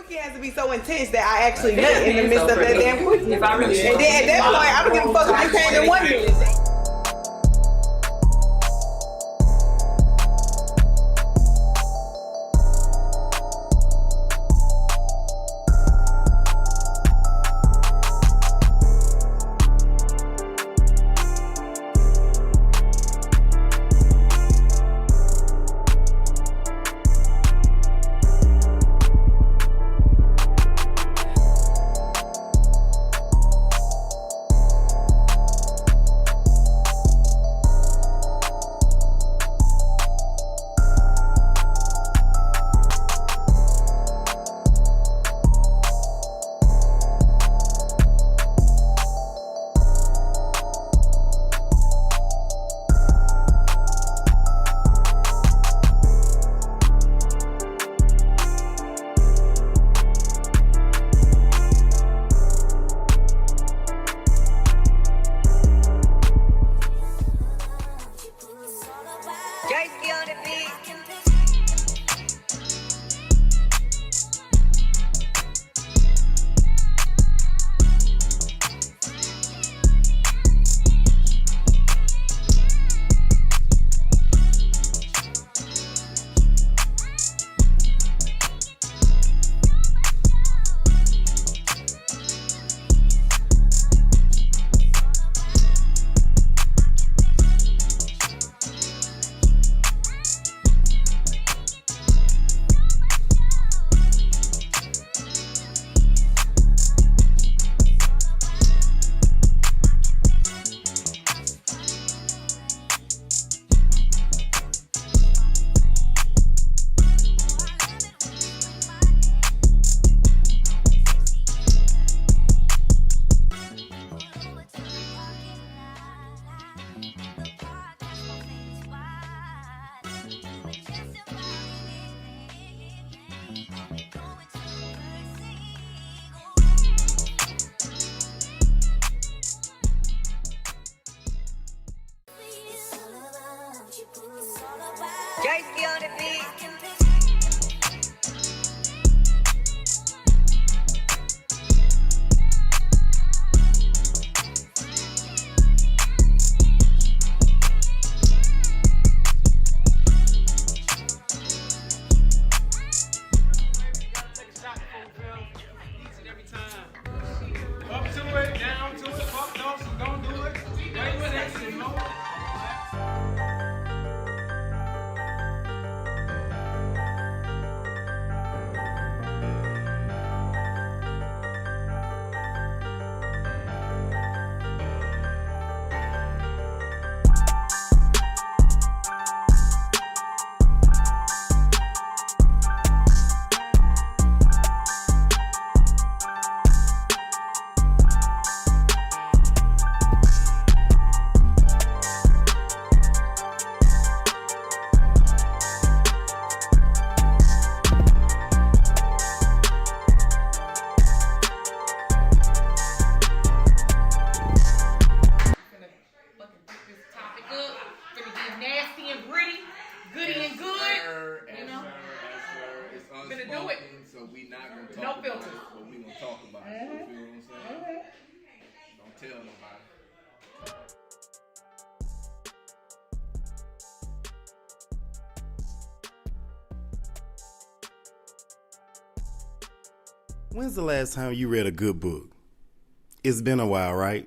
quickie has to be so intense that I actually nut in the midst of that damn quickie. If I really And then at that point, I don't give a fuck if you came in 1 minute. So we not gonna talk about it, but we gonna talk about it. You feel what I'm saying? Don't tell nobody. When's the last time you read a good book? It's been a while, right?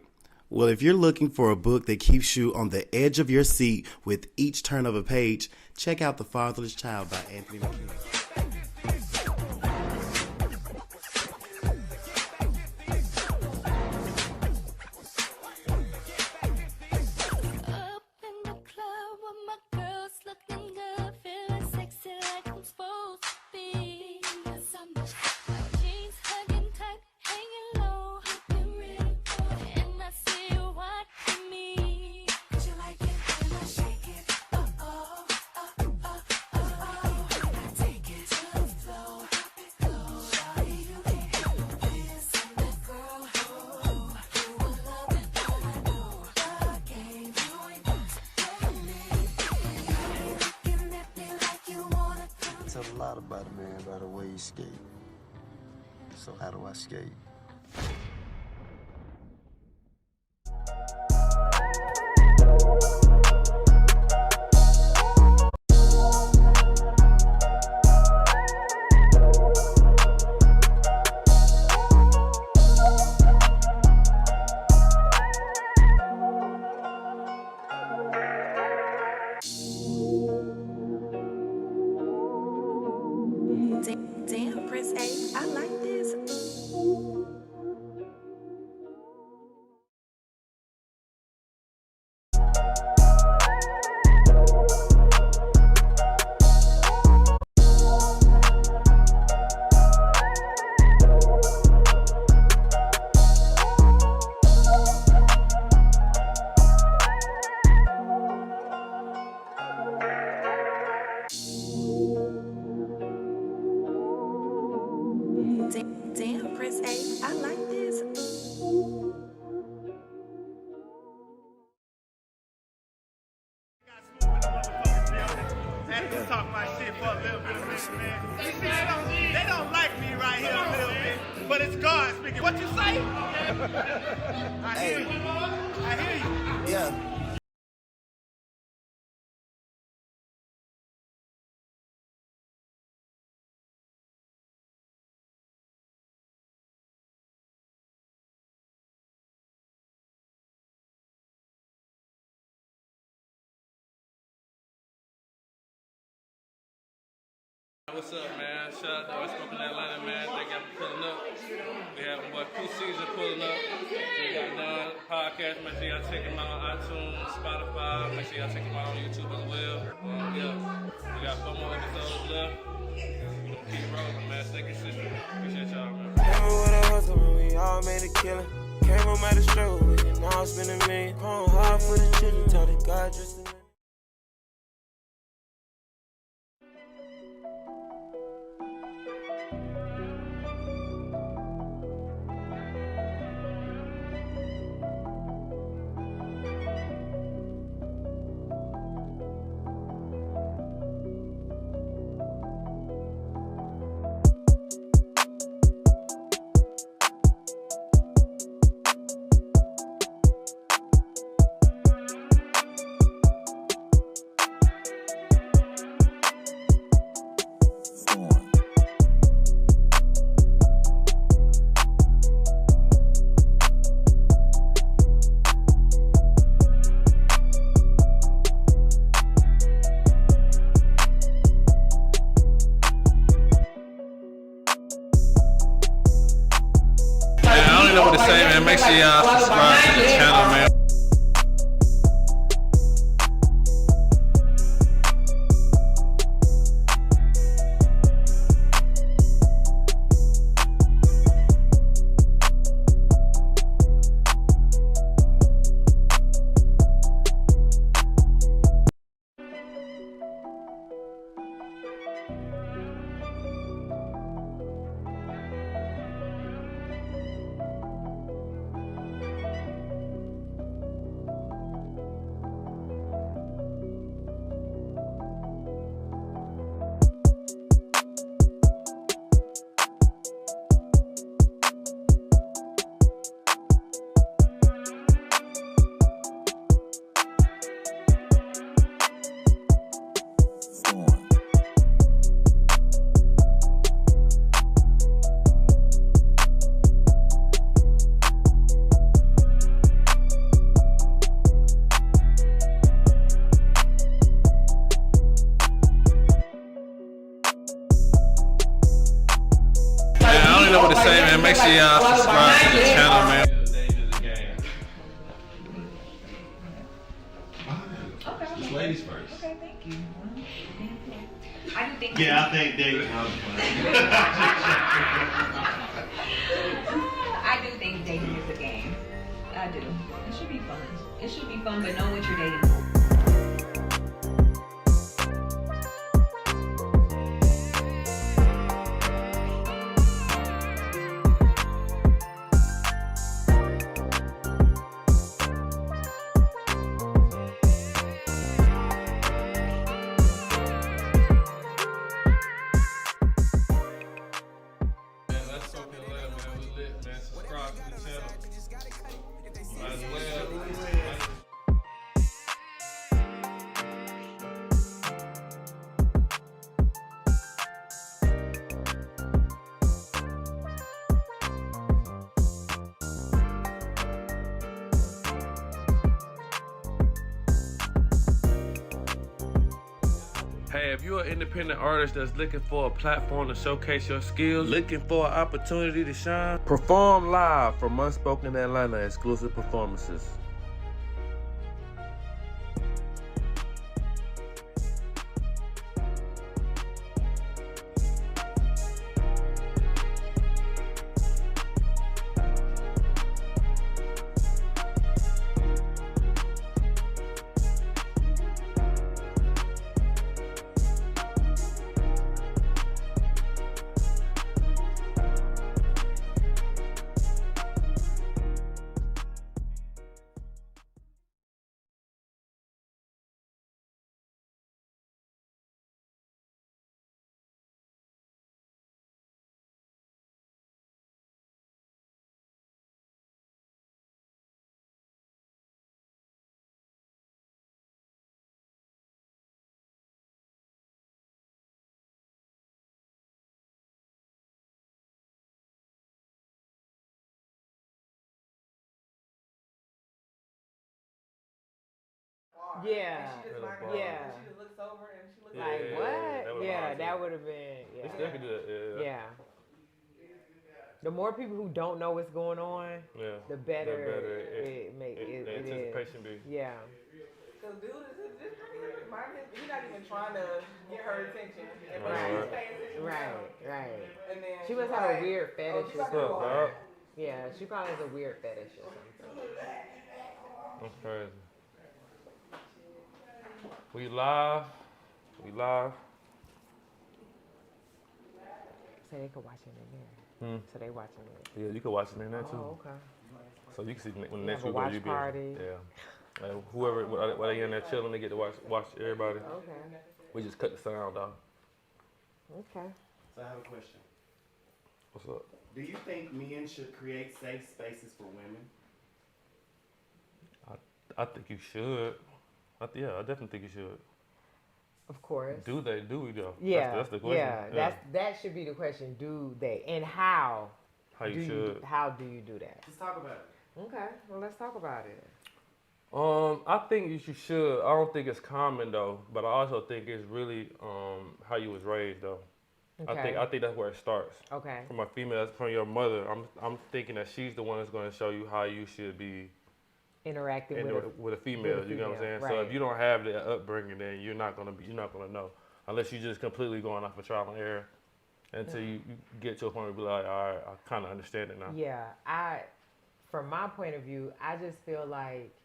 Well, if you're looking for a book that keeps you on the edge of your seat with each turn of a page, check out The Fatherless Child by Anthony McKee. Tell a lot about a man by the way he skate. So how do I skate? Damn, Prince A, I like this. Damn, Prince A, I like this. After talk my shit for a little bit of minute, man. You see, they don't like me right here a little bit, but it's God speaking. What you say? I hear you. I hear you. Yeah. What's up, man? Shout out to UnspokenATL Atlanta, man. Thank y'all for pulling up. We have what, Cool Season pulling up. We got done podcast. Make sure y'all check them out on iTunes, Spotify. Make sure y'all check them out on YouTube as well. Yeah, we got 4 more episodes left. We gonna keep rolling, man. Stay consistent. Appreciate y'all, man. Remember what I hustle when we all made a killing. Came home out of struggle with it, now I'm spending a million. Going hard for the children, tell the God just to I don't know what to say, man. Make sure y'all subscribe to the channel, man. I don't know what to say, man. Make sure y'all subscribe to the channel, man. Just ladies first. Okay, thank you. I do think. Yeah, I think dating. I do think dating is a game. I do. It should be fun. It should be fun, but know what you're dating for. Let's talk subscribe to the channel. Might as well. Hey, if you're an independent artist that's looking for a platform to showcase your skills, looking for an opportunity to shine, perform live from Unspoken Atlanta exclusive performances. Yeah. She just looks over and she looks like, what? Yeah, that would have been. Yeah. They still can do that. Yeah. The more people who don't know what's going on, the better it the anticipation is. be. Yeah. Cause dude is just he's not even trying to get her attention. Right. And then she must have a weird fetish or something. Yeah, she probably has a weird fetish or something. That's crazy. We live. So they could watch it in there. So they watching it. Yeah, you can watch it in there too. Oh, okay. So you can see when the next week watch you be. party. Yeah. Like whoever, while they in there chilling, they get to watch everybody. Okay. We just cut the sound off. Okay. So I have a question. What's up? Do you think men should create safe spaces for women? I think you should. I definitely think you should. Of course. Do we though? Yeah. That's the question. Yeah. That should be the question. Do they? And how? How you should. How do you do that? Let's talk about it. Okay. Well, let's talk about it. I think you should. I don't think it's common though, but I also think it's really how you was raised though. Okay. I think that's where it starts. Okay. From a female, from your mother. I'm thinking that she's the one that's going to show you how you should be interacting with a female. You know what I'm saying? Right. So if you don't have the upbringing, then you're not gonna know unless you just completely going off of trial and error until you get to a point where you be like, all right, I kind of understand it now. Yeah. From my point of view, I just feel like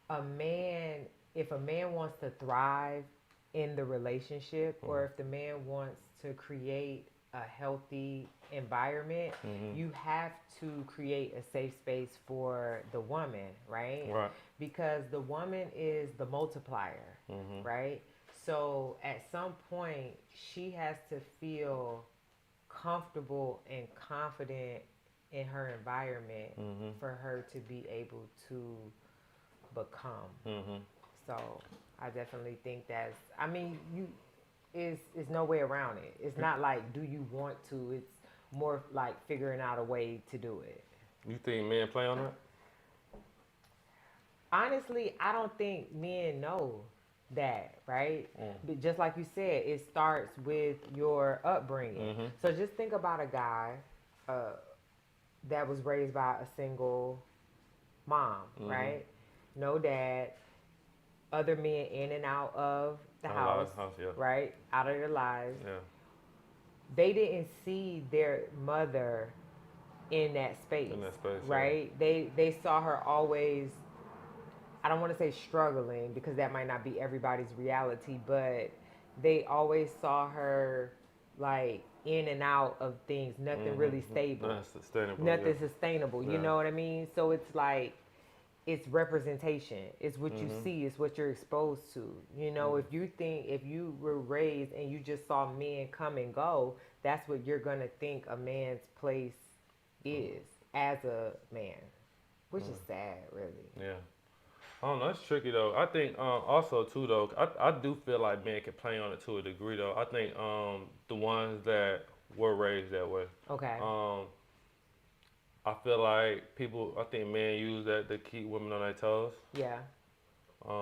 if a man wants to thrive in the relationship, or if the man wants to create a healthy environment, you have to create a safe space for the woman, right? Right. Because the woman is the multiplier, right? So at some point, she has to feel comfortable and confident in her environment for her to be able to become. So I definitely think is no way around it. It's not like, do you want to? It's more like figuring out a way to do it. You think men play on that? Honestly, I don't think men know that, right? But just like you said, it starts with your upbringing. So just think about a guy that was raised by a single mom, right? No dad, other men in and out of the house, right? Out of their lives. Yeah. They didn't see their mother in that space, right? Yeah. They saw her always, I don't want to say struggling because that might not be everybody's reality, but they always saw her like in and out of things, nothing really stable. Nothing sustainable, you know what I mean? So it's like, it's representation. It's what you see. It's what you're exposed to. You know, if you were raised and you just saw men come and go, that's what you're going to think a man's place is as a man, which is sad, really. Yeah. I don't know. It's tricky though. I think also too though. I do feel like men can play on it to a degree though. I think the ones that were raised that way. Okay. I feel like people. I think men use that to keep women on their toes. Yeah.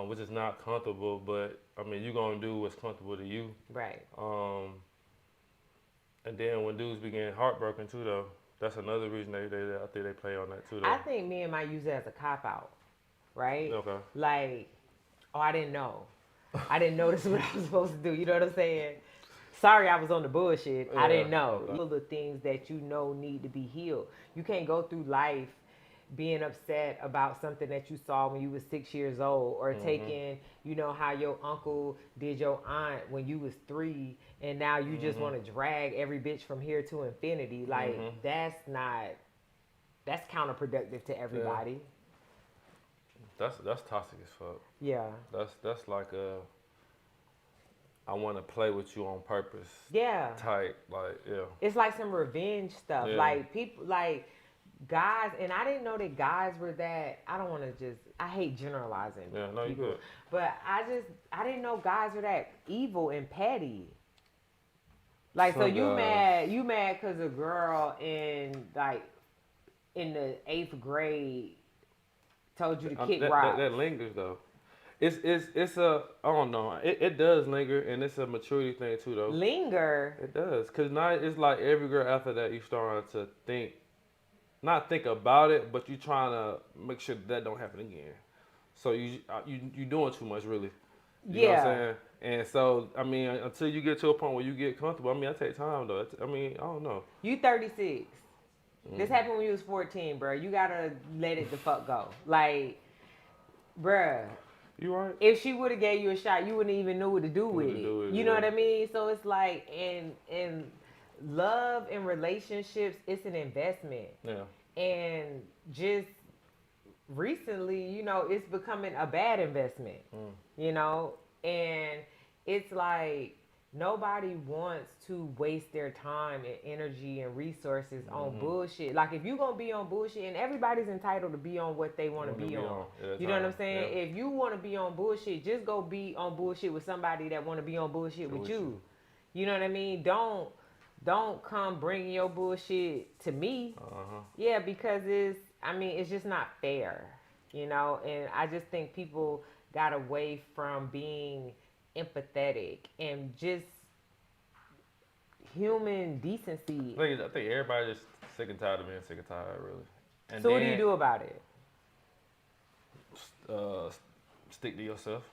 Which is not comfortable, but I mean you gonna do what's comfortable to you. Right. And then when dudes begin heartbroken too though, that's another reason I think they play on that too though. I think men might use it as a cop out. Right? Okay. Like, oh, I didn't know. I didn't know this is what I was supposed to do. You know what I'm saying? Sorry, I was on the bullshit. Yeah. I didn't know. All the things that you know need to be healed. You can't go through life being upset about something that you saw when you was 6 years old, or taking, you know, how your uncle did your aunt when you was 3, and now you just want to drag every bitch from here to infinity. Like, that's counterproductive to everybody. Yeah. That's toxic as fuck. Yeah. That's like I want to play with you on purpose. Yeah. Type, like, yeah. It's like some revenge stuff. Yeah. Like people, like guys, and I didn't know that guys were that. I don't want to I hate generalizing. Yeah, no, you good. But I didn't know guys were that evil and petty. Like, so you mad because a girl in the 8th grade told you to kick rocks. That lingers though. It's a, I don't know. It does linger, and it's a maturity thing too though. Linger. It does, cause now it's like every girl after that you starting to not think about it, but you trying to make sure that don't happen again. So you doing too much really. You know what I'm saying? And so I mean, until you get to a point where you get comfortable, I mean, I take time though. I mean, I don't know. You 36. This happened when you was 14, bro. You gotta let it the fuck go. Like, bruh. You right. If she would have gave you a shot, you wouldn't even know what to do with it. You know what I mean? So it's like, in love and relationships, it's an investment. Yeah. And just recently, you know, it's becoming a bad investment. You know? And it's like, nobody wants to waste their time and energy and resources on bullshit. Like, if you're going to be on bullshit, and everybody's entitled to be on what they want to be on. You know what I'm saying? Yeah. If you want to be on bullshit, just go be on bullshit with somebody that want to be on bullshit with you. You know what I mean? Don't come bringing your bullshit to me. Yeah, because it's just not fair. You know? And I just think people got away from being empathetic and just human decency. I think everybody just sick and tired of being sick and tired, really. And so what do you do about it? Stick to yourself.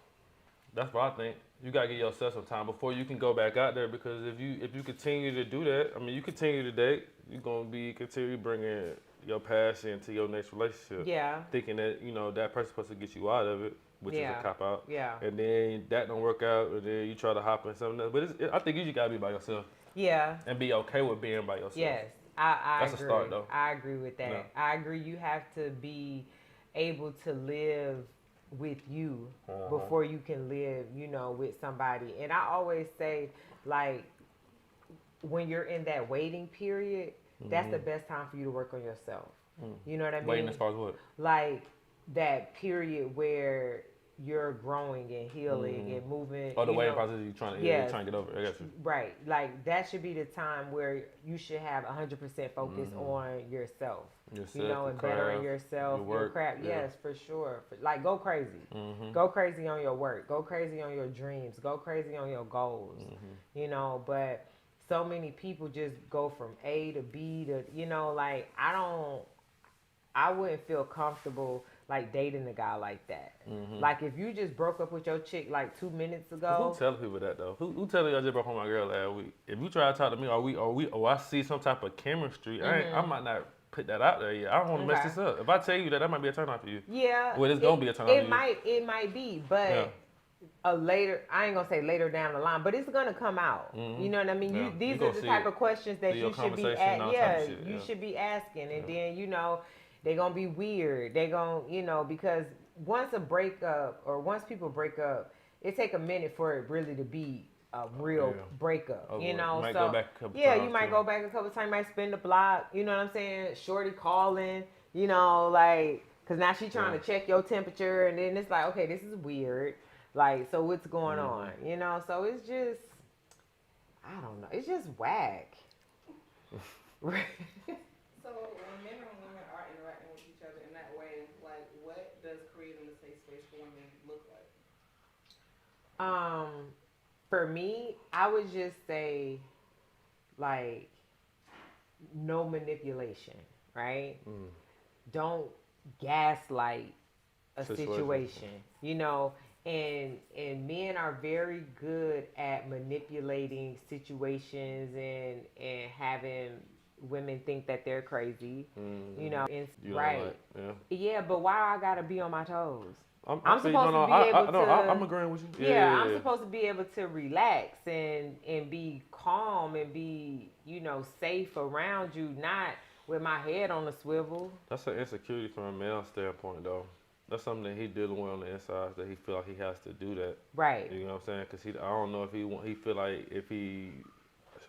That's what I think. You gotta give yourself some time before you can go back out there, because if you continue to do that, I mean, you continue to date, you're gonna continue bringing your passion to your next relationship. Yeah. Thinking that, you know, that person's supposed to get you out of it, which is a cop out. Yeah. And then that don't work out, and then you try to hop in something else. But I think you just gotta be by yourself. Yeah. And be okay with being by yourself. Yes, I That's agree. a start, though. I agree with that. Yeah. I agree. You have to be able to live with you before you can live, you know, with somebody. And I always say, like, when you're in that waiting period, that's the best time for you to work on yourself. You know what I mean? Waiting as far as what? Like, that period where you're growing and healing and moving. Oh, the waiting process you're trying to get over. I got you. Right. Like, that should be the time where you should have 100% focus on yourself. You know, and bettering yourself, your craft. Yeah. Yes, for sure. Like, go crazy. Go crazy on your work. Go crazy on your dreams. Go crazy on your goals. You know, but so many people just go from A to B to, you know, like, I wouldn't feel comfortable like dating a guy like that. Like, if you just broke up with your chick like 2 minutes ago. Who telling people that though? Who telling you I just broke up with my girl last week? If you try to talk to me, or I see some type of chemistry, I might not put that out there yet. I don't want to mess this up. If I tell you that might be a turn off for you. Yeah. Well, it's gonna be a turn off for you. It might be, but I ain't gonna say later down the line, but it's gonna come out. You know what I mean? These are the type of questions that you should be you should be asking, and then, you know, they're gonna be weird. They're gonna, you know, because once people break up, it take a minute for it really to be real breakup, you know. You might so go back a couple yeah, times you might too. go back a couple times, you might spin the block, you know what I'm saying? Shorty calling, you know, like, cause now she trying to check your temperature, and then it's like, okay, this is weird, like, so what's going on, you know? So it's just, I don't know, it's just whack. So when men and women are interacting with each other in that way, like, what does creating a safe space for women look like? For me, I would just say, like, no manipulation, right? Don't gaslight a situation, you know. And men are very good at manipulating situations and having women think that they're crazy, you know. And, right? Yeah, but why I gotta be on my toes? I'm supposed to be able to. I'm agreeing with you. Yeah, I'm supposed to be able to relax and be calm and be, you know, safe around you, not with my head on a swivel. That's an insecurity from a male standpoint, though. That's something that he dealing with on the inside, that he feel like he has to do that. Right. You know what I'm saying? Because I don't know if he feel like if he,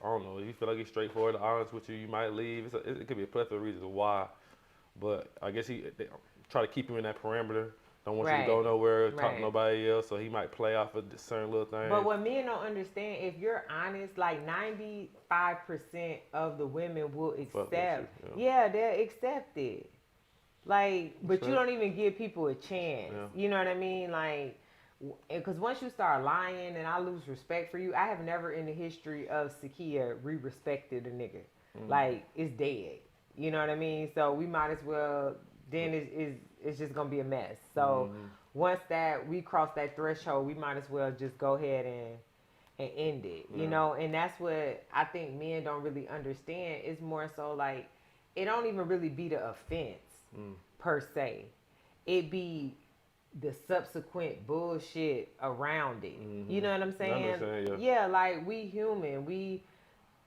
I don't know, if he feel like he's straightforward, honest with you, you might leave. It could be a plethora of reasons why, but I guess they try to keep you in that parameter. Don't want you to go nowhere, talk to nobody else, so he might play off a certain little thing. But what men don't understand, if you're honest, like 95% of the women will accept. Yeah, they'll accept it. Like, but you don't even give people a chance. Yeah. You know what I mean? Like, because once you start lying and I lose respect for you, I have never in the history of Sakia re-respected a nigga. Like, it's dead. You know what I mean? So we might as well, then it's just going to be a mess. So once we cross that threshold, we might as well just go ahead and end it. You know? And that's what I think men don't really understand. It's more so like, it don't even really be the offense. Per se, it be the subsequent bullshit around it. You know what I'm saying? Yeah, like we human.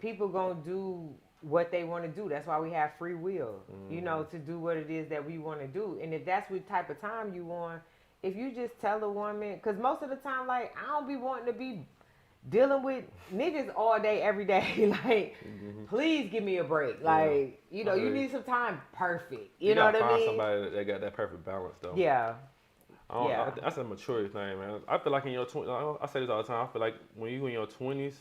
People gonna do what they want to do. That's why we have free will. You know, to do what it is that we want to do. And if that's what type of time you want, if you just tell a woman, because most of the time, like, I don't be wanting to be dealing with niggas all day, every day. Like, please give me a break. Like, you know, you need some time perfect. You know what I mean? Find somebody that got that perfect balance, though. Yeah. That's a maturity thing, man. I feel like in your 20s, I say this all the time, I feel like when you in your 20s,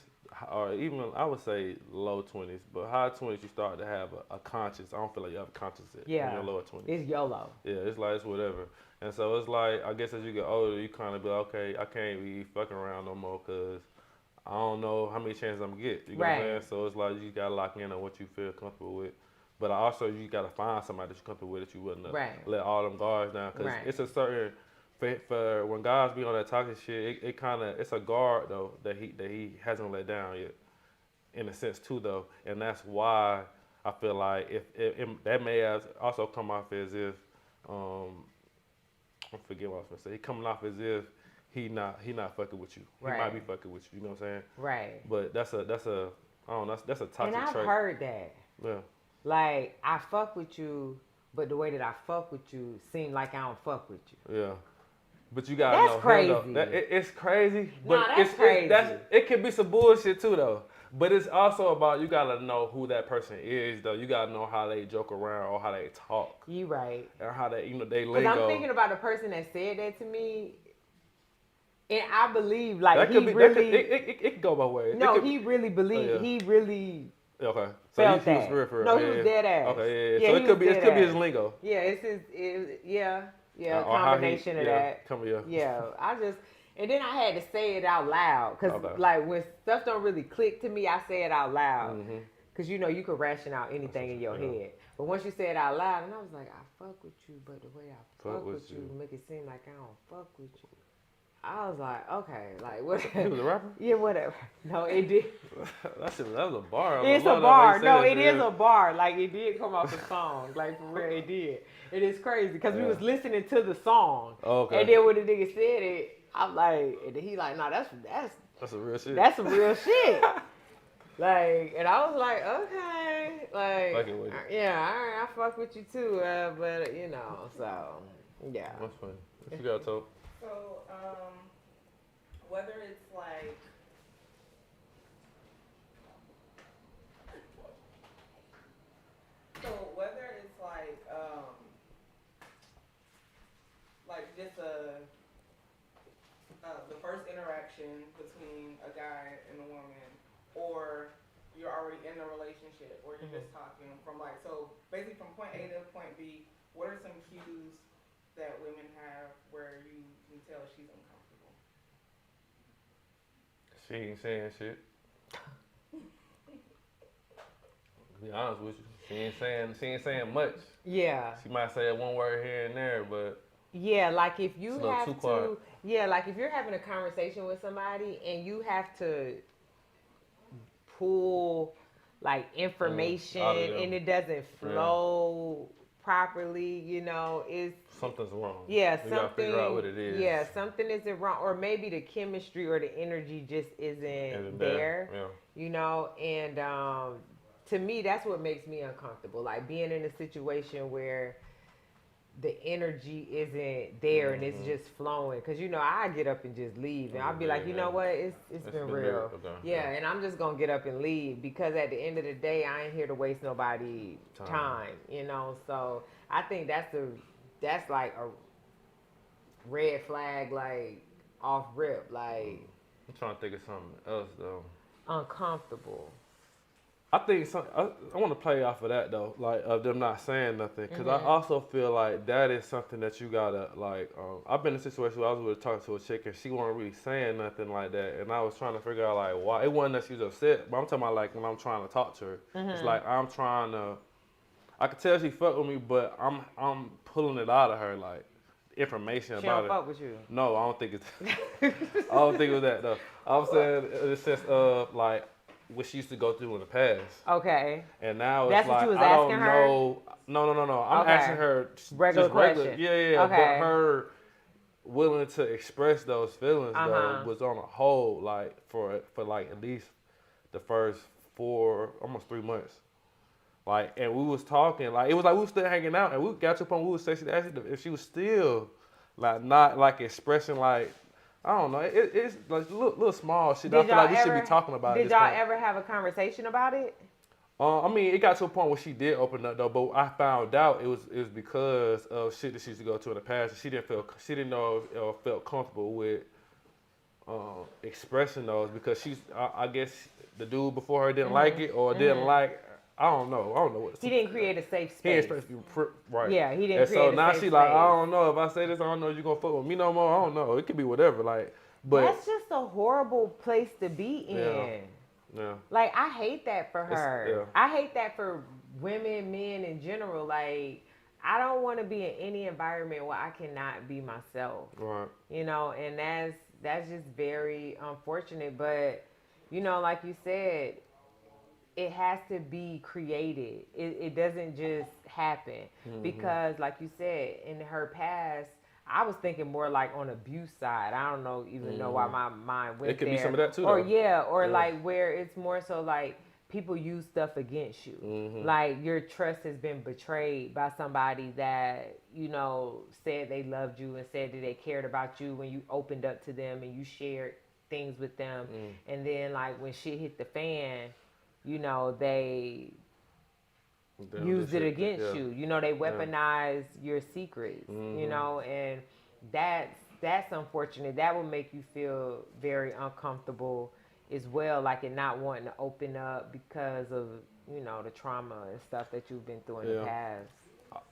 or even, I would say low 20s, but high 20s, you start to have a conscience. I don't feel like you have a conscience in your lower 20s. It's YOLO. Yeah, it's like, it's whatever. And so it's like, I guess as you get older, you kind of be like, okay, I can't be fucking around no more because I don't know how many chances I'm going to get. You know what I'm saying? So it's like you got to lock in on what you feel comfortable with. But also you got to find somebody that you're comfortable with that you wouldn't let all them guards down. Because it's a certain, for when guys be on that toxic shit, it kind of, it's a guard, though, that he hasn't let down yet. In a sense, too, though. And that's why I feel like if that may have also come off as if, I forget what I was going to say. He coming off as if he not fucking with you. He might be fucking with you. You know what I'm saying? Right. But that's a I don't know. That's a toxic trait. And I've heard that. Yeah. Like, I fuck with you, but the way that I fuck with you seem like I don't fuck with you. Yeah. But you gotta know crazy. Him, though. It's crazy. But that's crazy. It can be some bullshit too, though. But it's also about you gotta know who that person is, though. You gotta know how they joke around or how they talk. You right. Or how they, they lingo. Because I'm thinking about the person that said that to me. And I believe, like, it could go both ways. No, he really believed. He really. Okay. So felt he was real for real. No, he was dead ass. Okay, yeah. So it could be his lingo. Yeah, it's his combination of that. Yeah, and then I had to say it out loud because like when stuff don't really click to me, I say it out loud because you know you could ration out anything in your head. But once you say it out loud, and I was like, I fuck with you, but the way I fuck with you make it seem like I don't fuck with you. I was like, okay, like what? He was a rapper? Yeah, whatever. No, it did. that was a bar. It's a bar. No, it is a bar. Like it did come off the song. Like for real, it did. It is crazy because we was listening to the song. Okay. And then when the nigga said it, I'm like, and he like, nah, that's some real shit. That's some real shit. Like, and I was like, okay, like, yeah, all right, I fuck with you too, but you know, so yeah. That's funny. What you got, Tope? So, whether it's like just the first interaction between a guy and a woman, or you're already in a relationship, or you're just talking from like, so basically from point A to point B, what are some cues that women have where you can tell she's uncomfortable? She ain't saying shit. To be honest with you, she ain't saying much. Yeah. She might say one word here and there, but yeah, like if you have to, quiet. yeah, like if you're having a conversation with somebody and you have to pull like information and it doesn't flow properly, you know, it's something's wrong. Yeah, we gotta figure out what it is. Yeah, something isn't wrong, or maybe the chemistry or the energy just isn't there. Yeah. You know, and to me, that's what makes me uncomfortable. Like being in a situation where the energy isn't there and it's just flowing. Because, you know, I get up and just leave. And I'll be like, you know what? It's been real. Yeah, and I'm just going to get up and leave. Because at the end of the day, I ain't here to waste nobody's time. You know? So I think that's like a red flag, like off rip. Like, I'm trying to think of something else, though. Uncomfortable. I think I want to play off of that though, like of them not saying nothing, because I also feel like that is something that you gotta like. I've been in a situation where I was talking to a chick and she wasn't really saying nothing like that, and I was trying to figure out like why. It wasn't that she was upset, but I'm talking about like when I'm trying to talk to her, it's like I'm trying to. I could tell she fucked with me, but I'm pulling it out of her like information She about don't fuck with you. No, I don't think it's. I don't think it was that though. I'm saying in the sense of like. What she used to go through in the past. Okay. And now That's it's like, what you was I don't asking her? know. No. I'm asking her regular question. Yeah. Okay. But her willing to express those feelings though was on a hold like for like at least the first almost 3 months. Like, and we was talking, like it was like we was still hanging out, and we got to a point where we was sexy. If she was still like not like expressing like. I don't know. It's like little small shit. I feel like we should be talking about it. Did y'all ever have a conversation about it? I mean, it got to a point where she did open up though, but I found out it was because of shit that she used to go to in the past. She didn't know or felt comfortable with expressing those because I guess the dude before her didn't like it or didn't like. I don't know what. He didn't create a safe space. He ain't supposed to be right. Yeah, he didn't and create a safe space. So now she like, I don't know if I say this, I don't know if you're gonna fuck with me no more. I don't know. It could be whatever. Like, but that's just a horrible place to be in. Yeah. Like I hate that for her. Yeah. I hate that for women, men in general. Like I don't want to be in any environment where I cannot be myself. Right. You know, and that's just very unfortunate. But you know, like you said. It has to be created. It doesn't just happen because, like you said, in her past, I was thinking more like on abuse side. I don't know why my mind went there. It could be some of that too. Or like where it's more so like people use stuff against you. Like your trust has been betrayed by somebody that you know said they loved you and said that they cared about you when you opened up to them and you shared things with them, and then like when shit hit the fan. You know, they used it against you. You know, they weaponized your secrets, you know, and that's unfortunate. That will make you feel very uncomfortable as well, like it not wanting to open up because of, you know, the trauma and stuff that you've been through in the past.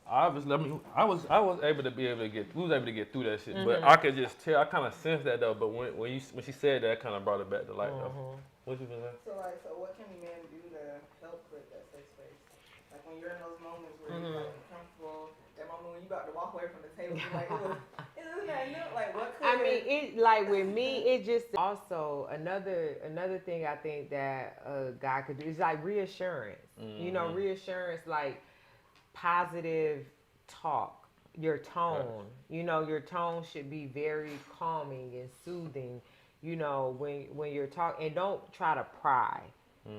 Obviously, I mean, I was able to get through that shit, but I could just tell, I kind of sensed that though, but when she said that, it kind of brought it back to light though. What you been saying? So what can men do to help create that safe space? Like when you're in those moments where you're like uncomfortable, that moment when you about to walk away from the table, you're like, isn't that new? Like what could? I mean, it like with me, it just also another thing I think that a guy could do is like reassurance. You know, reassurance like positive talk. Your tone, you know, your tone should be very calming and soothing. You know, when you're talking, and don't try to pry.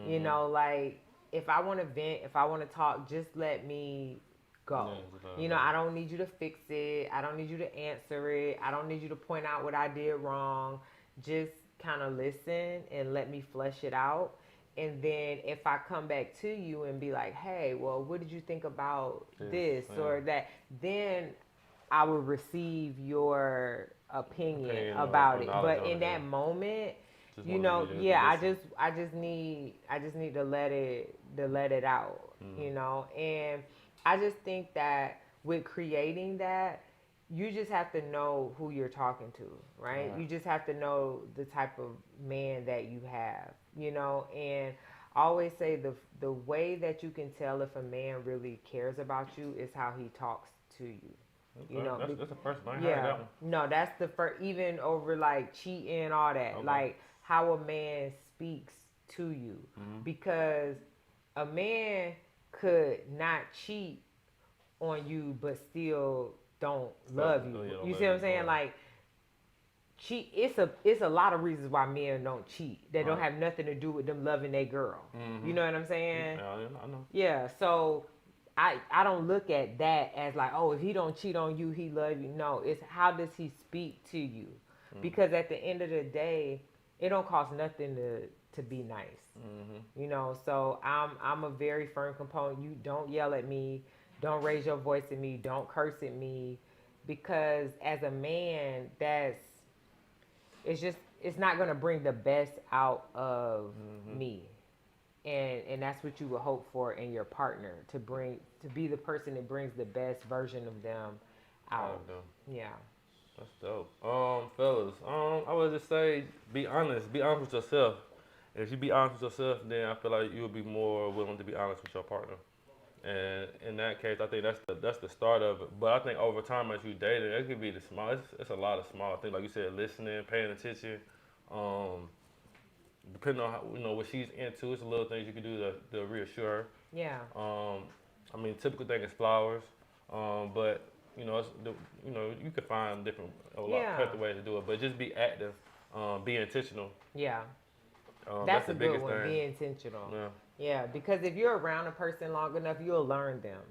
You know, like if I want to vent, if I want to talk, just let me go. You know, I don't need you to fix it. I don't need you to answer it. I don't need you to point out what I did wrong. Just kind of listen and let me flesh it out. And then if I come back to you and be like, hey, well, what did you think about this or that? Then I will receive your opinion about it. But in that moment, you know, I just need to let it out, you know. And I just think that with creating that, you just have to know who you're talking to, right? You just have to know the type of man that you have, you know. And I always say the way that you can tell if a man really cares about you is how he talks to you. Okay. You know, that's the first thing. Yeah, that one. No, that's the first. Even over like cheating, all that, Okay. like how a man speaks to you, because a man could not cheat on you, but still don't love you. You see what I'm saying? Like, cheat. It's a lot of reasons why men don't cheat. That don't have nothing to do with them loving their girl. You know what I'm saying? Yeah, I know. Yeah. So I don't look at that as like, oh, if he don't cheat on you, he love you. No, it's how does he speak to you? Because at the end of the day, it don't cost nothing to be nice. You know, so I'm a very firm component. You don't yell at me, don't raise your voice at me, don't curse at me, because as a man, it's not gonna bring the best out of me. And that's what you would hope for in your partner, to be the person that brings the best version of them out. Yeah. That's dope. Fellas, I would just say be honest with yourself. If you be honest with yourself, then I feel like you'll be more willing to be honest with your partner. And in that case, I think that's the start of it. But I think over time, as you date it could be the small. It's a lot of small things, like you said, listening, paying attention. Depending on how, what she's into, it's the little things you can do to reassure her. Yeah. I mean, typical thing is flowers, but you can find a lot of perfect ways to do it. But just be active, be intentional. Yeah. That's a the good biggest one. thing. Be intentional. Yeah. Yeah, because if you're around a person long enough, you'll learn them.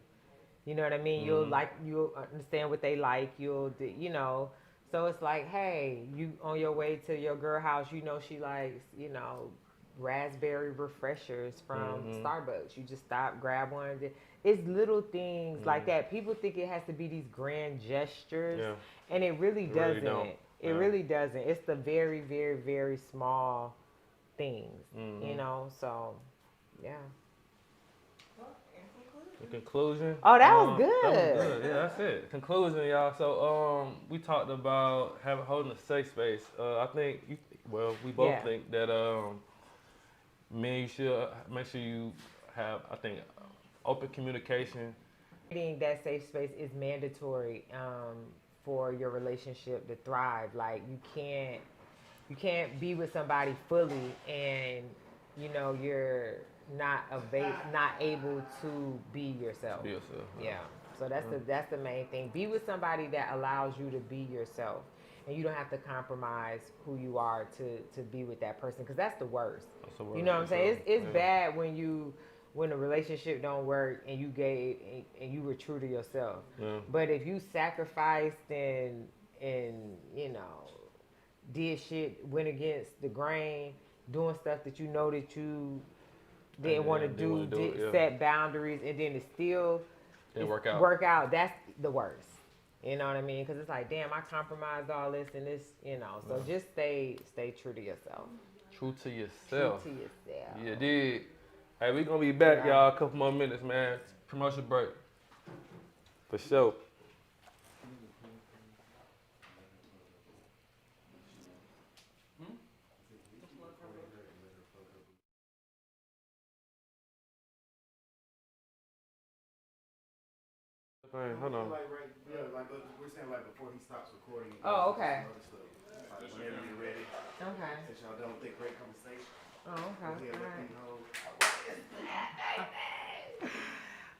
You know what I mean? You'll understand what they like. So it's like, hey, you on your way to your girl house, she likes, raspberry refreshers from Starbucks. You just stop, grab one. It's little things like that. People think it has to be these grand gestures, and it really doesn't. It really doesn't. It's the very, very, very small things, so, yeah. The conclusion. Oh, that was good. That was good. Yeah, that's it. Conclusion, y'all. So, we talked about holding a safe space. I think, we both think that men, you should make sure you have, I think, open communication. That safe space is mandatory for your relationship to thrive. Like, you can't be with somebody fully and you're not able to be yourself. Be yourself. Yeah. So that's the main thing. Be with somebody that allows you to be yourself, and you don't have to compromise who you are to be with that person, because that's the worst. You know what I'm saying? It's bad when a relationship don't work and you were true to yourself. Yeah. But if you sacrificed and did shit, went against the grain, doing stuff that that you didn't want to do, set boundaries, and then it still didn't work out, that's the worst. You know what I mean? Because it's like, damn, I compromised all this and this, So just stay true to yourself. True to yourself. True to yourself. You did. Hey, we gonna be back, y'all. A couple more minutes, man. Promotion break. For sure. Hey, hold on. We're saying before he stops recording. Oh, okay. Whenever you're ready. Okay. Since y'all done with that great conversation. Oh, okay.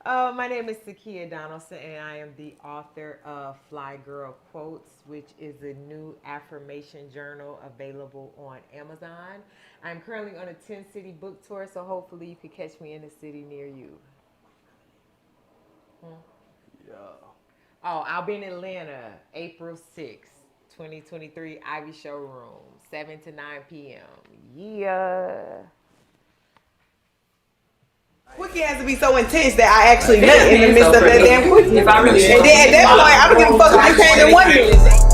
All right. My name is Sakia Donaldson, and I am the author of Fly Girl Quotes, which is a new affirmation journal available on Amazon. I'm currently on a 10-city book tour, so hopefully you can catch me in a city near you. Yeah. Oh, I'll be in Atlanta, April 6th, 2023, Ivy Showroom, 7 to 9 p.m. Yeah. Quickie has to be so intense that I actually nut in the midst of that damn quickie. If I really And then at that point, I don't give a fuck if you came in 1 minute.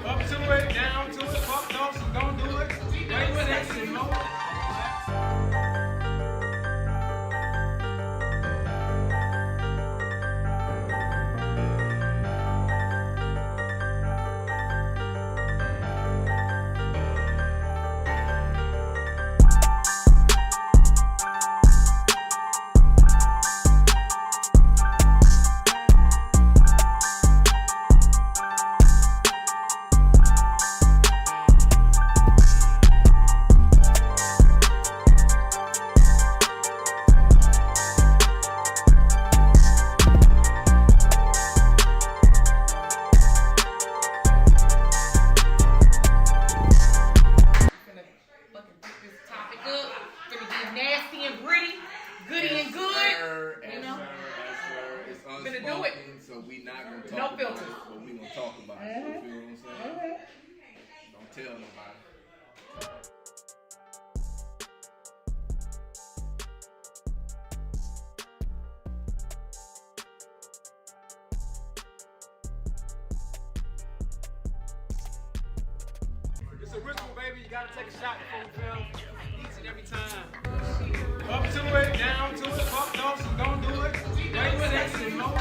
Up to it, down to it, fuck off, so don't do it. Wait with it, you know. So we not gonna talk about it, but we gonna talk about it. You feel what I'm saying? Don't tell nobody. It's a ritual, baby. You gotta take a shot before we film. Each and every time. Up to it, down to it, fuck off, so don't do it. Wait with it, you know.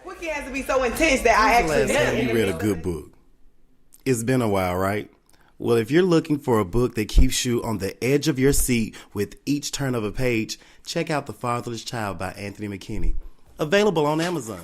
Quickie has to be so intense that I actually last time you read a good book? It's been a while, right? Well, if you're looking for a book that keeps you on the edge of your seat with each turn of a page, check out The Fatherless Child by Anthony McKinney. Available on Amazon.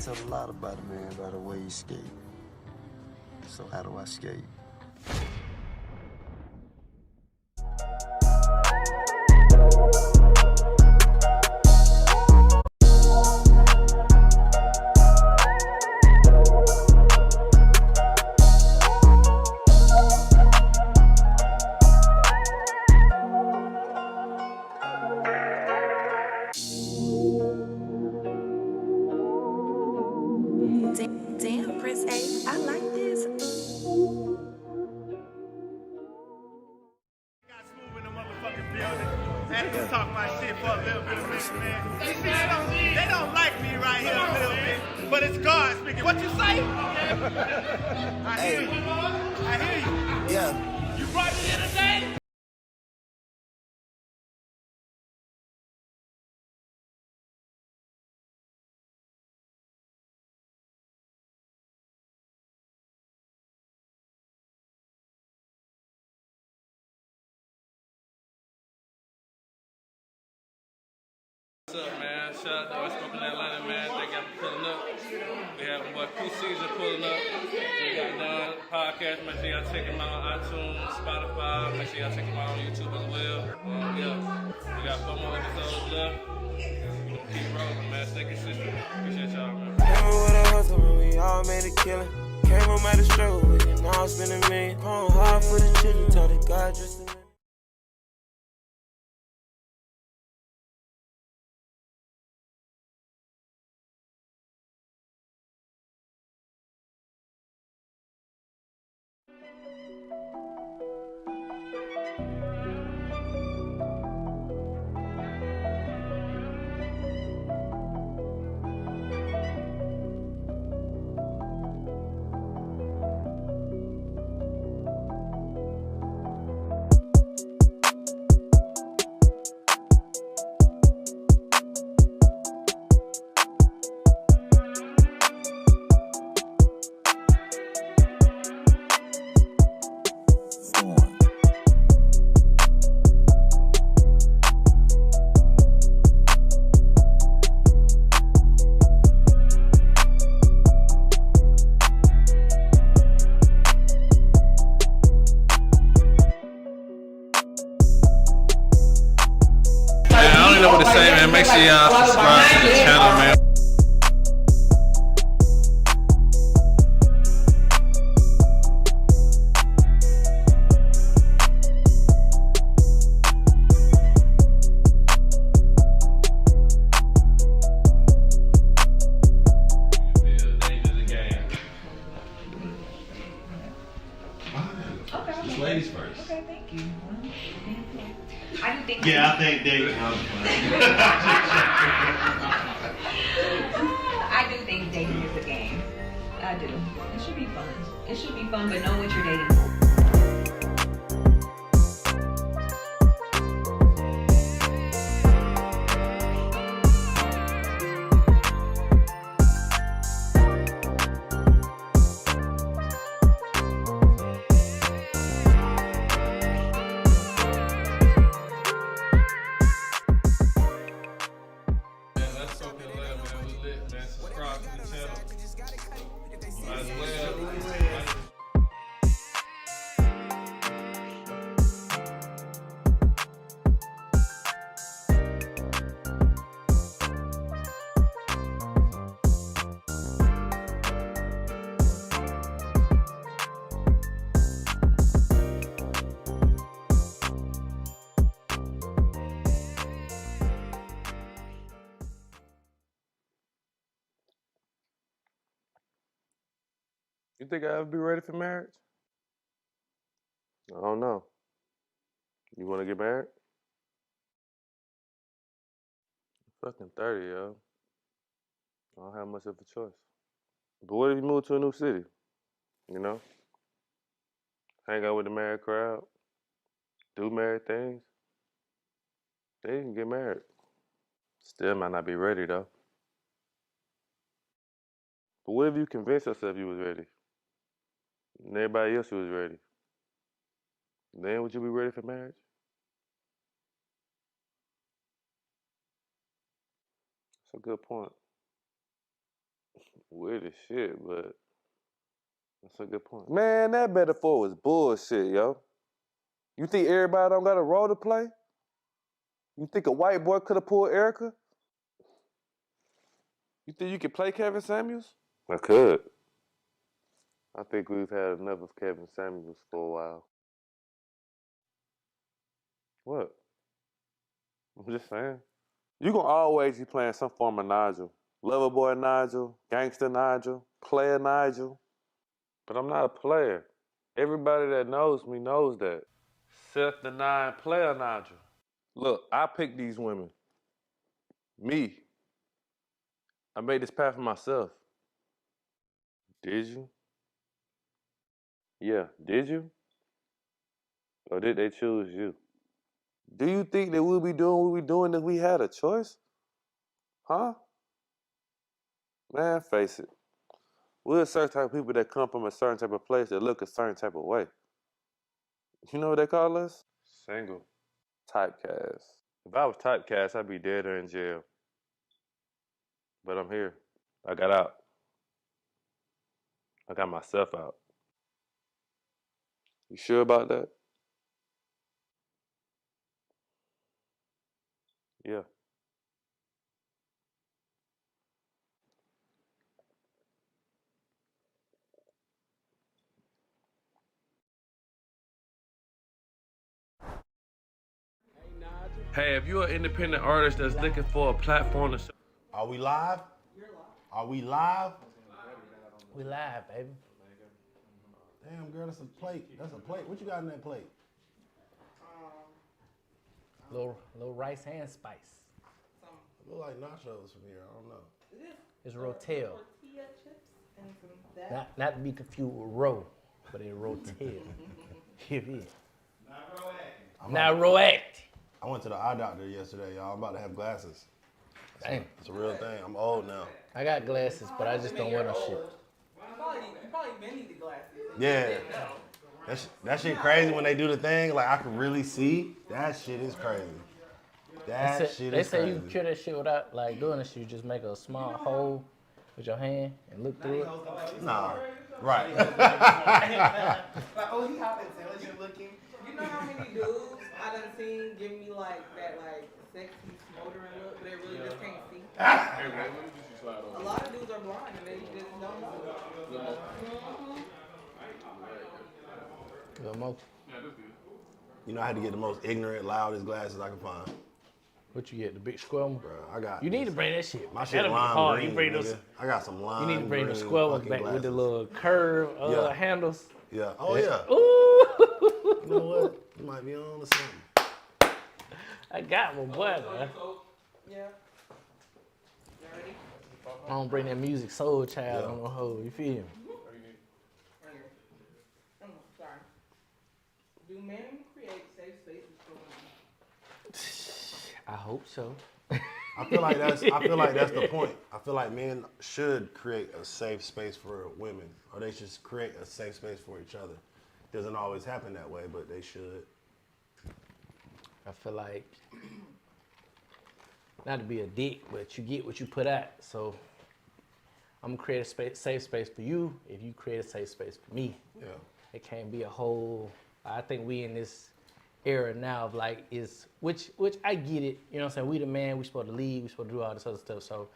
A lot about a man by the way he skate. So how do I skate? Damn, Prince A, I like this. Got smooth in the motherfucking building. Had to talk my shit for a little bit of minute, man. They don't like me right here a little bit, but it's God speaking. What you say? I hear you. I hear you. Yeah. You brought me here today? What's up, man? Shout out to UnspokenATL, man. Thank y'all for pulling up. We have what Season pulling up. We got done podcast. Make sure y'all check them out on iTunes, Spotify. Make sure y'all check them out on YouTube as well. Yeah, we got 4 more episodes left. We gonna keep rolling, man. Stay consistent. Appreciate y'all, man. Remember what I hustle when we all made a killing. Came home out of struggle with it, now I'm spending million. Going hard for the children, taught it God just to Know what to say, man. Make sure y'all subscribe to the channel, man. Just ladies first. Okay, thank you. I do think. Yeah, I think David was I do think dating is a game. I do. It should be fun. It should be fun, but know what you're dating for. Subscribe to the channel. As well. You think I'll ever be ready for marriage? I don't know. You want to get married? I'm fucking 30, yo. I don't have much of a choice. But what if you move to a new city? You know? Hang out with the married crowd. Do married things. Then you can get married. Still might not be ready, though. But what if you convinced yourself you was ready? And everybody else was ready? Then would you be ready for marriage? That's a good point. Weird as shit, but that's a good point. Man, that metaphor was bullshit, yo. You think everybody don't got a role to play? You think a white boy could have pulled Erica? You think you could play Kevin Samuels? I could. I think we've had enough of Kevin Samuels for a while. What? I'm just saying. You gonna always be playing some form of Nigel. Lover boy Nigel, gangster Nigel, player Nigel. But I'm not a player. Everybody that knows me knows that. Self-denying player Nigel. Look, I picked these women. Me. I made this path for myself. Did you? Yeah, did you? Or did they choose you? Do you think that we'll be doing what we're doing if we had a choice? Huh? Man, face it. We're a certain type of people that come from a certain type of place that look a certain type of way. You know what they call us? Single. Typecast. If I was typecast, I'd be dead or in jail. But I'm here. I got out. I got myself out. You sure about that? Yeah. Hey, if you're an independent artist that's looking for a platform to... Are we live? Are we live? We live, baby. Damn, girl, that's a plate. That's a plate. What you got in that plate? Little rice and spice. It look like nachos from here. I don't know. It's rotel. Tortilla chips and some that. Not to be confused with roe, but it's rotel. Here it is. Not roact. I went to the eye doctor yesterday, y'all. I'm about to have glasses. Damn. It's a real thing. I'm old now. I got glasses, but I just don't wear no shit. You probably been needed glasses. Yeah. That shit crazy when they do the thing. Like, I can really see. That shit is crazy. They say you cure that shit without like doing this shit. You just make a small hole with your hand and look through it. Nah. Right. Like, oh, he hot intelligent looking. You know how many dudes I done seen give me like that like sexy smoldering look, but they really just can't see. A lot of dudes are blind and they just don't know. Good mo. You know, I had to get the most ignorant, loudest glasses I could find. What you get? The big square one? Bro, I got. You need to bring that shit. My shit lime green, you bring those. I got some lime. You need to bring green the square ones back glasses. with the little curve handles. Yeah. Oh yeah. Ooh. You know what? You might be on to something. I got my boy, man. Yeah. You ready? I don't bring that music soul child on the hoe. You feel me? Sorry. Do men create safe spaces for women? I hope so. I feel like that's the point. I feel like men should create a safe space for women, or they should create a safe space for each other. It doesn't always happen that way, but they should. I feel like, not to be a dick, but you get what you put out. So I'm gonna create a safe space for you if you create a safe space for me. Yeah. It can't be a whole, I think we in this era now of like which I get it, you know what I'm saying? We the man, we supposed to lead, we supposed to do all this other stuff. So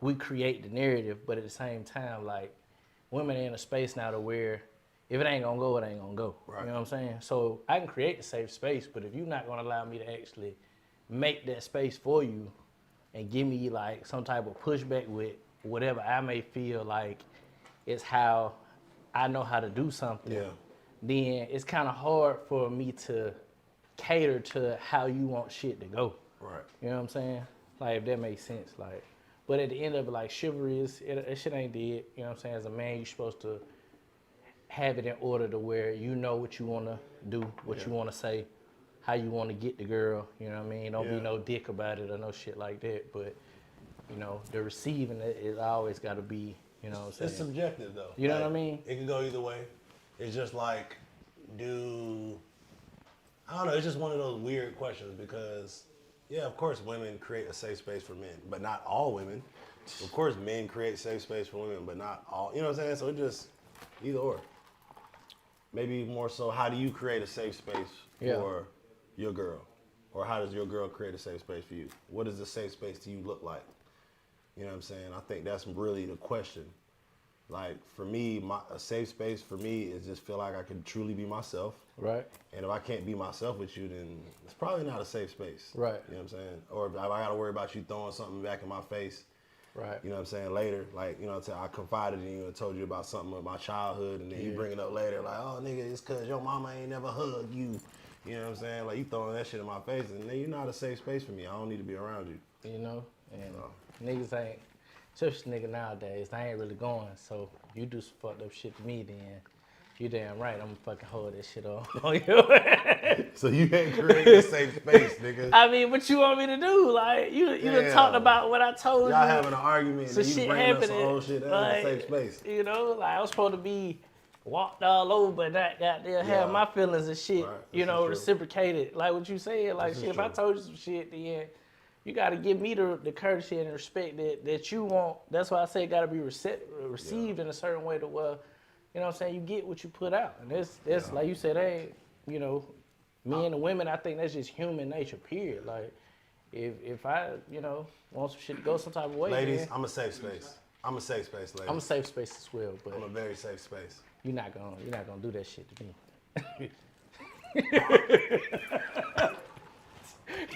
we create the narrative, but at the same time, like women are in a space now to where if it ain't gonna go, it ain't gonna go. Right. You know what I'm saying? So I can create a safe space, but if you're not gonna allow me to actually make that space for you and give me like some type of pushback with whatever I may feel like is how I know how to do something, then it's kind of hard for me to cater to how you want shit to go. Right. You know what I'm saying? Like, if that makes sense. Like, but at the end of it, like, chivalry is, that shit ain't dead. You know what I'm saying? As a man, you're supposed to have it in order to where you know what you want to do, what you want to say, how you want to get the girl. You know what I mean? Don't be no dick about it or no shit like that. But, you know, the receiving it is always got to be, you know what I'm saying? It's subjective, though. You know what I mean? It can go either way. It's just like, I don't know, it's just one of those weird questions because, yeah, of course women create a safe space for men, but not all women. Of course men create safe space for women, but not all, you know what I'm saying? So it just, either or. Maybe more so, how do you create a safe space for your girl? Or how does your girl create a safe space for you? What does a safe space to you look like? You know what I'm saying? I think that's really the question. Like, for me, a safe space for me is just feel like I can truly be myself. Right. And if I can't be myself with you, then it's probably not a safe space. Right. You know what I'm saying? Or if I got to worry about you throwing something back in my face. Right. You know what I'm saying? Later, like, you know what I'm saying? I confided in you and told you about something of my childhood, and then you bring it up later, like, oh, nigga, it's because your mama ain't never hugged you. You know what I'm saying? Like, you throwing that shit in my face, and then you're not a safe space for me. I don't need to be around you. You know? And niggas ain't, especially nigga nowadays, they ain't really going. So you do some fucked up shit to me, then you damn right, I'm gonna fucking hold that shit on you. So you ain't creating a safe space, nigga. I mean, what you want me to do? Like, you done talked about what I told you. Y'all having an argument, so and you shit bring up some happening. old shit. That's Like, a safe space. You know, like, I was supposed to be walked all over, but not goddamn have my feelings and shit, you know, reciprocated. Like what you said, like, shit, if I told you some shit, then you got to give me the courtesy and the respect that you want. That's why I say it got to be received in a certain way to where, you know what I'm saying, you get what you put out. And that's like you said, hey, you know, men and women, I think that's just human nature, period. Like, if I, you know, want some shit to go some type of way, ladies, man, I'm a safe space. I'm a safe space, ladies. I'm a safe space as well, but I'm a very safe space. You're not gonna do that shit to me.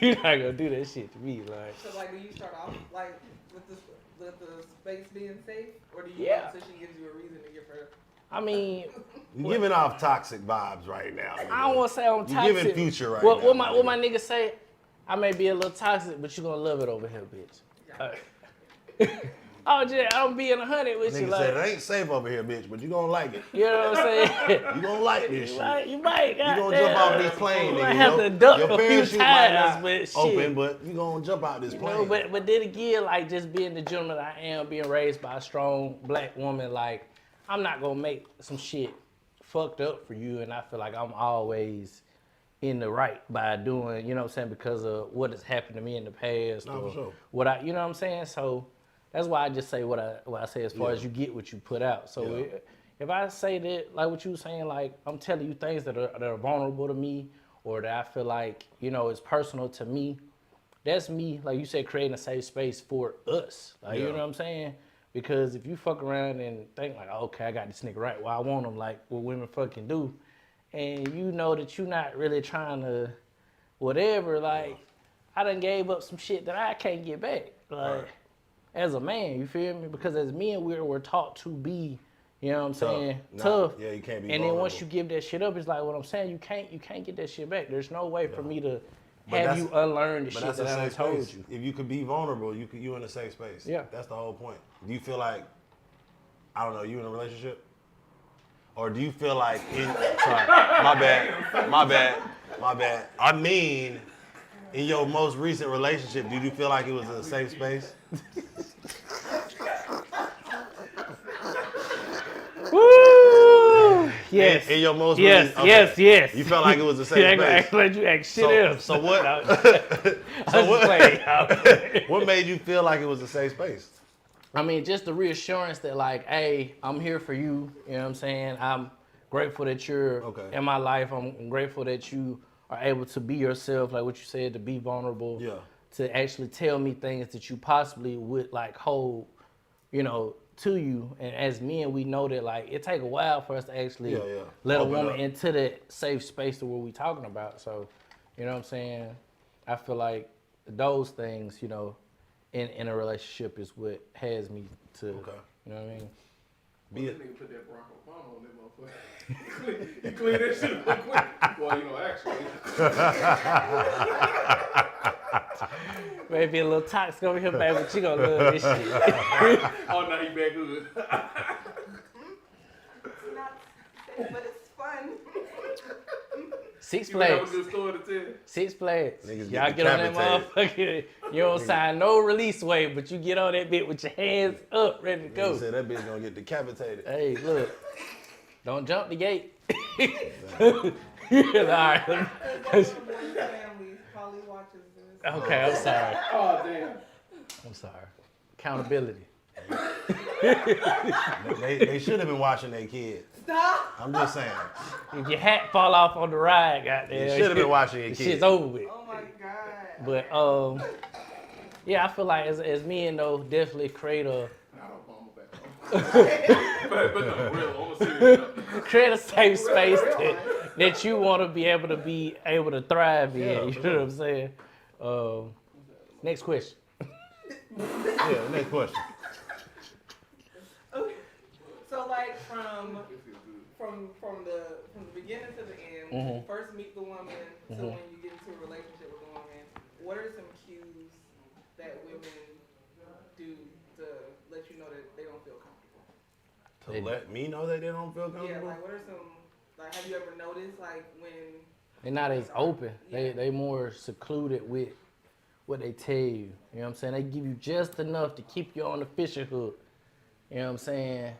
You're not gonna do that shit to me, like. So, like, do you start off like with the space being safe, or do you wait until she gives you a reason to give her? I mean, you're giving off toxic vibes right now. Nigga. I don't want to say I'm toxic. You're giving Future right now. What my nigga say? I may be a little toxic, but you gonna love it over here, bitch. Oh, just I'm being 100 with you. Nigga like, said it ain't safe over here, bitch, but you gonna like it. You know what I'm saying? You gonna like this shit. You might. You gonna jump off this plane, nigga. You have to duck your a few parachute might not times, open, but you gonna jump out this plane. You know, but then again, like, just being the gentleman I am, being raised by a strong black woman, like, I'm not gonna make some shit fucked up for you, and I feel like I'm always in the right by doing, you know what I'm saying, because of what has happened to me in the past, or for sure. what I, you know what I'm saying. So that's why I just say what I say as far as you get what you put out. So if I say that, like what you were saying, like, I'm telling you things that are vulnerable to me, or that I feel like, you know, is personal to me, that's me, like you said, creating a safe space for us. Like, you know what I'm saying? Because if you fuck around and think like, oh, okay, I got this nigga right where I want him, like what women fucking do, and you know that you're not really trying to whatever, like, I done gave up some shit that I can't get back. Like, as a man, you feel me? Because as men, we're taught to be, you know what I'm saying, tough. Yeah, you can't be And vulnerable. then once you give that shit up, it's like what I'm saying, you can't get that shit back. There's no way for me to have you unlearn the shit that I told you. If you could be vulnerable, you in a safe space. Yeah. That's the whole point. Do you feel like, I don't know, you in a relationship? Or do you feel like, sorry, my bad. I mean, in your most recent relationship, did you feel like it was a safe space? Woo! Yes. In your most yes, recent, yes. You felt like it was a safe space. Let you act shit else. So what? What made you feel like it was a safe space? I mean, just the reassurance that, like, hey, I'm here for you. You know what I'm saying? I'm grateful that you're in my life. I'm grateful that you are able to be yourself, like what you said, to be vulnerable. Yeah. To actually tell me things that you possibly would, like, hold, you know, to you. And as men, we know that, like, it take a while for us to actually let a woman into that safe space to where we talking about. So, you know what I'm saying? I feel like those things, you know, in a relationship is what has me to, you know what I mean? Be it. Nigga put that Barack Obama on that motherfucker. He clean that shit up quick. Well, actually. Maybe a little toxic over here, baby, but you gonna love this shit. Oh, no, he back good. It's not safe, but it's fun. Six You have a Flags. good story to tell. Six Flags. Niggas Y'all get get on that decapitated. motherfucker. You don't sign no release waiver, but you get on that bit with your hands up, ready to Nigga go. said that bitch gonna get decapitated. Hey, look. Don't jump the gate. All right. Families probably watches this. Okay, I'm sorry. Oh, damn. I'm sorry. Accountability. They should have been watching their kids. Stop. I'm just saying. If your hat fall off on the ride, goddamn. You should have been watching your the kids. shit's over with. Oh my God. But yeah, I feel like as men though, definitely create a create a safe space that you want to be able to thrive in. You know what I'm saying? Next question. Yeah, next question. Okay. So like from the beginning to the end, when you first meet the woman to when you get into a relationship with the woman, what are some cues that women do to let you know that they don't feel comfortable? To let me know that they don't feel comfortable? Yeah, like what are some, like have you ever noticed like when They're not as open. They more secluded with what they tell you. You know what I'm saying? They give you just enough to keep you on the fishing hook. You know what I'm saying?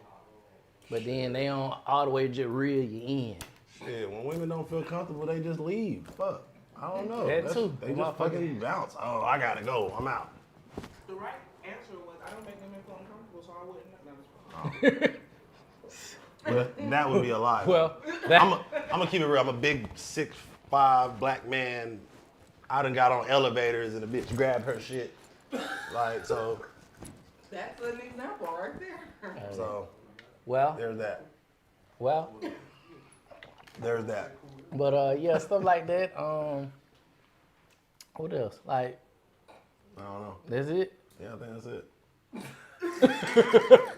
But then they don't all the way just reel you in. Shit, when women don't feel comfortable, they just leave. Fuck. I don't know. That too. They just fucking bounce. Oh, I gotta go. I'm out. the right answer was I don't make women feel uncomfortable, so I wouldn't know. Well, that would be a lie. Well, I'm gonna keep it real. I'm a big 6'5" black man. I done got on elevators and a bitch grabbed her shit. Like, so. That's an example right there. So. Well. There's that. Well. There's that. But yeah, stuff like that. What else? Like. I don't know. That's it? Yeah, I think that's it.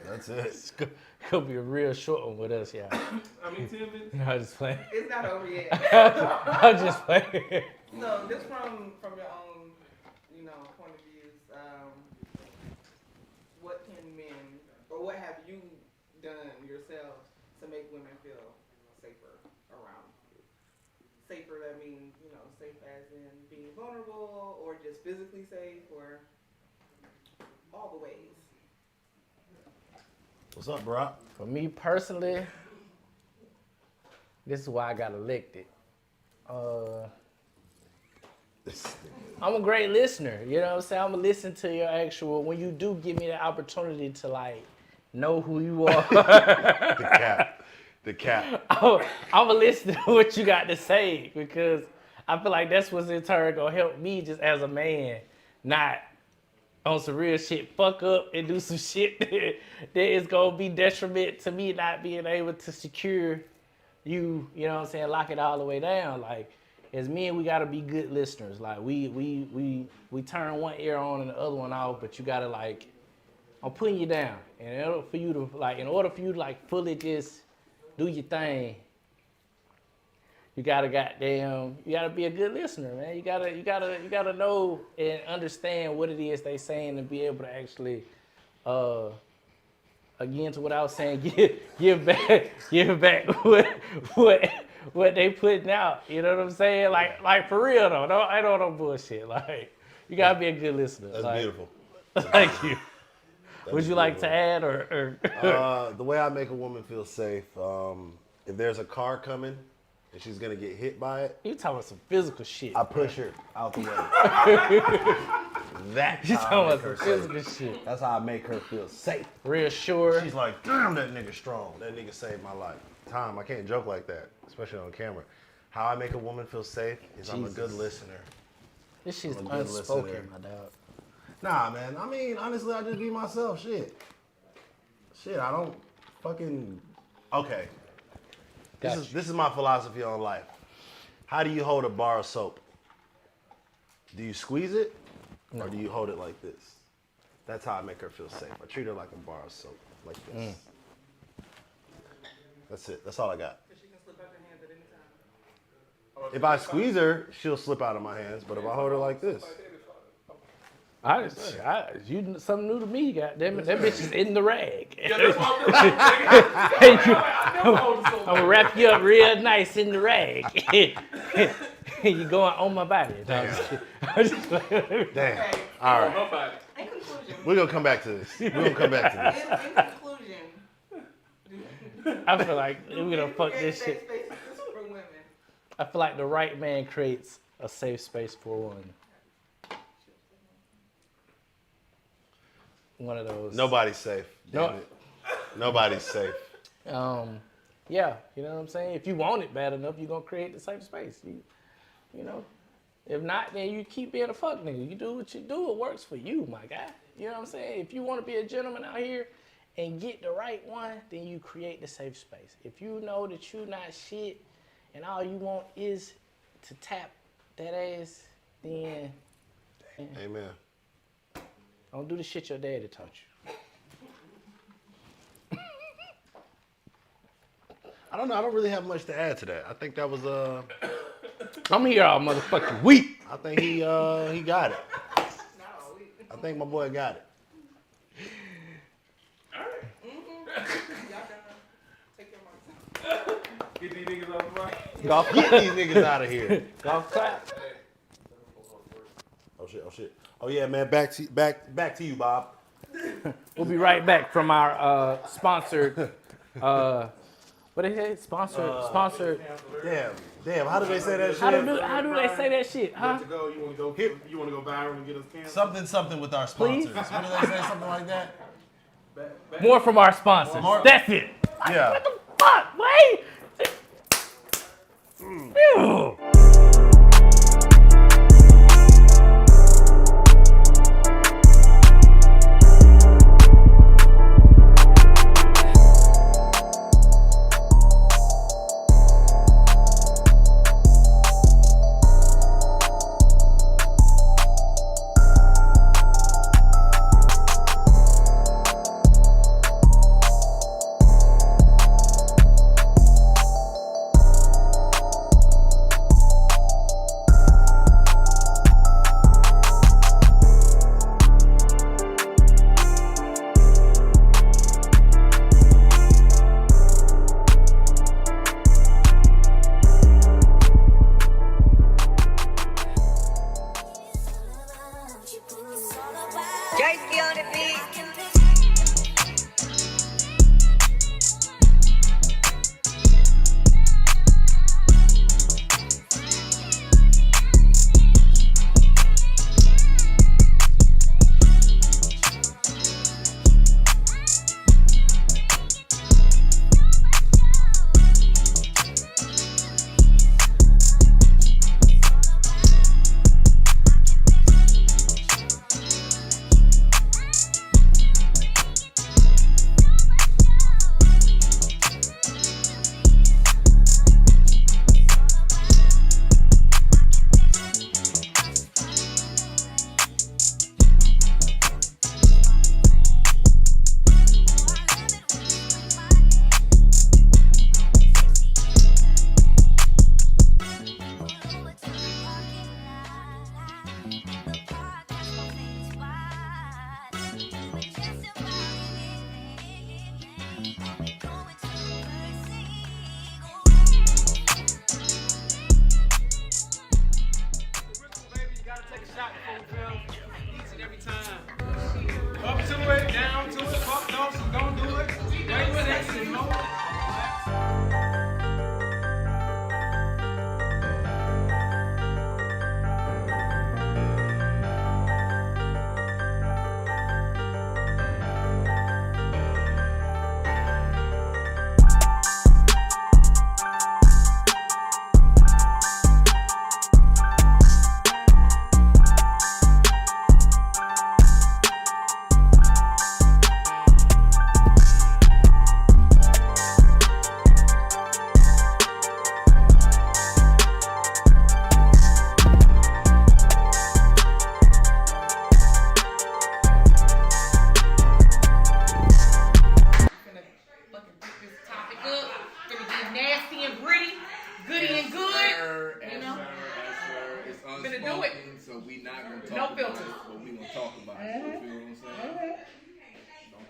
That's it. Could be a real short one with us, yeah. I mean, 10 minutes? No, I'm just playing. It's not over yet. I'm just playing. So just from your own, point of views, what can men, or what have you done yourselves to make women feel safer around you? Safer, that means, safe as in being vulnerable, or just physically safe, or all the ways. What's up, bro? For me personally, this is why I got elected. I'm a great listener, you know what I'm saying? I'm gonna listen to your when you do give me the opportunity to know who you are. The cap. I'm gonna listen to what you got to say because I feel like that's what's in turn gonna help me just as a man, not on some real shit, fuck up and do some shit that is gonna be detriment to me not being able to secure you, you know what I'm saying, lock it all the way down. Like, as men, we gotta be good listeners. Like, we turn one ear on and the other one off, but you gotta I'm putting you down. And in order for you to fully just do your thing, you gotta be a good listener, man. You gotta know and understand what it is they saying and be able to actually, again to what I was saying, give back what they putting out. You know what I'm saying? Like for real though. No, I don't know bullshit. Like, you gotta be a good listener. That's beautiful. Thank you. Would you like to add or? The way I make a woman feel safe, if there's a car coming and she's gonna get hit by it. You talking about some physical shit. I push her out the way. That's You how talking I about make some her physical safe. shit. That's how I make her feel safe. Reassure. She's like, damn, that nigga strong. That nigga saved my life. Tom, I can't joke like that, especially on camera. How I make a woman feel safe is I'm a good listener. This shit's unspoken, my dog. Nah, man. I mean, honestly, I just be myself. Shit, I don't fucking. Okay. This is my philosophy on life. How do you hold a bar of soap? Do you squeeze it, or do you hold it like this? That's how I make her feel safe. I treat her like a bar of soap, like this. That's it. That's all I got. She can slip out your hands at any time. If I squeeze her, she'll slip out of my hands. But if I hold her like this, You something new to me, goddamn it. That bitch is in the rag. Yeah, that's what I'm gonna wrap you up real nice in the rag. You going on my body. Damn. All right. In conclusion. We're gonna come back to this. In conclusion. I feel like we're gonna fuck this shit. For women. I feel like the right man creates a safe space for a woman. One of those. Nobody's safe. Damn it. Nobody's safe. Yeah, you know what I'm saying? If you want it bad enough, you're gonna create the safe space. You know? If not, then you keep being a fuck nigga. You do what you do, it works for you, my guy. You know what I'm saying? If you want to be a gentleman out here and get the right one, then you create the safe space. If you know that you not shit and all you want is to tap that ass, then Amen. Don't do the shit your daddy taught you. I don't know. I don't really have much to add to that. I think that was I'm here all motherfucking week. I think he got it. I think my boy got it. Get these niggas off the mic. Get these niggas out of here. Golf clap. Oh shit. Oh yeah, man. Back to you, Bob. We'll be right back from our sponsored. What they say? Sponsored. Damn. How do they say that shit? How do they say that shit? Huh? You want to go viral and get us canceled? Something with our sponsors. Please? What do they say? Something like that. More from our sponsors. That's it. Yeah. What the fuck? Wait. Ew.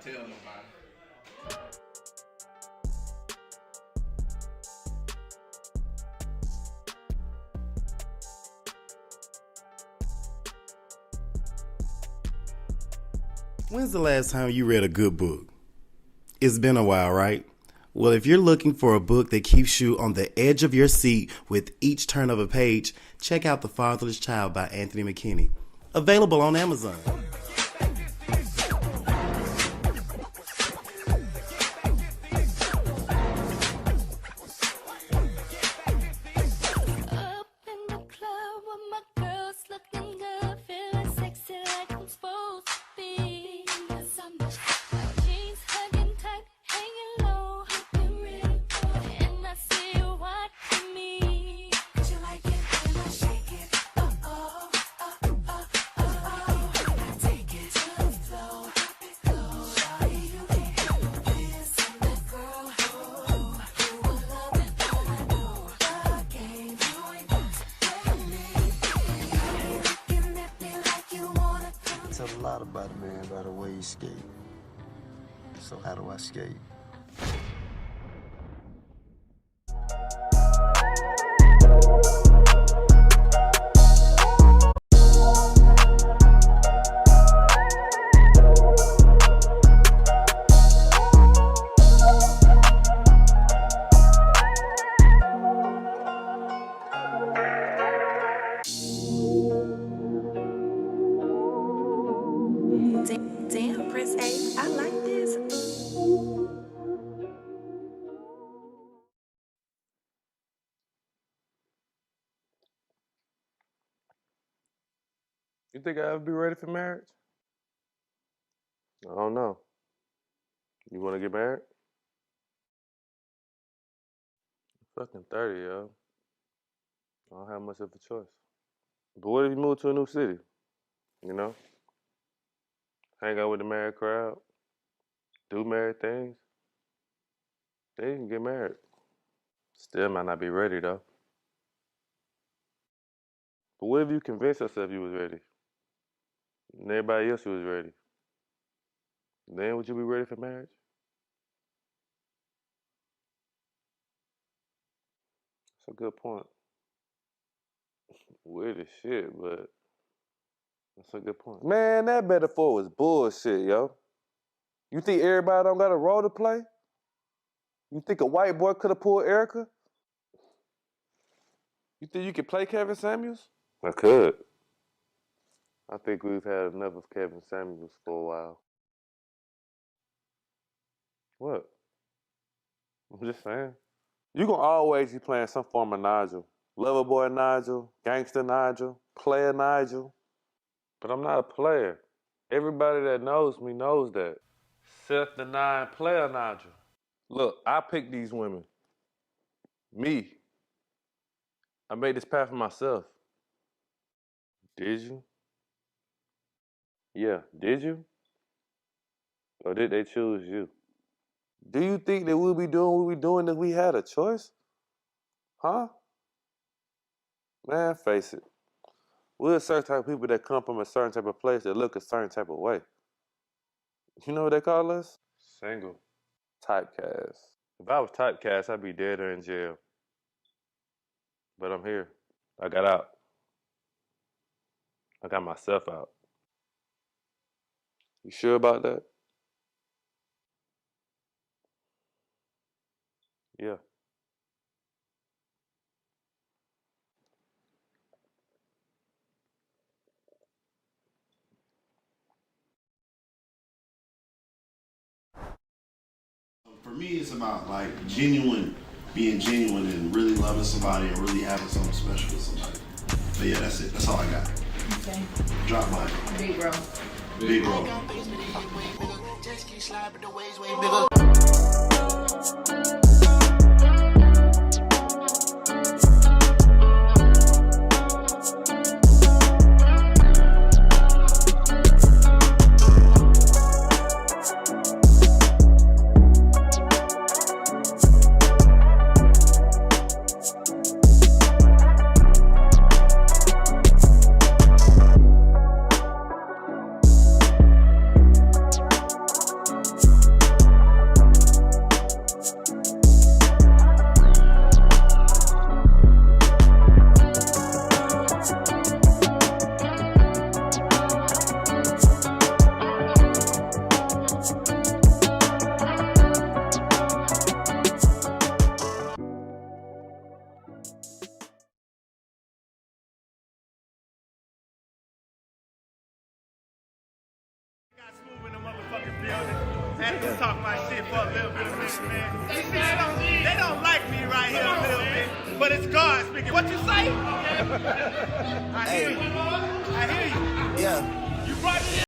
tell nobody. When's the last time you read a good book? It's been a while, right? Well, if you're looking for a book that keeps you on the edge of your seat with each turn of a page, check out The Fatherless Child by Anthony McKinney. Available on Amazon. Tell a lot about a man by the way he skate. So how do I skate? Damn, Prince A, I like this. You think I'll ever be ready for marriage? I don't know. You want to get married? I'm fucking 30, yo. I don't have much of a choice. But what if you move to a new city? You know? Hang out with the married crowd. Do married things. Then you can get married. Still might not be ready, though. But what if you convinced yourself you was ready? And everybody else was ready? Then would you be ready for marriage? That's a good point. Weird as shit, but that's a good point. Man, that metaphor was bullshit, yo. You think everybody don't got a role to play? You think a white boy could have pulled Erica? You think you could play Kevin Samuels? I could. I think we've had enough of Kevin Samuels for a while. What? I'm just saying. You gonna always be playing some form of Nigel. Lover boy Nigel, gangster Nigel, player Nigel. But I'm not a player. Everybody that knows me knows that. Self-denying player Nigel. Look, I picked these women. Me. I made this path for myself. Did you? Yeah, did you? Or did they choose you? Do you think that we'll be doing what we're doing if we had a choice? Huh? Man, face it. We're a certain type of people that come from a certain type of place that look a certain type of way. You know what they call us? Single. Typecast. If I was typecast, I'd be dead or in jail. But I'm here. I got out. I got myself out. You sure about that? Yeah. For me, it's about like being genuine and really loving somebody and really having something special with somebody. But yeah, that's it. That's all I got. Okay. Drop mine. Big bro. Big bro. building. Had to talk my shit for a little bit of minute, man. You see, they don't like me right here a little bit, but it's God speaking. What you say? I hear you. I hear you. Yeah. You brought me in.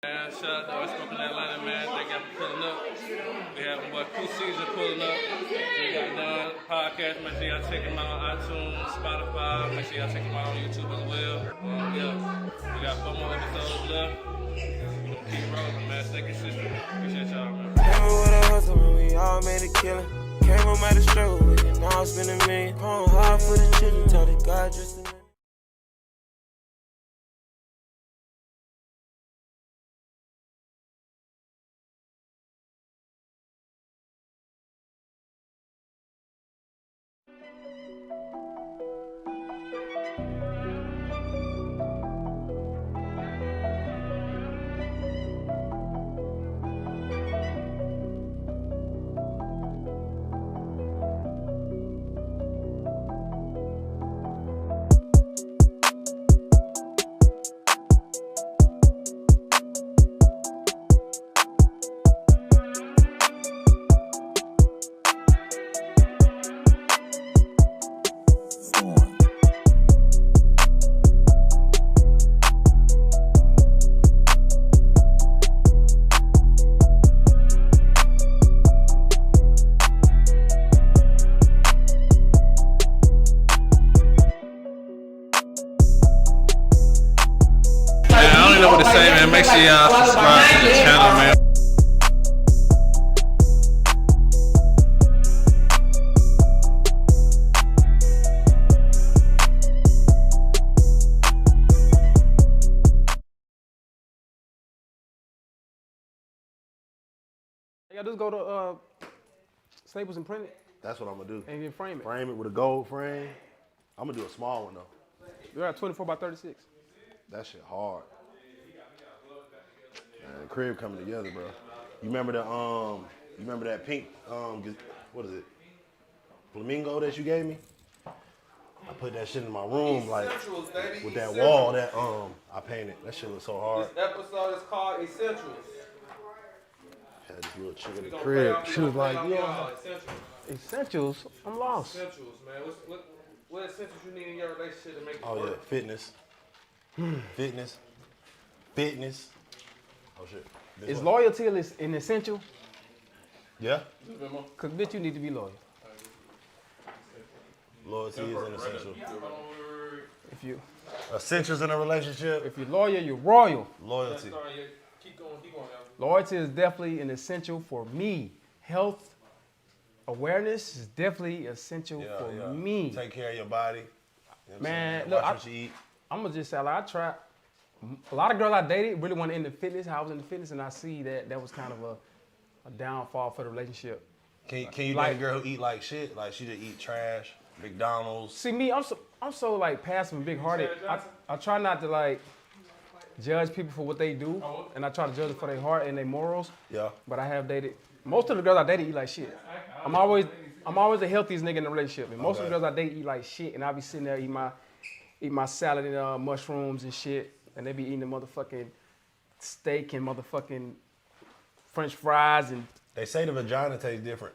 Man, shout out to UnspokenATL, man. Thank y'all for pulling up. We have what, 2 seasons pulling up. We got done podcast. Make sure y'all check them out on iTunes, Spotify. Make sure y'all check them out on YouTube as well. Yeah, we got 4 more episodes left. We gonna keep rolling, man. Stay consistent. Appreciate y'all, man. Came with a hustle when we all made a killing. Came home at a struggle with it, now I spend a million. Going hard for the children, tell the God just a Make sure y'all subscribe to the channel, man. Yeah, just go to Staples and print it. That's what I'm gonna do. And then frame it. Frame it with a gold frame. I'm gonna do a small one though. You're at 24 by 36. That shit hard. Man, the crib coming together, bro. You remember that pink what is it? Flamingo that you gave me? I put that shit in my room like with that wall that I painted. That shit was so hard. This episode is called Essentials. Had this little chick in the crib. She was like, yeah. Essentials? I'm lost. Essentials, man. What essentials you need in your relationship to make it Oh work? yeah, fitness. Fitness. Oh shit. Is loyalty an essential? Yeah. Cause bitch, you need to be loyal. Loyalty is an essential. If you essentials in a relationship. If you're loyal, you're royal. Loyalty. Keep going. Loyalty is definitely an essential for me. Health awareness is definitely essential for me. Take care of your body. You know Man, look, watch what you eat. I'm gonna just say, like, I tried. A lot of girls I dated really want to into fitness. How I was into fitness, and I see that was kind of a downfall for the relationship. Can you date a girl who eat like shit? Like she just eat trash, McDonald's. See me, I'm so like passive and big hearted. I try not to like judge people for what they do, and I try to judge them for their heart and their morals. Yeah. But I have dated most of the girls I dated eat like shit. I'm always the healthiest nigga in the relationship, and most of the girls I date eat like shit, and I be sitting there eat my salad and mushrooms and shit, and they be eating the motherfucking steak and motherfucking French fries and. They say the vagina tastes different.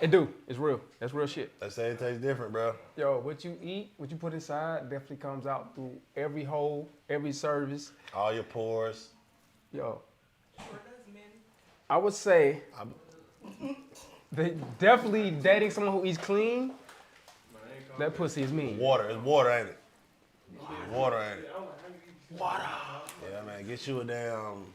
It do. It's real. That's real shit. They say it tastes different, bro. Yo, what you eat, what you put inside, definitely comes out through every hole, every service. All your pores. Yo. I would say they definitely dating someone who eats clean. That pussy is mean. Water. It's water, ain't it? Water, ain't it? Water. Yeah, man. Get you a damn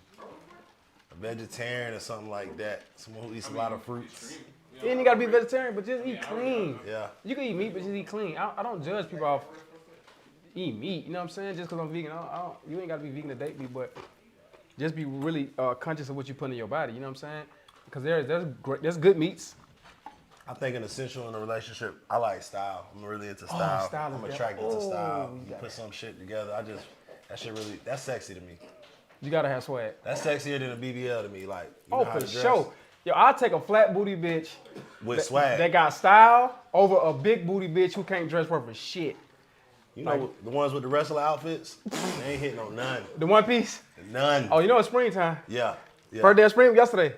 vegetarian or something like that. Someone who eats a lot of fruits. You ain't gotta be vegetarian, but just eat clean. Yeah. You can eat meat, but just eat clean. I don't judge people off eating meat. You know what I'm saying? Just because I'm vegan, you ain't gotta be vegan to date me, but just be really conscious of what you put in your body. You know what I'm saying? Because there's good meats. I think an essential in a relationship, I like style. I'm really into style. Style I'm is attracted to style. you You put some shit together. That's sexy to me. You gotta have swag. That's sexier than a BBL to me. Like, you oh, know how for to dress? sure. Yo, I'll take a flat booty bitch With swag. that got style over a big booty bitch who can't dress worth a shit. You know, the ones with the wrestler outfits, they ain't hitting on none. The one piece? None. Oh, you know it's springtime. Yeah. First day of spring yesterday.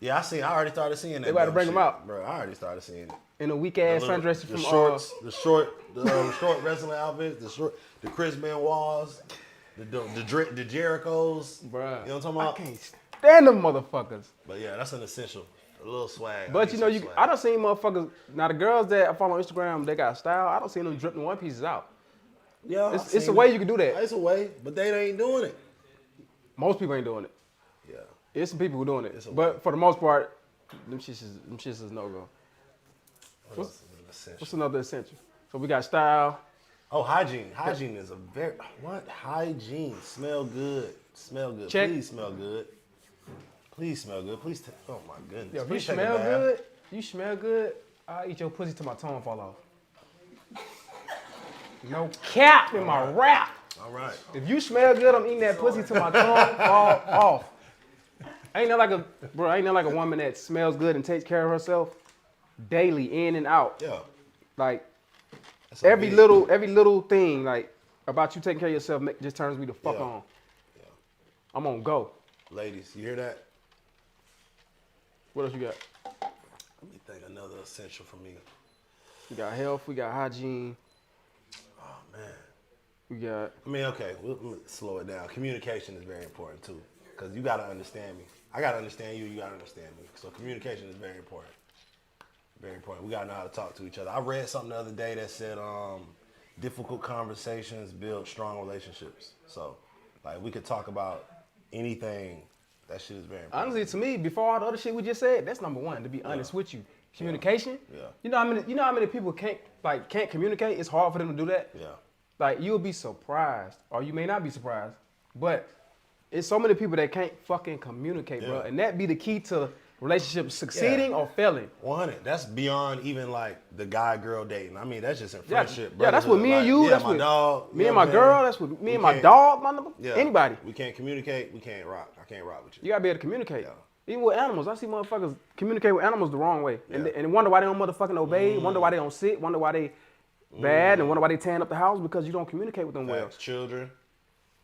Yeah, I already started seeing that. They about to bring shit. them out. Bro, I already started seeing it. In a weak ass sundress from shorts, the short wrestling outfits, the Chris Benoit's, the Jerichos. Bruh. You know what I'm talking about? I can't stand them motherfuckers. But yeah, that's an essential. A little swag. But you know, I done seen motherfuckers. Now the girls that I follow on Instagram, they got style. I don't see them dripping one pieces out. Yeah, it's a way you can do that. It's a way, but they ain't doing it. Most people ain't doing it. Yeah. It's some people who doing it. But for the most part, them shits is no go. What's another essential? So we got style. Oh, hygiene. Hygiene is a very hygiene. Smell good. Smell good. Check. Please smell good. Please smell good. Please. Oh my goodness. Yo, if you Please take a smell bath. good, you smell good. I'll eat your pussy till my tongue fall off. No cap in my rap. All right. If you smell good, I'm eating that pussy till my tongue fall off. Ain't there like a woman that smells good and takes care of herself daily, in and out. Yeah. Like every little thing like about you taking care of yourself just turns me the fuck on. Yeah. I'm on go. Ladies, you hear that? What else you got? Let me think another essential for me. We got health. We got hygiene. Oh man. We got. I mean, okay. We'll slow it down. Communication is very important too, because you gotta understand me. I gotta understand you. You gotta understand me. So communication is very important. Very important. We gotta know how to talk to each other. I read something the other day that said, difficult conversations build strong relationships. So, like, we could talk about anything. That shit is very important. Honestly, to me, before all the other shit we just said, that's number one. To be honest with you, communication. Yeah. You know how many people can't communicate. It's hard for them to do that. Yeah. Like you'll be surprised, or you may not be surprised, but it's so many people that can't fucking communicate, bro. And that be the key to relationships succeeding or failing. 100. That's beyond even like the guy-girl dating. I mean, that's just in friendship, bro. Yeah, that's with me and you. Yeah, That's my with dog. me and my girl. That's with me and my dog. Anybody. We can't communicate. We can't rock. I can't rock with you. You gotta be able to communicate. Even with animals, I see motherfuckers communicate with animals the wrong way, and wonder why they don't motherfucking obey. Wonder why they don't sit. Wonder why they bad, and wonder why they tearing up the house because you don't communicate with them well. Children.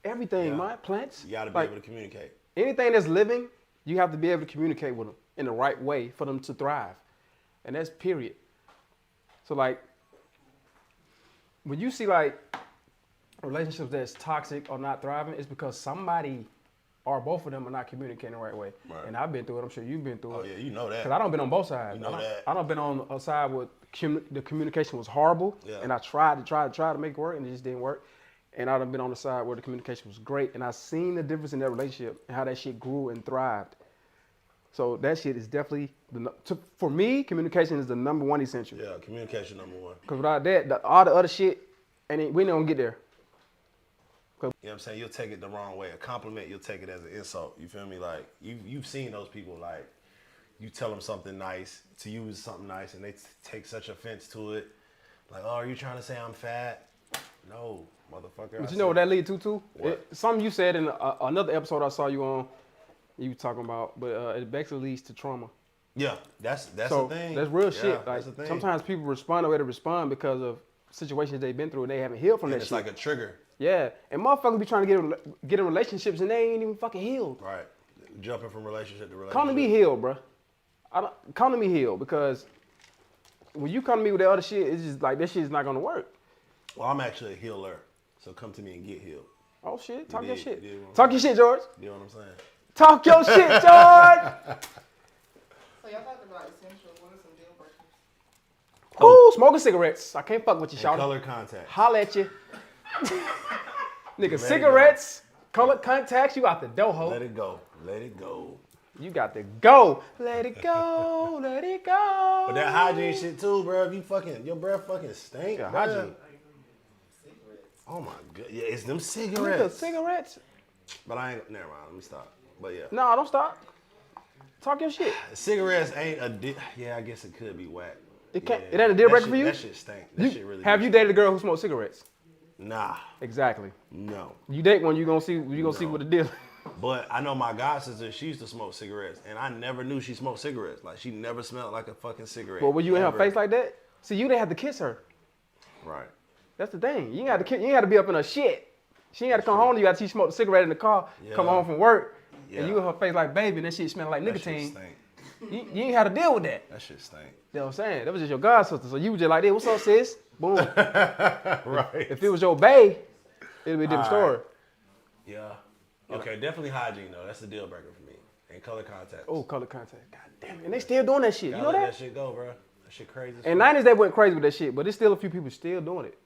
Everything, man. Plants. You gotta be able to communicate. Anything that's living, you have to be able to communicate with them in the right way for them to thrive. And that's period. So like, when you see like relationships that's toxic or not thriving, it's because somebody or both of them are not communicating the right way. Right. And I've been through it. I'm sure you've been through it. Oh yeah, you know that. Because I done been on both sides. You know that. I done been on a side where the communication was horrible, and I tried to make it work, and it just didn't work. And I done been on the side where the communication was great, and I seen the difference in that relationship and how that shit grew and thrived. So that shit is definitely, for me, communication is the number one essential. Yeah, communication number one. Because without that, all the other shit, we ain't gonna get there. You know what I'm saying? You'll take it the wrong way. A compliment, you'll take it as an insult. You feel me? Like, you've seen those people, like, you tell them something nice, to use something nice, and they take such offense to it. Like, oh, are you trying to say I'm fat? No, motherfucker. But you know what that lead to? Something you said in another episode I saw you on, you were talking about, but it basically leads to trauma. Yeah, that's so the thing. That's real shit. Like, sometimes people respond the way they respond because of situations they've been through and they haven't healed from that it's shit. It's like a trigger. Yeah, and motherfuckers be trying to get in relationships and they ain't even fucking healed. Right, jumping from relationship to relationship. Come to me healed, bro. Come to me healed, because when you come to me with that other shit, it's just like, this shit's not gonna work. Well, I'm actually a healer, so come to me and get healed. Oh shit, talk your shit. Talk your shit, George. You know what I'm saying? Talk your shit, George. So y'all talked about essentials. What are some deal breakers? Ooh, smoking cigarettes. I can't fuck with you, shawty. Color contacts. Holla at you. Nigga, cigarettes, colored contacts, you out the door, ho. Let it go. Let it go. You got to go. Let it go. Let it go. But that hygiene shit too, bro. If you your breath fucking stink. Yeah, bro. hygiene. Oh my god. Yeah, it's them cigarettes. Nigga, cigarettes. But I ain't, never mind. Let me stop. But yeah. No, don't stop. Talk your shit. Cigarettes ain't yeah, I guess it could be whack. It ain't a deal breaker for you? That shit stink. That shit really Have you dated a girl who smoked cigarettes? Nah. Exactly. No. You date one, you gonna see what the deal. But I know my god sister, she used to smoke cigarettes, and I never knew she smoked cigarettes. Like, she never smelled like a fucking cigarette. But were you in her face like that? See, you didn't have to kiss her. Right. That's the thing. You ain't got to be up in her shit. She ain't got to come home. You got to see smoke the cigarette in the car. Yeah. Come home from work, and you in her face like baby, and that shit smell like nicotine. That shit stink. You ain't had to deal with that. That shit stink. You know what I'm saying? That was just your god sister. So you was just like, hey, what's up, sis? Boom. Right. If it was your bae, it'd be a different story. Yeah. Okay, definitely hygiene though. That's a deal breaker for me. And color contacts. Oh, color contacts. God damn it. And they still doing that shit. You know let that shit go, bro. That shit crazy. In 90s, they went crazy with that shit, but there's still a few people still doing it.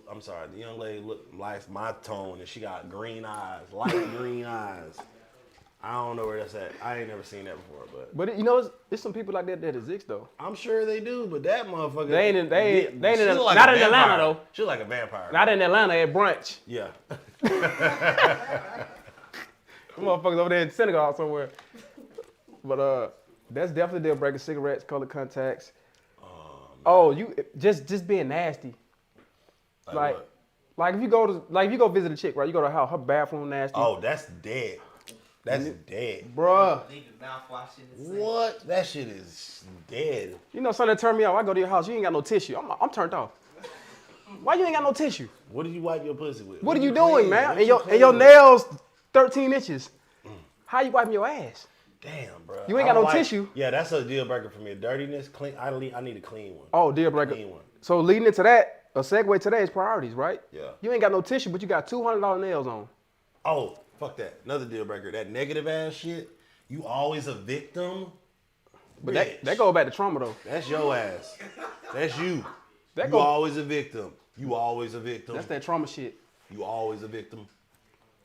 I'm sorry, the young lady looked like my tone, and she got green eyes, light green eyes. I don't know where that's at. I ain't never seen that before, but you know, there's some people like that exist though. I'm sure they do, but that motherfucker. They ain't not in Atlanta though. She like a vampire. Not in Atlanta at brunch. Yeah. Motherfuckers over there in Senegal somewhere. But that's definitely deal breaker. Cigarettes, color contacts. You just being nasty. Like if you go visit a chick, right? You go to her house, her bathroom nasty. Oh, that's dead. That's dead. Bruh. What? That shit is dead. You know something that turned me off? I go to your house, you ain't got no tissue. I'm turned off. Why you ain't got no tissue? What did you wipe your pussy with? What are you doing, man? And your nails 13 inches. How you wiping your ass? Damn, bro. You ain't got no tissue. Yeah, that's a deal breaker for me. Dirtiness, clean. I need a clean one. Oh, deal breaker. Clean one. So leading into that, a segue to that is priorities, right? Yeah. You ain't got no tissue, but you got $200 nails on. Oh, fuck that. Another deal breaker. That negative ass shit. You always a victim. But that goes back to trauma though. That's your ass. That's you. Always a victim. You always a victim. That's that trauma shit. You always a victim.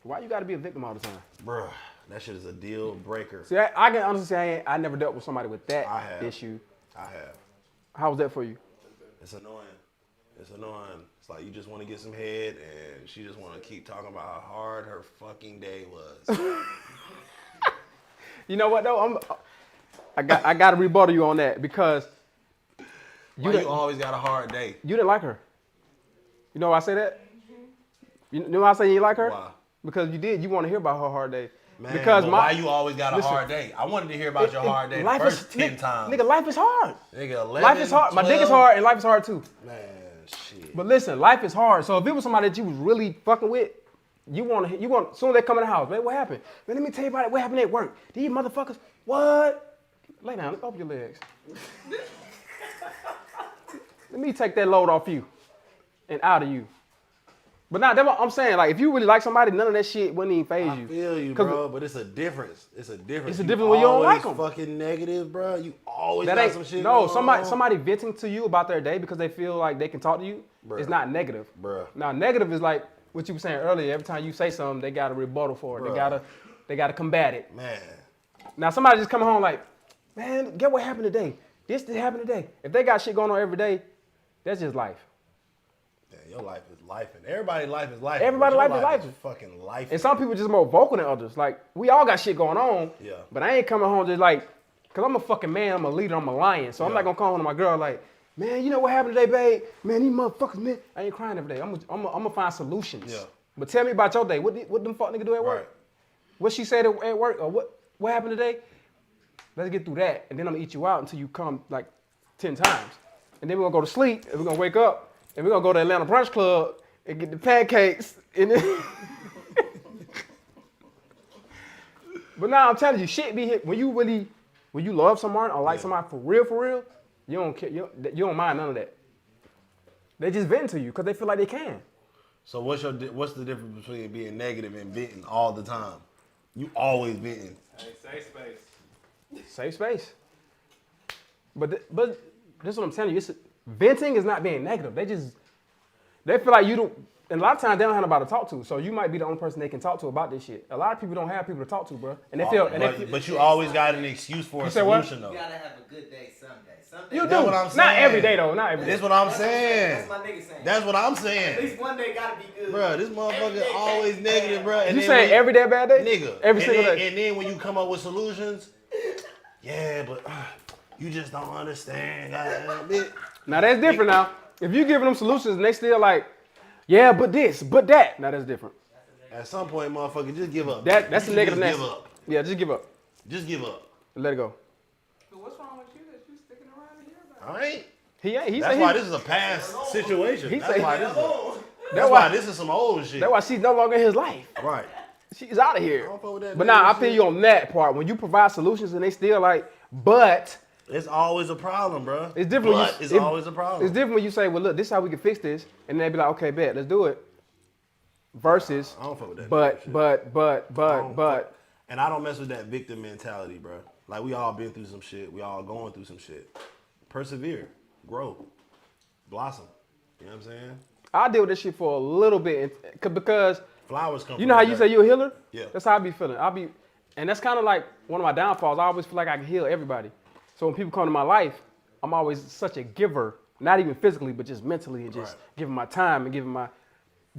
Why you gotta be a victim all the time? Bruh, that shit is a deal breaker. See, I can honestly say I never dealt with somebody with that issue. I have. How was that for you? It's annoying. It's annoying. It's like you just want to get some head, and she just want to keep talking about how hard her fucking day was. You know what though? I got to rebuttal you on that because you always got a hard day. You didn't like her. You know why I say that? You know why I say you didn't like her? Why? Because you did. You want to hear about her hard day. Man, because why you always got a hard day? I wanted to hear about your hard day the first 10 times. Nigga, life is hard. Nigga, 11, life is hard. 12. My dick is hard and life is hard too. Man, shit. But listen, life is hard. So if it was somebody that you was really fucking with, you want, as soon as they come in the house, man, what happened? Man, let me tell you about it. What happened at work? These motherfuckers, what? Lay down, open your legs. Let me take that load off you and out of you. But now, that's what I'm saying. Like, if you really like somebody, none of that shit wouldn't even phase you. I feel you, bro. But it's a difference. It's a difference. It's a difference when you don't like them. Fucking negative, bro. You always got some shit. No, somebody venting to you about their day because they feel like they can talk to you. Bruh. It's not negative. Bruh. Now, negative is like what you were saying earlier. Every time you say something, they got a rebuttal for it. Bruh. They gotta combat it. Man. Now, somebody just coming home like, man, get what happened today. This happened today. If they got shit going on every day, that's just life. Your life is life, and everybody's life is life. Everybody's life is life. Fucking life. And some people just more vocal than others. Like, we all got shit going on. Yeah. But I ain't coming home just like, cause I'm a fucking man, I'm a leader, I'm a lion. So I'm not gonna come home to my girl like, man, you know what happened today, babe? Man, these motherfuckers, man. I ain't crying every day. I'm gonna find solutions. Yeah. But tell me about your day. What them fuck nigga do at work? Right. What she said at work? Or what happened today? Let's get through that. And then I'm gonna eat you out until you come like 10 times. And then we're gonna go to sleep and we're gonna wake up and we're gonna go to Atlanta Brunch Club and get the pancakes. And then but now I'm telling you, shit be hit. When you love someone or like somebody for real, you don't care. You don't mind none of that. They just vent to you because they feel like they can. So what's the difference between being negative and venting all the time? You always venting. Hey, safe space. Safe space. But this is what I'm telling you. Venting is not being negative. They feel like you don't. And a lot of times they don't have nobody to talk to. So you might be the only person they can talk to about this shit. A lot of people don't have people to talk to, bro. And they feel. But you always got an excuse for a solution, though. You gotta have a good day someday. You do. That's what I'm saying. Not every day though. Not every day. That's what I'm saying. That's my nigga saying. That's what I'm saying. At least one day gotta be good. Bro, this motherfucker always negative, bro. You saying every day a bad day? Nigga. Every single day. And then when you come up with solutions, yeah, but you just don't understand. Now that's different now. If you giving them solutions and they still like, Yeah, but this, but that. Now that's different. At some point, motherfucker, just give up. That's a negative. Just give up. Yeah, just give up. Just give up. Let it go. So what's wrong with you that you sticking around to hear about? I ain't. He ain't. That's why this is a past situation. That's why this is some old shit. That's why she's no longer in his life. Right. She's out of here. I don't fuck with that But now I shit. feel you on that part. When you provide solutions and they still like, but it's always a problem, bro. It's different. But it's always a problem. It's different when you say, well, look, this is how we can fix this, and they be like, okay, bet, let's do it. Versus, I don't fuck with that. but. And I don't mess with that victim mentality, bro. Like, we all been through some shit. We all going through some shit. Persevere. Grow. Blossom. You know what I'm saying? I deal with this shit for a little bit because flowers come. You know how you say you're a healer? Yeah. That's how I be feeling. And that's kind of like one of my downfalls. I always feel like I can heal everybody. So when people come to my life, I'm always such a giver, not even physically, but just mentally, and just giving my time and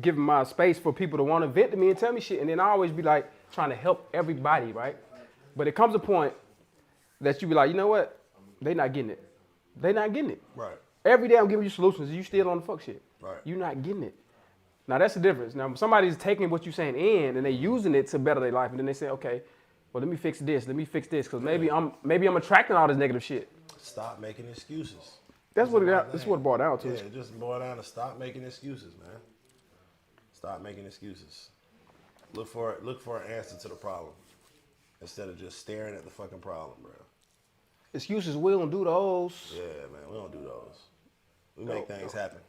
giving my space for people to want to vent to me and tell me shit. And then I always be like trying to help everybody, right? But it comes a point that you be like, you know what? They not getting it. They not getting it. Right. Every day I'm giving you solutions, and you still on the fuck shit. Right. You're not getting it. Now that's the difference. Now somebody's taking what you're saying in and they using it to better their life, and then they say, okay, well let me fix this, because maybe I'm attracting all this negative shit. Stop making excuses. That's what it boiled down to. Yeah, it just boiled down to stop making excuses, man. Stop making excuses. Look for an answer to the problem instead of just staring at the fucking problem, bro. Excuses, we don't do those. Yeah, man, we don't do those. We make things happen.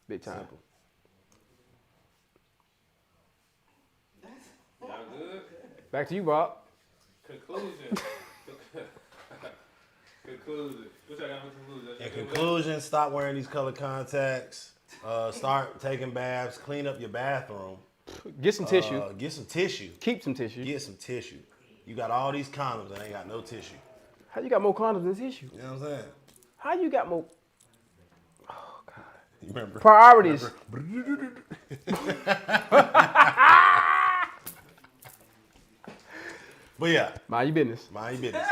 Big time. Simple. Y'all good? Back to you, Bob. Conclusion. Conclusion. What y'all got for conclusion? In conclusion, stop wearing these colored contacts. Start taking baths. Clean up your bathroom. Get some tissue. Get some tissue. Keep some tissue. Get some tissue. You got all these condoms and ain't got no tissue. How you got more condoms than tissue? You know what I'm saying? How you got more? Oh, God. You remember? Priorities. But yeah. Mind your business. Mind your business.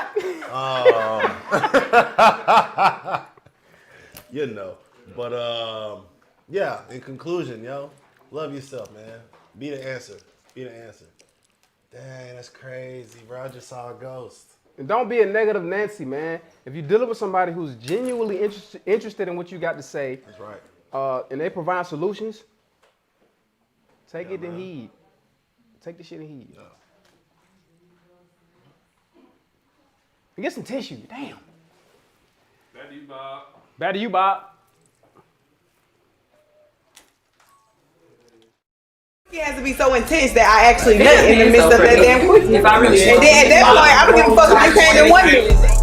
You know. But yeah, in conclusion, yo, love yourself, man. Be the answer. Be the answer. Dang, that's crazy, bro. I just saw a ghost. And don't be a negative Nancy, man. If you're dealing with somebody who's genuinely interested in what you got to say, that's right. And they provide solutions, take it in heed. Take the shit in heed. Yeah. And get some tissue. Damn. Back to you, Bob. Back to you, Bob. It has to be so intense that I actually nut in the midst of that damn quickie. And then at that point, I don't give a fuck if you came in 1 minute.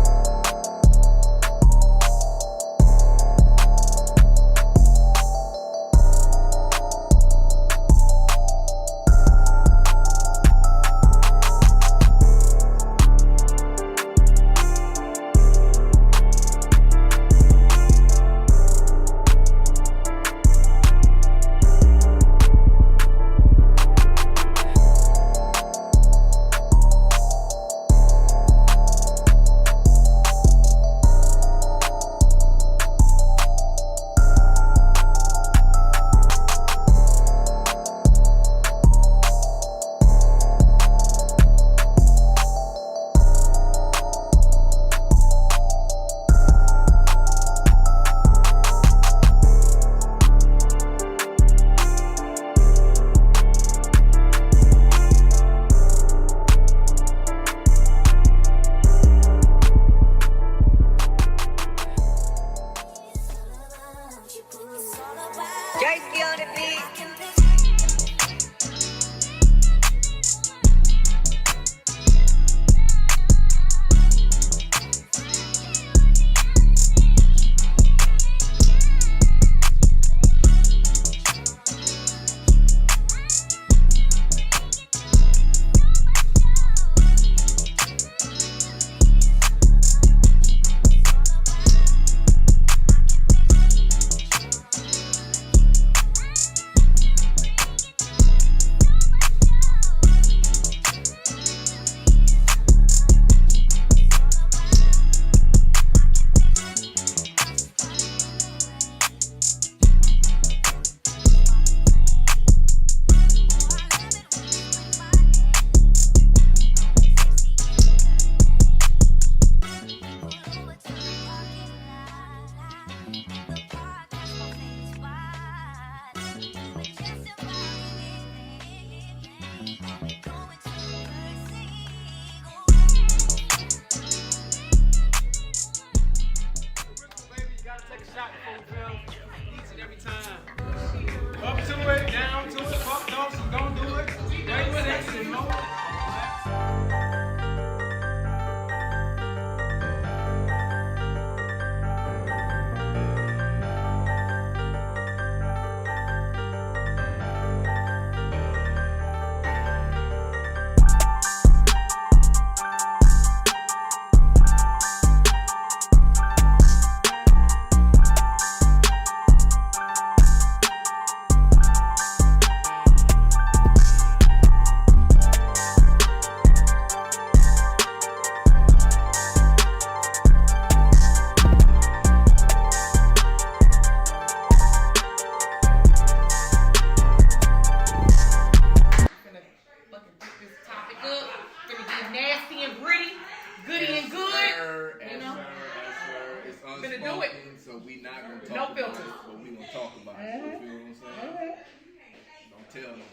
tell nobody.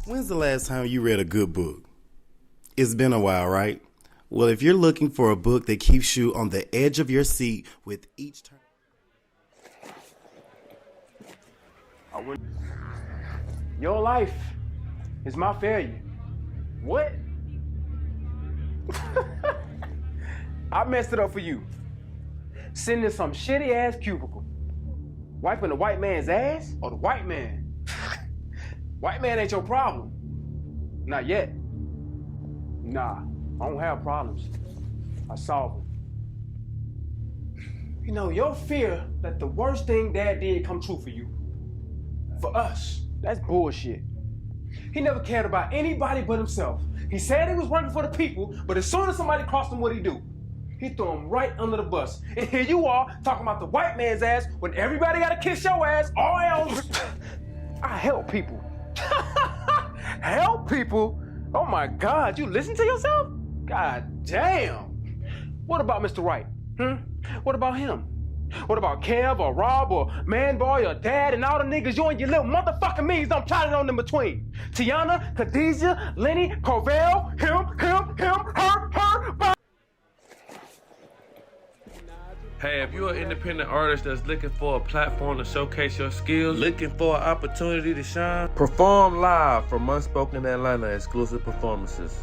When's the last time you read a good book? It's been a while, right? Well, if you're looking for a book that keeps you on the edge of your seat with each turn. Your life is my failure. What? I messed it up for you. Sitting in some shitty ass cubicle. Wiping the white man's ass or the white man? White man ain't your problem. Not yet. Nah, I don't have problems. I solve them. You know, your fear that the worst thing Dad did come true for you. For us, that's bullshit. He never cared about anybody but himself. He said he was working for the people, but as soon as somebody crossed him, what'd he do? He threw him right under the bus. And here you are, talking about the white man's ass when everybody gotta kiss your ass, all else. I help people. Help people? Oh my God, you listen to yourself? God damn. What about Mr. Wright? What about him? What about Kev or Rob or Manboy or Dad and all the niggas you and your little motherfucking means don't plotting on in between? Tiana, Khadijah, Lenny, Corvell, him, her. Hey, if you're an independent artist that's looking for a platform to showcase your skills, looking for an opportunity to shine, perform live from Unspoken Atlanta exclusive performances.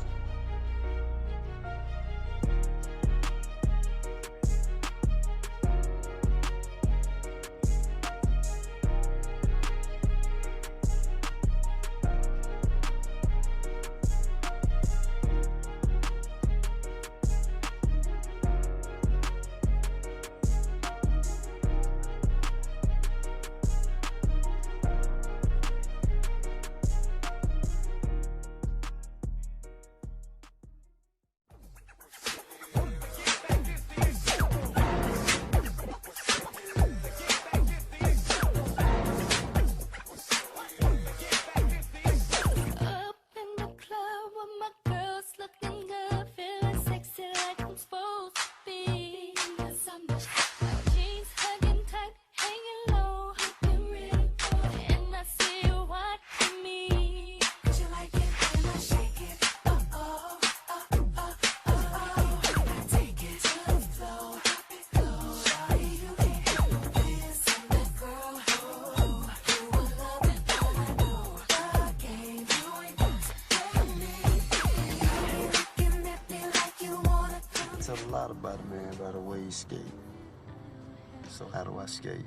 A lot about a man by the way he skate. So how do I skate?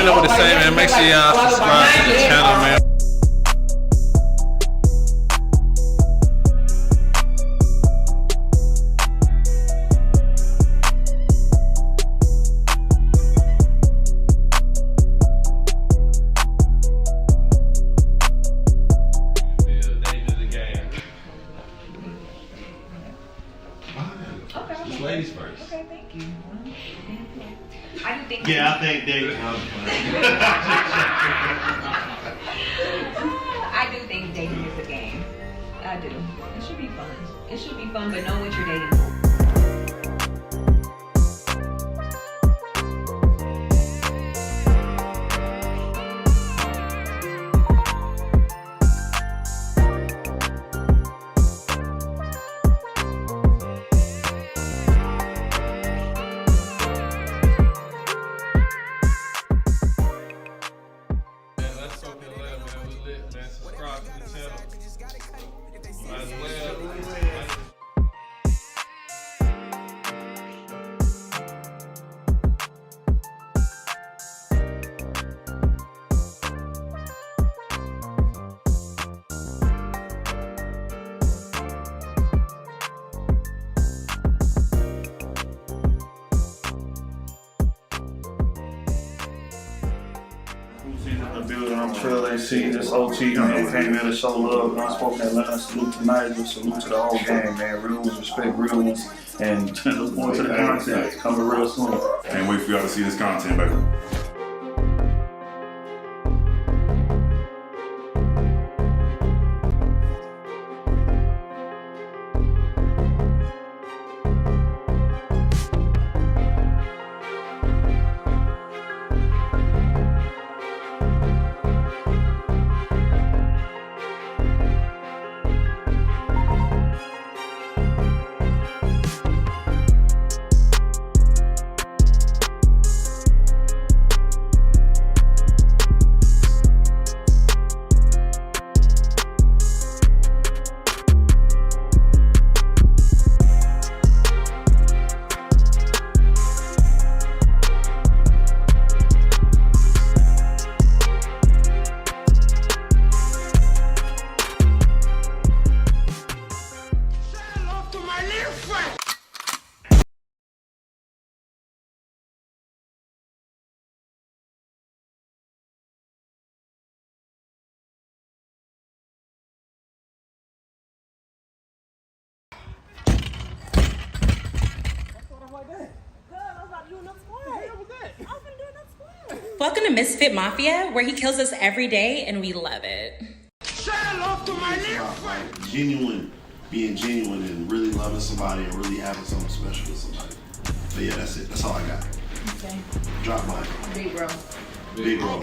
Know what to say, man. Make sure y'all subscribe to the channel, man. Okay. Ladies first. Okay, thank you. I do think. Yeah, I think dating. I do think dating is a game. I do. It should be fun. It should be fun, but know what you're dating for. in the building. I'm Trill AC, this OT. You know, came here to show love. Unspoken Atlanta. Salute to Nigel. Salute to the whole gang, man. Real ones respect real ones. And look forward to the content. It's coming real soon. Can't wait for y'all to see this content, baby. Welcome to Misfit Mafia, where he kills us every day and we love it. Like being genuine and really loving somebody and really having something special with somebody. But yeah, that's it. That's all I got. Okay. Drop mine. Big bro. Big bro.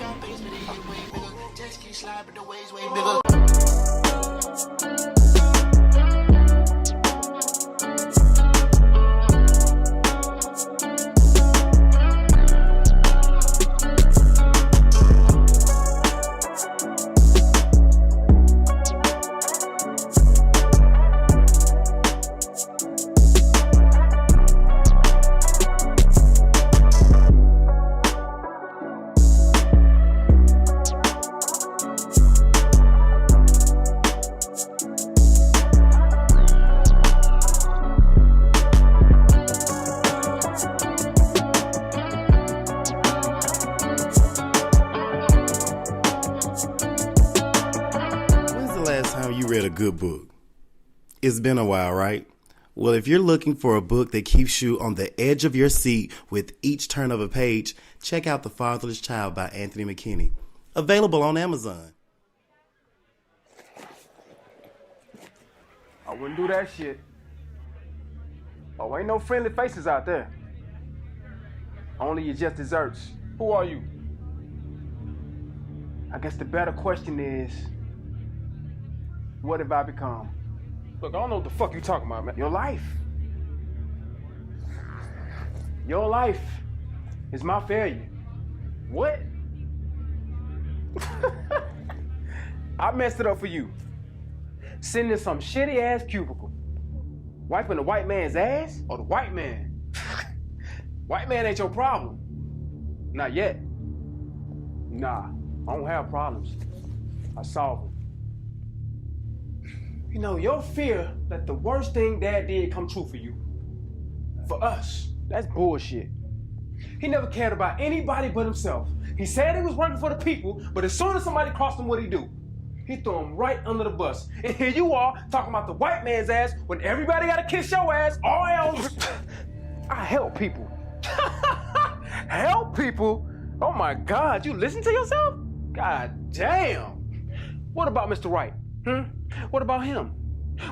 Read a good book. It's been a while, right? Well, if you're looking for a book that keeps you on the edge of your seat with each turn of a page, check out The Fatherless Child by Anthony McKinney. Available on Amazon. I wouldn't do that shit. Oh, ain't no friendly faces out there. Only your just desserts. Who are you? I guess the better question is, what have I become? Look, I don't know what the fuck you talking about, man. Your life. Your life is my failure. What? I messed it up for you. Sitting in some shitty ass cubicle. Wiping the white man's ass or the white man? White man ain't your problem. Not yet. Nah, I don't have problems. I solve them. You know, your fear that the worst thing Dad did come true for you. For us, that's bullshit. He never cared about anybody but himself. He said he was working for the people, but as soon as somebody crossed him, what'd he do? He threw him right under the bus. And here you are, talking about the white man's ass when everybody gotta kiss your ass, or else. I help people. Help people? Oh my God, you listen to yourself? God damn. What about Mr. Wright? What about him?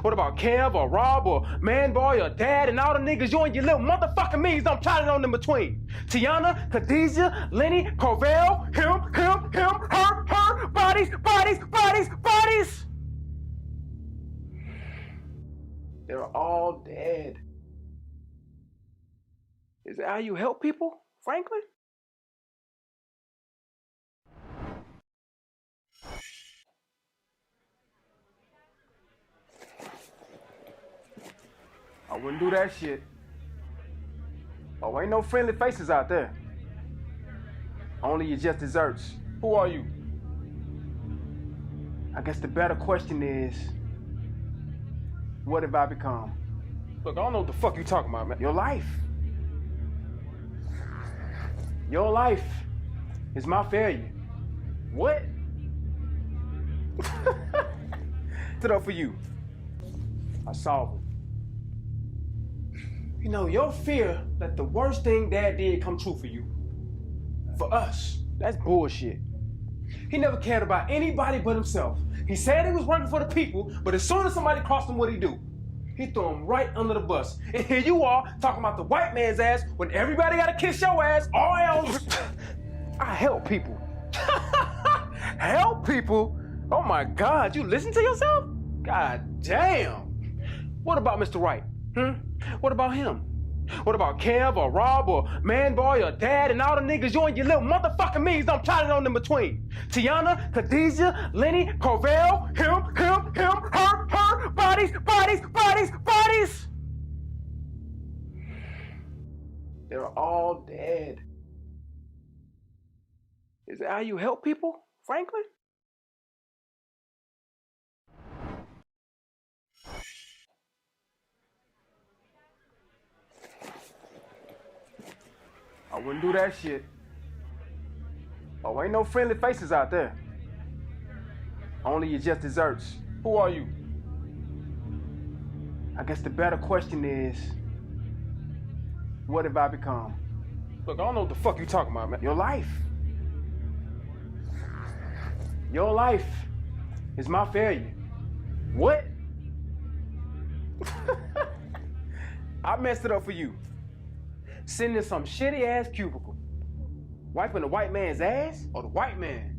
What about Kev or Rob or Manboy or Dad and all the niggas you and your little motherfucking means don't plotting on in between? Tiana, Khadijah, Lenny, Corvell, him, her, bodies. They're all dead. Is that how you help people, Franklin? I wouldn't do that shit. Oh, ain't no friendly faces out there. Only your just desserts. Who are you? I guess the better question is, what have I become? Look, I don't know what the fuck you talking about, man. Your life. Your life is my failure. What? Stood up for you. I solved him. You know, your fear that the worst thing Dad did come true for you. For us, that's bullshit. He never cared about anybody but himself. He said he was working for the people, but as soon as somebody crossed him, what'd he do? He threw him right under the bus. And here you are, talking about the white man's ass when everybody gotta kiss your ass, or else. I help people. Help people? Oh my God, you listen to yourself? God damn. What about Mr. Wright? What about him? What about Kev or Rob or Manboy or Dad and all the niggas you and your little motherfucking means don't plotting on in between? Tiana, Khadijah, Lenny, Corvell, him, her, bodies. They're all dead. Is that how you help people, Franklin? I wouldn't do that shit. Oh, ain't no friendly faces out there. Only your just desserts. Who are you? I guess the better question is, what have I become? Look, I don't know what the fuck you talking about, man. Your life. Your life is my failure. What? I messed it up for you. Sitting in some shitty ass cubicle. Wiping the white man's ass or the white man?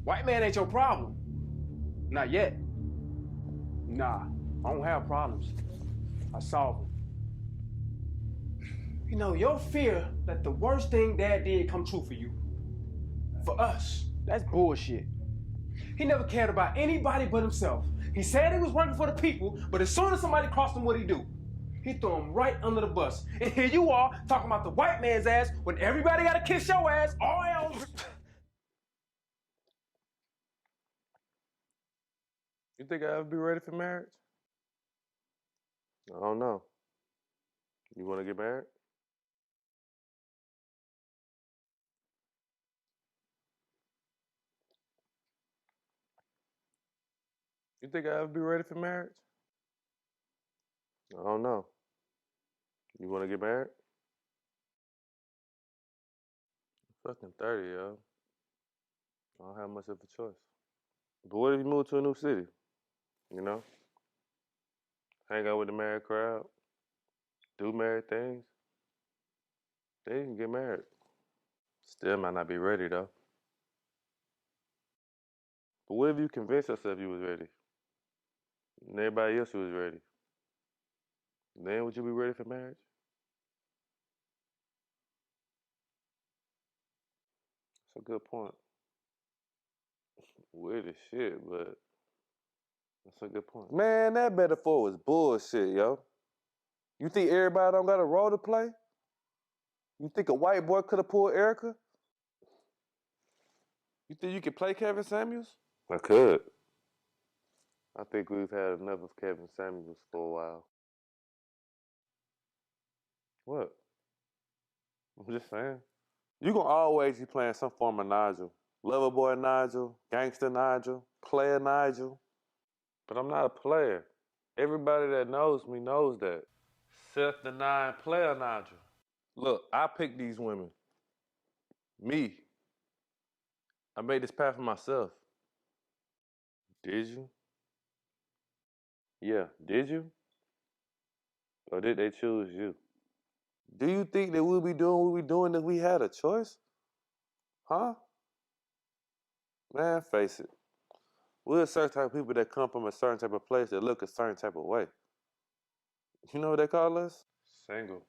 White man ain't your problem. Not yet. Nah, I don't have problems. I solve them. You know, your fear that the worst thing Dad did come true for you. For us, that's bullshit. He never cared about anybody but himself. He said he was working for the people, but as soon as somebody crossed him, what'd he do? He threw him right under the bus. And here you are, talking about the white man's ass when everybody gotta kiss your ass, or else. You think I'll ever be ready for marriage? I don't know. You want to get married? You think I'll ever be ready for marriage? I don't know. You want to get married? I'm fucking 30, yo. I don't have much of a choice. But what if you move to a new city? You know? Hang out with the married crowd. Do married things. Then you can get married. Still might not be ready, though. But what if you convinced yourself you was ready? And everybody else was ready? Then would you be ready for marriage? That's a good point. Weird as shit, but that's a good point. Man, that metaphor was bullshit, yo. You think everybody don't got a role to play? You think a white boy could have pulled Erica? You think you could play Kevin Samuels? I could. I think we've had enough of Kevin Samuels for a while. What? I'm just saying. You gonna always be playing some form of Nigel. Lover boy Nigel, gangster Nigel, player Nigel. But I'm not a player. Everybody that knows me knows that. Self-denying player Nigel. Look, I picked these women. Me. I made this path for myself. Did you? Yeah, did you? Or did they choose you? Do you think that we'll be doing what we're doing if we had a choice? Huh? Man, face it. We're a certain type of people that come from a certain type of place that look a certain type of way. You know what they call us? Single.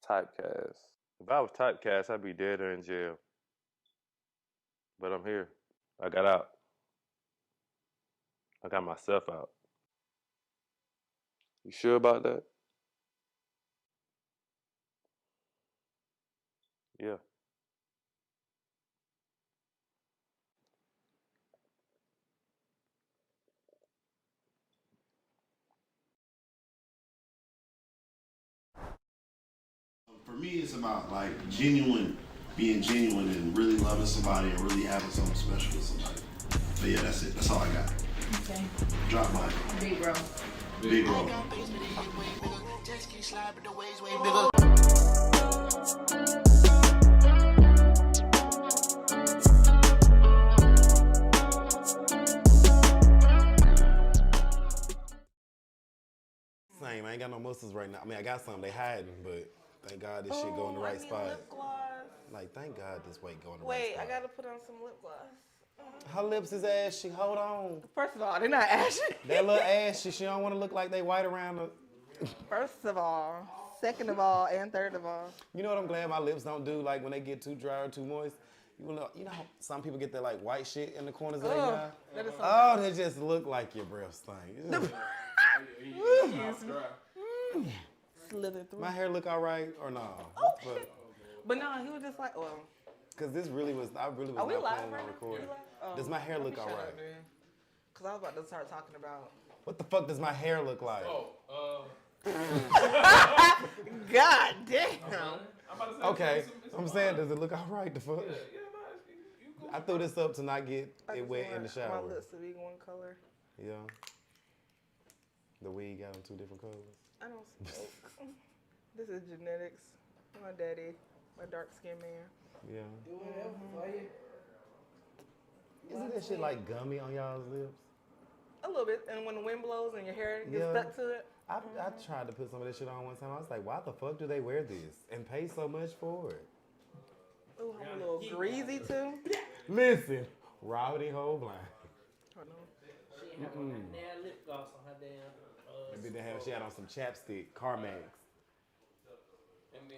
Typecast. If I was typecast, I'd be dead or in jail. But I'm here. I got out. I got myself out. You sure about that? Yeah. For me, it's about like genuine being genuine and really loving somebody and really having something special with somebody. But yeah, that's it. That's all I got. Okay. Drop mine. Big bro. Big bro. Same. I ain't got no muscles right now. I mean, I got some. They hiding, but thank God this shit go in the right spot. Lip gloss. Like, thank God this weight go in the right Wait, spot. I gotta put on some lip gloss. Her lips is ashy. Hold on. First of all, they're not ashy. That look ashy. She don't want to look like they white around the. First of all, second of all, and third of all. You know what I'm glad my lips don't do? Like when they get too dry or too moist. You know how some people get that like white shit in the corners of their eye? That is so Oh, they just look like your breath stink. Slither through. My hair look all right or no? But no, he was just like, well. Because I really was Are we not live planning right on now? recording. Oh, Does my hair look all right? Because I was about to start talking about. What the fuck does my hair look like? God damn. Okay, I'm saying, does it look all right? The fuck? I threw this up to not get it wet in the shower. My lips to be one color. Yeah. The weed got them two different colors. I don't smoke. This is genetics. My daddy, my dark skinned man. Yeah. Do whatever for you. Isn't that shit like gummy on y'all's lips? A little bit. And when the wind blows and your hair gets Yeah. stuck to it. I tried to put some of this shit on one time. I was like, why the fuck do they wear this and pay so much for it? Ooh, I'm a little greasy too. Listen, Rowdy Hole Blind. Hold on. She had nail lip gloss on her damn. Maybe she had on some chapstick, Carmex.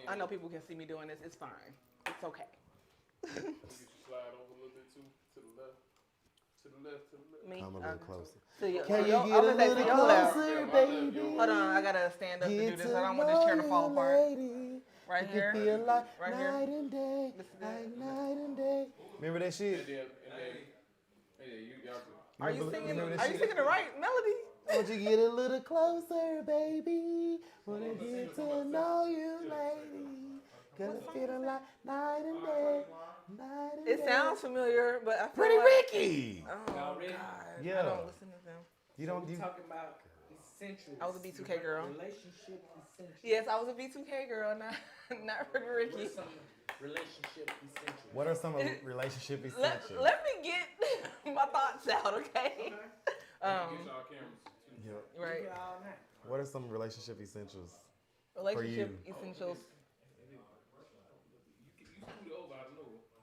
I know people can see me doing this. It's fine. It's okay. Slide over a little bit too to the left. To the left, to the left. Me? I'm a little closer. To your, Can to you your, get a I'm gonna say little to your left. closer, baby? Hold on, I gotta stand up to do this. I don't want this chair to fall apart. Right here. Feel like Right night here. and day, like night and day. Remember that shit? Are you singing the right melody? Won't you get a little closer, baby? Wanna get to know you, lady. Cause it's feeling like night and day, night and day. It sounds familiar, but I feel Pretty like, Ricky. Oh God. Yeah. I don't listen to them. You don't. We talking about essentials. I was a B2K girl. Relationship essentials. Yes, I was a B2K girl, not Pretty Ricky. Relationship essentials. What are some relationship Let essentials? me get my thoughts out, okay? Right. What are some relationship essentials? Relationship essentials.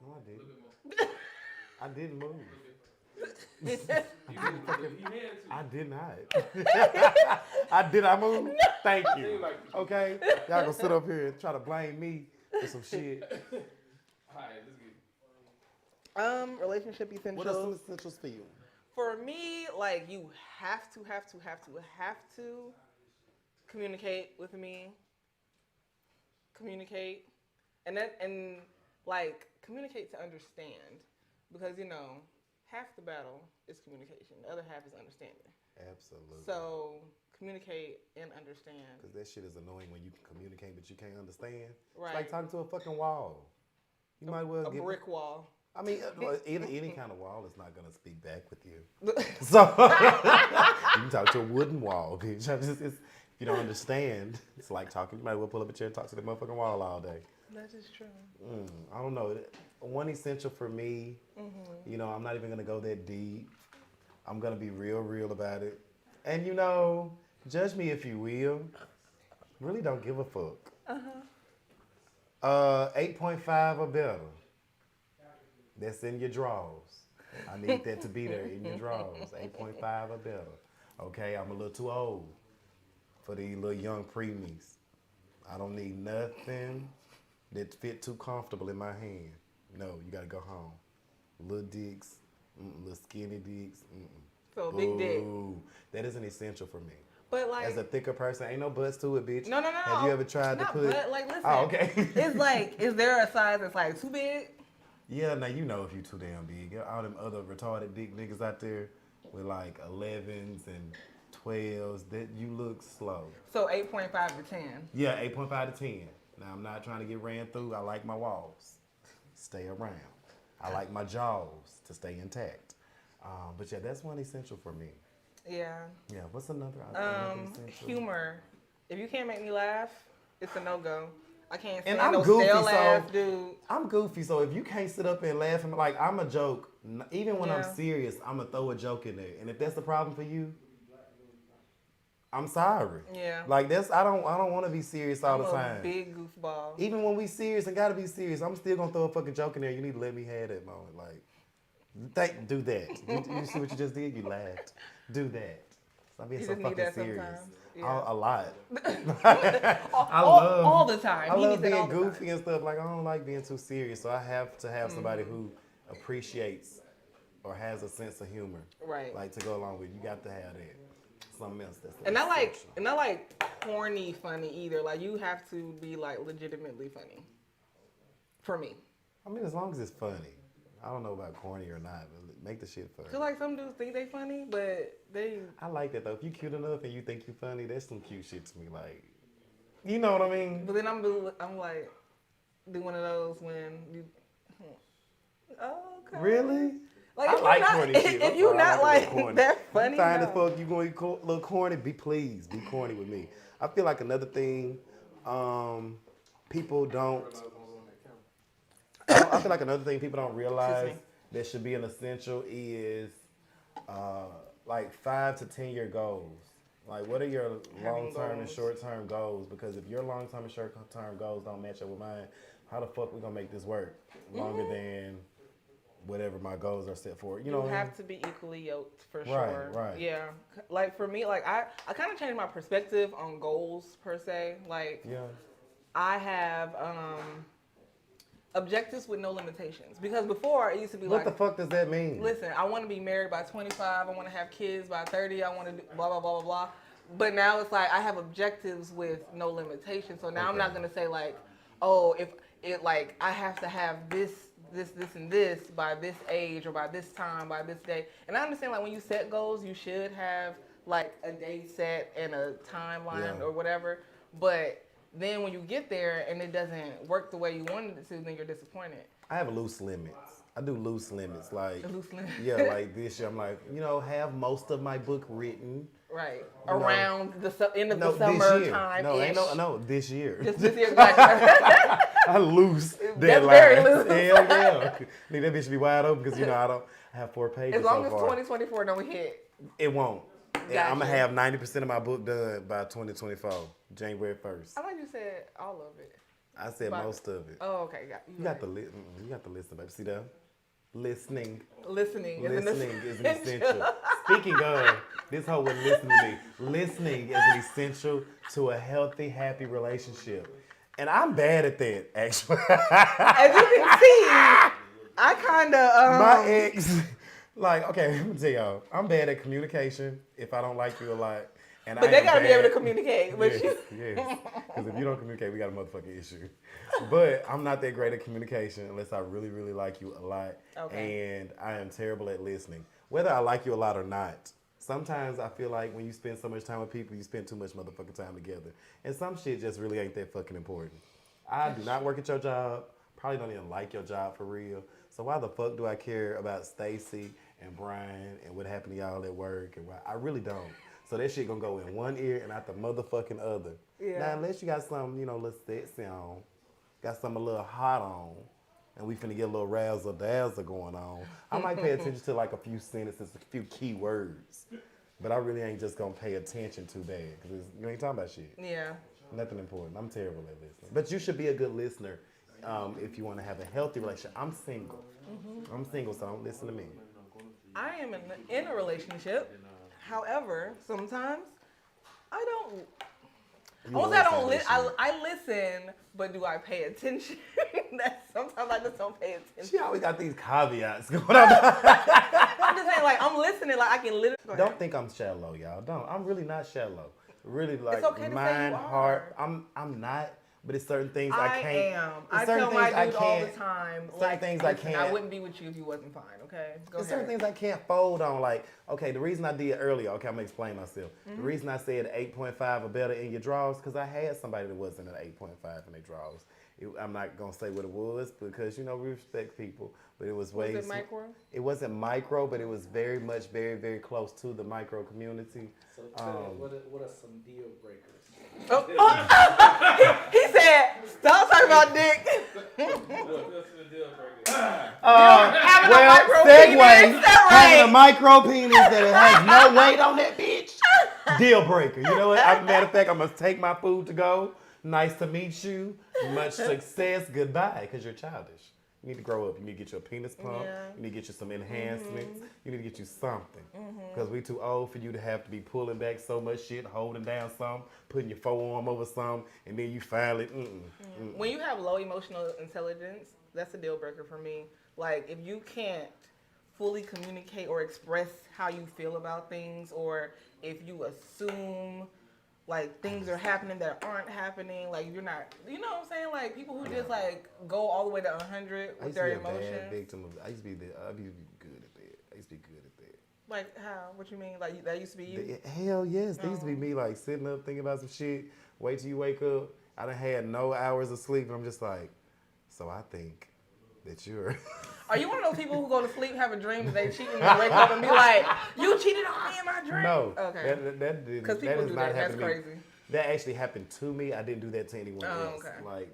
No, I didn't. I didn't move. I did not. Did I move? Thank you. Okay? Y'all gonna sit up here and try to blame me for some shit. Alright, let's get it. Relationship essentials. What are some essentials for you? For me, like you have to communicate with me. Communicate. And communicate to understand. Because half the battle is communication. The other half is understanding. Absolutely. So communicate and understand. Because that shit is annoying when you can communicate but you can't understand. Right. It's like talking to a fucking wall. You might well get a brick wall. I mean, any kind of wall is not gonna speak back with you. So you can talk to a wooden wall, bitch. If you don't understand, it's like talking. You might well pull up a chair and talk to the motherfucking wall all day. That is true. I don't know. One essential for me, I'm not even gonna go that deep. I'm gonna be real about it. And judge me if you will. Really don't give a fuck. 8.5 or better. That's in your drawers. I need that to be there in your drawers. 8.5 or better. Okay, I'm a little too old for these little young preemies. I don't need nothing that fit too comfortable in my hand. No, you gotta go home. Little dicks, little skinny dicks. So big dick. That isn't essential for me. But like, as a thicker person, ain't no butts to it, bitch. No. Have you ever tried to put? Butt, like, listen. Oh, okay. It's like, is there a size that's like too big? Yeah, now you know if you too damn big. All them other retarded dick niggas out there with like 11s and 12s, that you look slow. So 8.5 to 10. Yeah, 8.5 to 10. Now I'm not trying to get ran through. I like my walls. stay around. I like my jaws to stay intact. But yeah, that's one essential for me. Yeah. Yeah. What's another essential? Humor. If you can't make me laugh, it's a no-go. I can't And stand I'm no goofy, stale so ass dude. I'm goofy, so if you can't sit up and laugh, like I'm a joke. Even when I'm Yeah. serious, I'm gonna throw a joke in there. And if that's the problem for you, I'm sorry. Yeah. Like I don't want to be serious all the I'm time. a big goofball. Even when we serious and gotta be serious, I'm still gonna throw a fucking joke in there. You need to let me have that moment. Like, do that. You see what you just did? You laughed. Do that. Stop being You so just need fucking that serious. sometimes. Yeah. A lot. all the time. I He love needs it all being the goofy and stuff. Like I don't like being too serious, so I have to have somebody who appreciates or has a sense of humor. Right. Like to go along with. You got to have that. Something else that's And not like corny funny either. Like you have to be like legitimately funny. For me. I mean, as long as it's funny. I don't know about corny or not, but make the shit funny. Cause like some dudes think they funny, but they. I like that though. If you cute enough and you think you funny, that's some cute shit to me. Like, you know what I mean? But then I'm like, do one of those when you. Okay. Really? Like I like corny shit. If you're not like that funny, you fine no. as fuck, you going to be a little corny, be corny with me. I feel like another thing, people don't. I feel like another thing people don't realize that should be an essential is like 5 to 10 year goals. Like, what are your long-term and short-term goals? Because if your long-term and short-term goals don't match up with mine, how the fuck we gonna make this work longer than whatever my goals are set for? You know, you have to be equally yoked for Right, sure. right. Yeah. Like for me, like I kind of changed my perspective on goals per se. Like, I have objectives with no limitations. Because before it used to be what the fuck does that mean? Listen, I want to be married by 25. I want to have kids by 30. I want to do blah, blah, blah, blah, blah. But now it's like I have objectives with no limitations. So now I'm not going to say like, oh, if it like I have to have this, and this by this age or by this time, by this day. And I understand like when you set goals, you should have like a date set and a timeline or whatever. But then when you get there and it doesn't work the way you wanted it to, then you're disappointed. I have loose limits. I do loose limits. Like, loose limits. Yeah, like this year, I'm like, have most of my book written. Right. Around the end of the summer time. No, this year. Just this year. I loose deadline. That's very loose. Hell yeah. Need that bitch to be wide open because, I have 4 pages as long so as far. 2024 don't hit. It won't. Gotcha. I'm going to have 90% of my book done by 2024, January 1st. I thought you said all of it. I said most of it. Oh, okay. You got to listen, baby. See that? Listening is an essential. Speaking of, this hoe wouldn't listen to me. Listening is an essential to a healthy, happy relationship. And I'm bad at that, actually. As you can see, I kind of... My ex, okay, let me tell y'all. I'm bad at communication if I don't like you a lot. But they got to be able to communicate. Yes. Because if you don't communicate, we got a motherfucking issue. But I'm not that great at communication unless I really, really like you a lot. Okay. And I am terrible at listening. Whether I like you a lot or not, sometimes I feel like when you spend so much time with people, you spend too much motherfucking time together. And some shit just really ain't that fucking important. I do not work at your job. Probably don't even like your job for real. So why the fuck do I care about Stacy and Brian and what happened to y'all at work? And I really don't. So that shit gonna go in one ear and out the motherfucking other. Yeah. Now, unless you got something, a little sexy on, got something a little hot on, and we finna get a little razzle-dazzle going on, I might pay attention to like a few sentences, a few key words. But I really ain't just gonna pay attention too bad, because you ain't talking about shit. Yeah. Nothing important. I'm terrible at listening. But you should be a good listener if you want to have a healthy relationship. I'm single. Mm-hmm. I'm single, so don't listen to me. I am in a relationship. However, sometimes I don't. I listen, but do I pay attention? Sometimes I just don't pay attention. She always got these caveats going on. I'm just saying, I'm listening, I can literally. Don't think I'm shallow, y'all. Don't. I'm really not shallow. Really, it's okay to say you heart. I'm not. But it's certain things I can't. I am. I tell my dude all the time. Certain things I can't. I wouldn't be with you if you wasn't fine, okay? Go ahead. Certain things I can't fold on. Like, okay, the reason I did earlier, okay, I'm going to explain myself. Mm-hmm. The reason I said 8.5 or better in your draws, because I had somebody that wasn't an 8.5 in their draws. I'm not gonna say what it was because we respect people, but it was way. Was it micro? It wasn't micro, but it was very much, very, very close to the micro community. So what are some deal breakers? He said, "Stop talking about dick." Segue. Having a micro penis that has no weight on that bitch. Deal breaker. You know what? Matter of fact, I'm gonna take my food to go. Nice to meet you. Much success. Goodbye. Because you're childish. You need to grow up. You need to get you a penis pump. Yeah. You need to get you some enhancements. You need to get you something. Because we too old for you to have to be pulling back so much shit, holding down some, putting your forearm over some, and then you finally. When you have low emotional intelligence, that's a deal breaker for me. Like if you can't fully communicate or express how you feel about things, or if you assume like things are happening that aren't happening, like you're not, you know what I'm saying? Like people who just like go all the way to 100 with their emotions. I used to be a bad victim of. I used to be good at that. I used to be good at that. Like how? What you mean? Like that used to be you? Hell yes. That used to be me, like sitting up thinking about some shit. Wait till you wake up. I done had no hours of sleep, and I'm just like, so I think that you're. Are you one of those people who go to sleep, have a dream that they cheating, and wake up and be like, "You cheated on me in my dream"? No. Okay. That didn't. Because people do that. That's crazy. That actually happened to me. I didn't do that to anyone else. Oh, okay. Like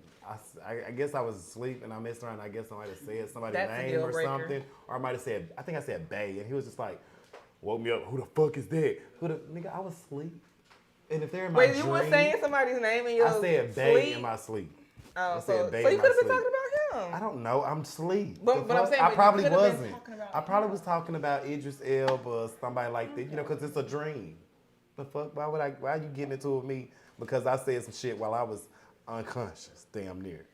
I guess I was asleep and I messed around. I guess somebody said somebody's That's a name deal or breaker. something, or I might have said. I think I said Bay, and he was just like, woke me up. Who the fuck is that? Nigga? I was asleep. And if they're in my dream, you were saying somebody's name in your sleep? I said Bay in my sleep. Oh, so you could have been talking about him. I don't know. I'm asleep. But I'm saying, I probably you could've been wasn't. talking about I probably was talking about Idris Elba or somebody like that. Because it's a dream. The fuck? Why are you getting into it with me? Because I said some shit while I was unconscious, damn near.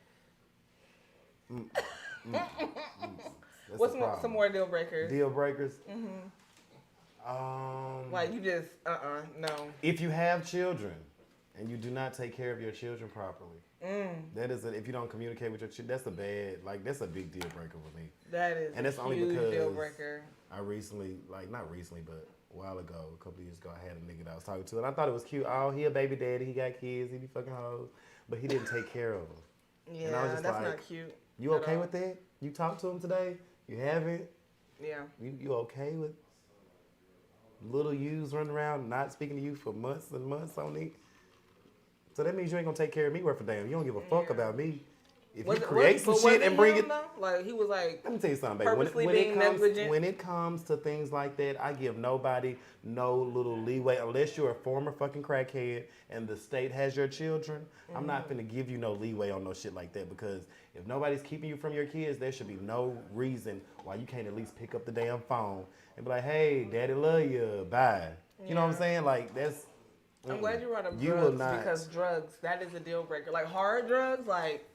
What's some more deal breakers? Deal breakers? Like you just, no. If you have children and you do not take care of your children properly, that is if you don't communicate with your children, that's a big deal breaker for me. That is and that's a only huge because deal breaker. I recently, not recently, but a while ago, a couple of years ago, I had a nigga that I was talking to, and I thought it was cute. Oh, he a baby daddy, he got kids, he be fucking hoes, but he didn't take care of them. Yeah, and I was just that's like, not cute. You okay with that? You talked to him today? You haven't? Yeah. You okay with little yous running around not speaking to you for months and months on it? So that means you ain't gonna take care of me worth a damn. You don't give a fuck about me. If you create some shit and bring it. Like he was like. Let me tell you something, baby. When it comes to things like that, I give nobody no little leeway unless you're a former fucking crackhead and the state has your children. I'm not finna give you no leeway on no shit like that because if nobody's keeping you from your kids, there should be no reason why you can't at least pick up the damn phone and be like, "Hey, daddy, love you. Bye." You know what I'm saying? Like that's. I'm glad you brought up drugs because drugs, that is a deal breaker. Like hard drugs, like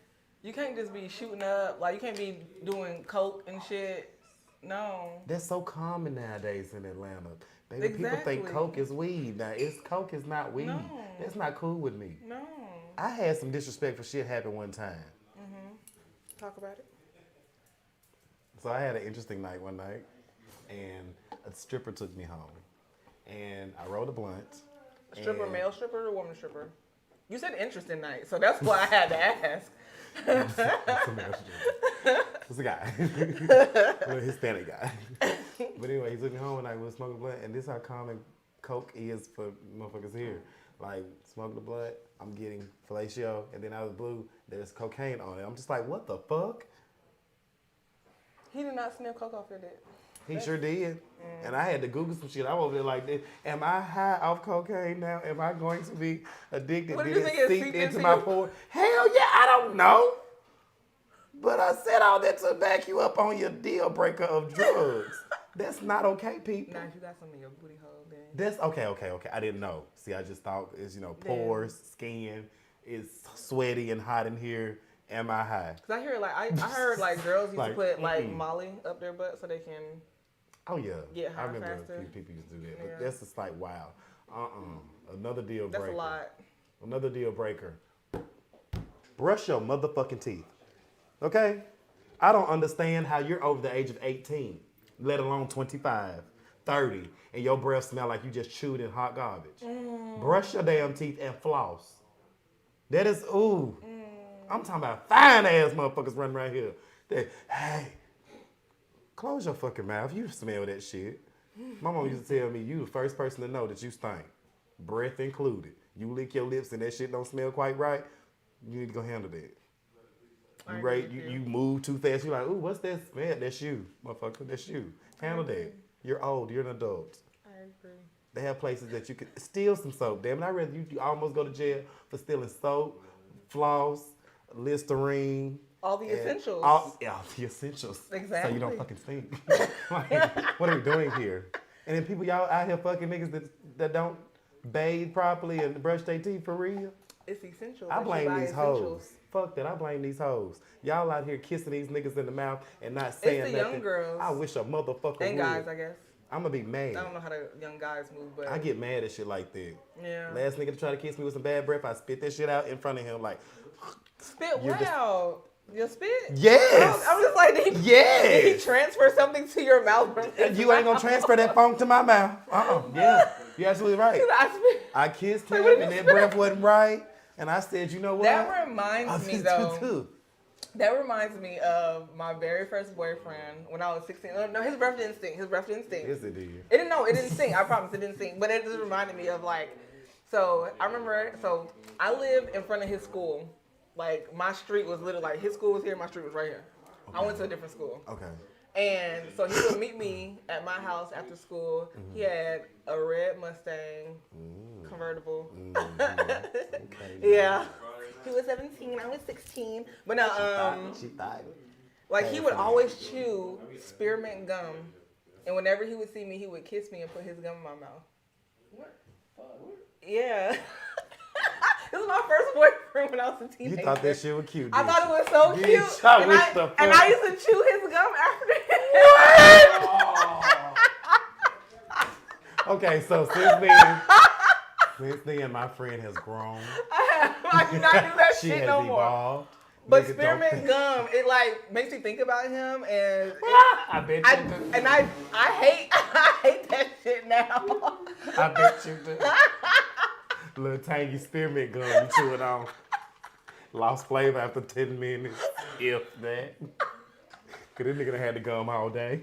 you can't just be shooting up, like you can't be doing coke and shit. No. That's so common nowadays in Atlanta. Baby, Exactly. people think coke is weed. Now, coke is not weed. No. That's not cool with me. No. I had some disrespectful shit happen one time. Talk about it. So I had an interesting night one night, and a stripper took me home, and I rolled a blunt. Stripper, male stripper or woman stripper? You said interesting night, so that's why I had to ask. It's a male stripper. It's a guy. A Hispanic guy. But anyway, he took me home and I was smoking a blunt, and this is how common coke is for motherfuckers here. Like, smoking the blunt, I'm getting fellatio, and then out of the blue, there's cocaine on it. I'm just like, what the fuck? He did not sniff coke off your dick. He sure did. And I had to Google some shit. I was over there like this. Am I high off cocaine now? Am I going to be addicted? What Did did you it think it seep seeped into into my you? pores? Hell yeah, I don't know. But I said all that to back you up on your deal breaker of drugs. That's not okay, people. Nah, you got some in your booty hole then. That's okay. I didn't know. See, I just thought it's, pores, skin, it's sweaty and hot in here. Am I high? Cause I hear I heard like girls used to put mm-mm. Molly up their butt so they can. Oh yeah, get high I remember faster. a few people used to do that, Yeah. but that's just like wow. Another deal breaker. That's a lot. Another deal breaker. Brush your motherfucking teeth. Okay? I don't understand how you're over the age of 18, let alone 25, 30, and your breath smell like you just chewed in hot garbage. Brush your damn teeth and floss. That is, ooh. I'm talking about fine ass motherfuckers running around here. Hey, close your fucking mouth. You smell that shit. My mom used to tell me, you the first person to know that you stink. Breath included. You lick your lips and that shit don't smell quite right, you need to go handle that. You move too fast, you're like, ooh, what's that smell? That's you, motherfucker. That's you. Handle that. You're old. You're an adult. I agree. They have places that you can steal some soap. Damn it, I'd rather you almost go to jail for stealing soap, floss, Listerine. All the essentials. All the essentials. Exactly. So you don't fucking stink. Like, what are we doing here? And then people, y'all out here fucking niggas that don't bathe properly and brush their teeth for real. It's essential. I blame these hoes. Fuck that. I blame these hoes. Y'all out here kissing these niggas in the mouth and not saying nothing. It's the young girls. I wish a motherfucker and would. guys, I guess. I'm gonna be mad. I don't know how the young guys move, but I get mad at shit like that. Yeah. Last nigga to try to kiss me with some bad breath, I spit that shit out in front of him like. Spit what out? Your spit? Yes. I'm just like, did he transfer something to your mouth? You ain't gonna transfer that funk to my mouth. Yeah. You're absolutely right. I kissed him and that breath wasn't right. And I said, you know what? That reminds me, though. That reminds me of my very first boyfriend when I was 16. No, his breath didn't stink. Yes, it did. It didn't stink. I promise it didn't stink. But it just reminded me of like, so I remember, I lived in front of his school. Like, my street was literally, like, his school was here, my street was right here. Okay. I went to a different school. Okay. And so he would meet me at my house after school. Mm-hmm. He had a red Mustang convertible. Mm-hmm. Okay, yeah. He was 17, I was 16. But now, she thought. Like, he would always chew spearmint gum. And whenever he would see me, he would kiss me and put his gum in my mouth. What? Yeah. This was my first boyfriend when I was a teenager. You thought that shit was cute. I thought it was so cute. And I used to chew his gum after. What? Okay, so since then, my friend has grown. I do not do that shit no more. She has evolved. But spearmint gum, it like makes me think about him, and I bet you do. And I hate that shit now. I bet you do. Little tangy spearmint gum you chew it on. Lost flavor after 10 minutes, if that. Cause this nigga done had the gum all day.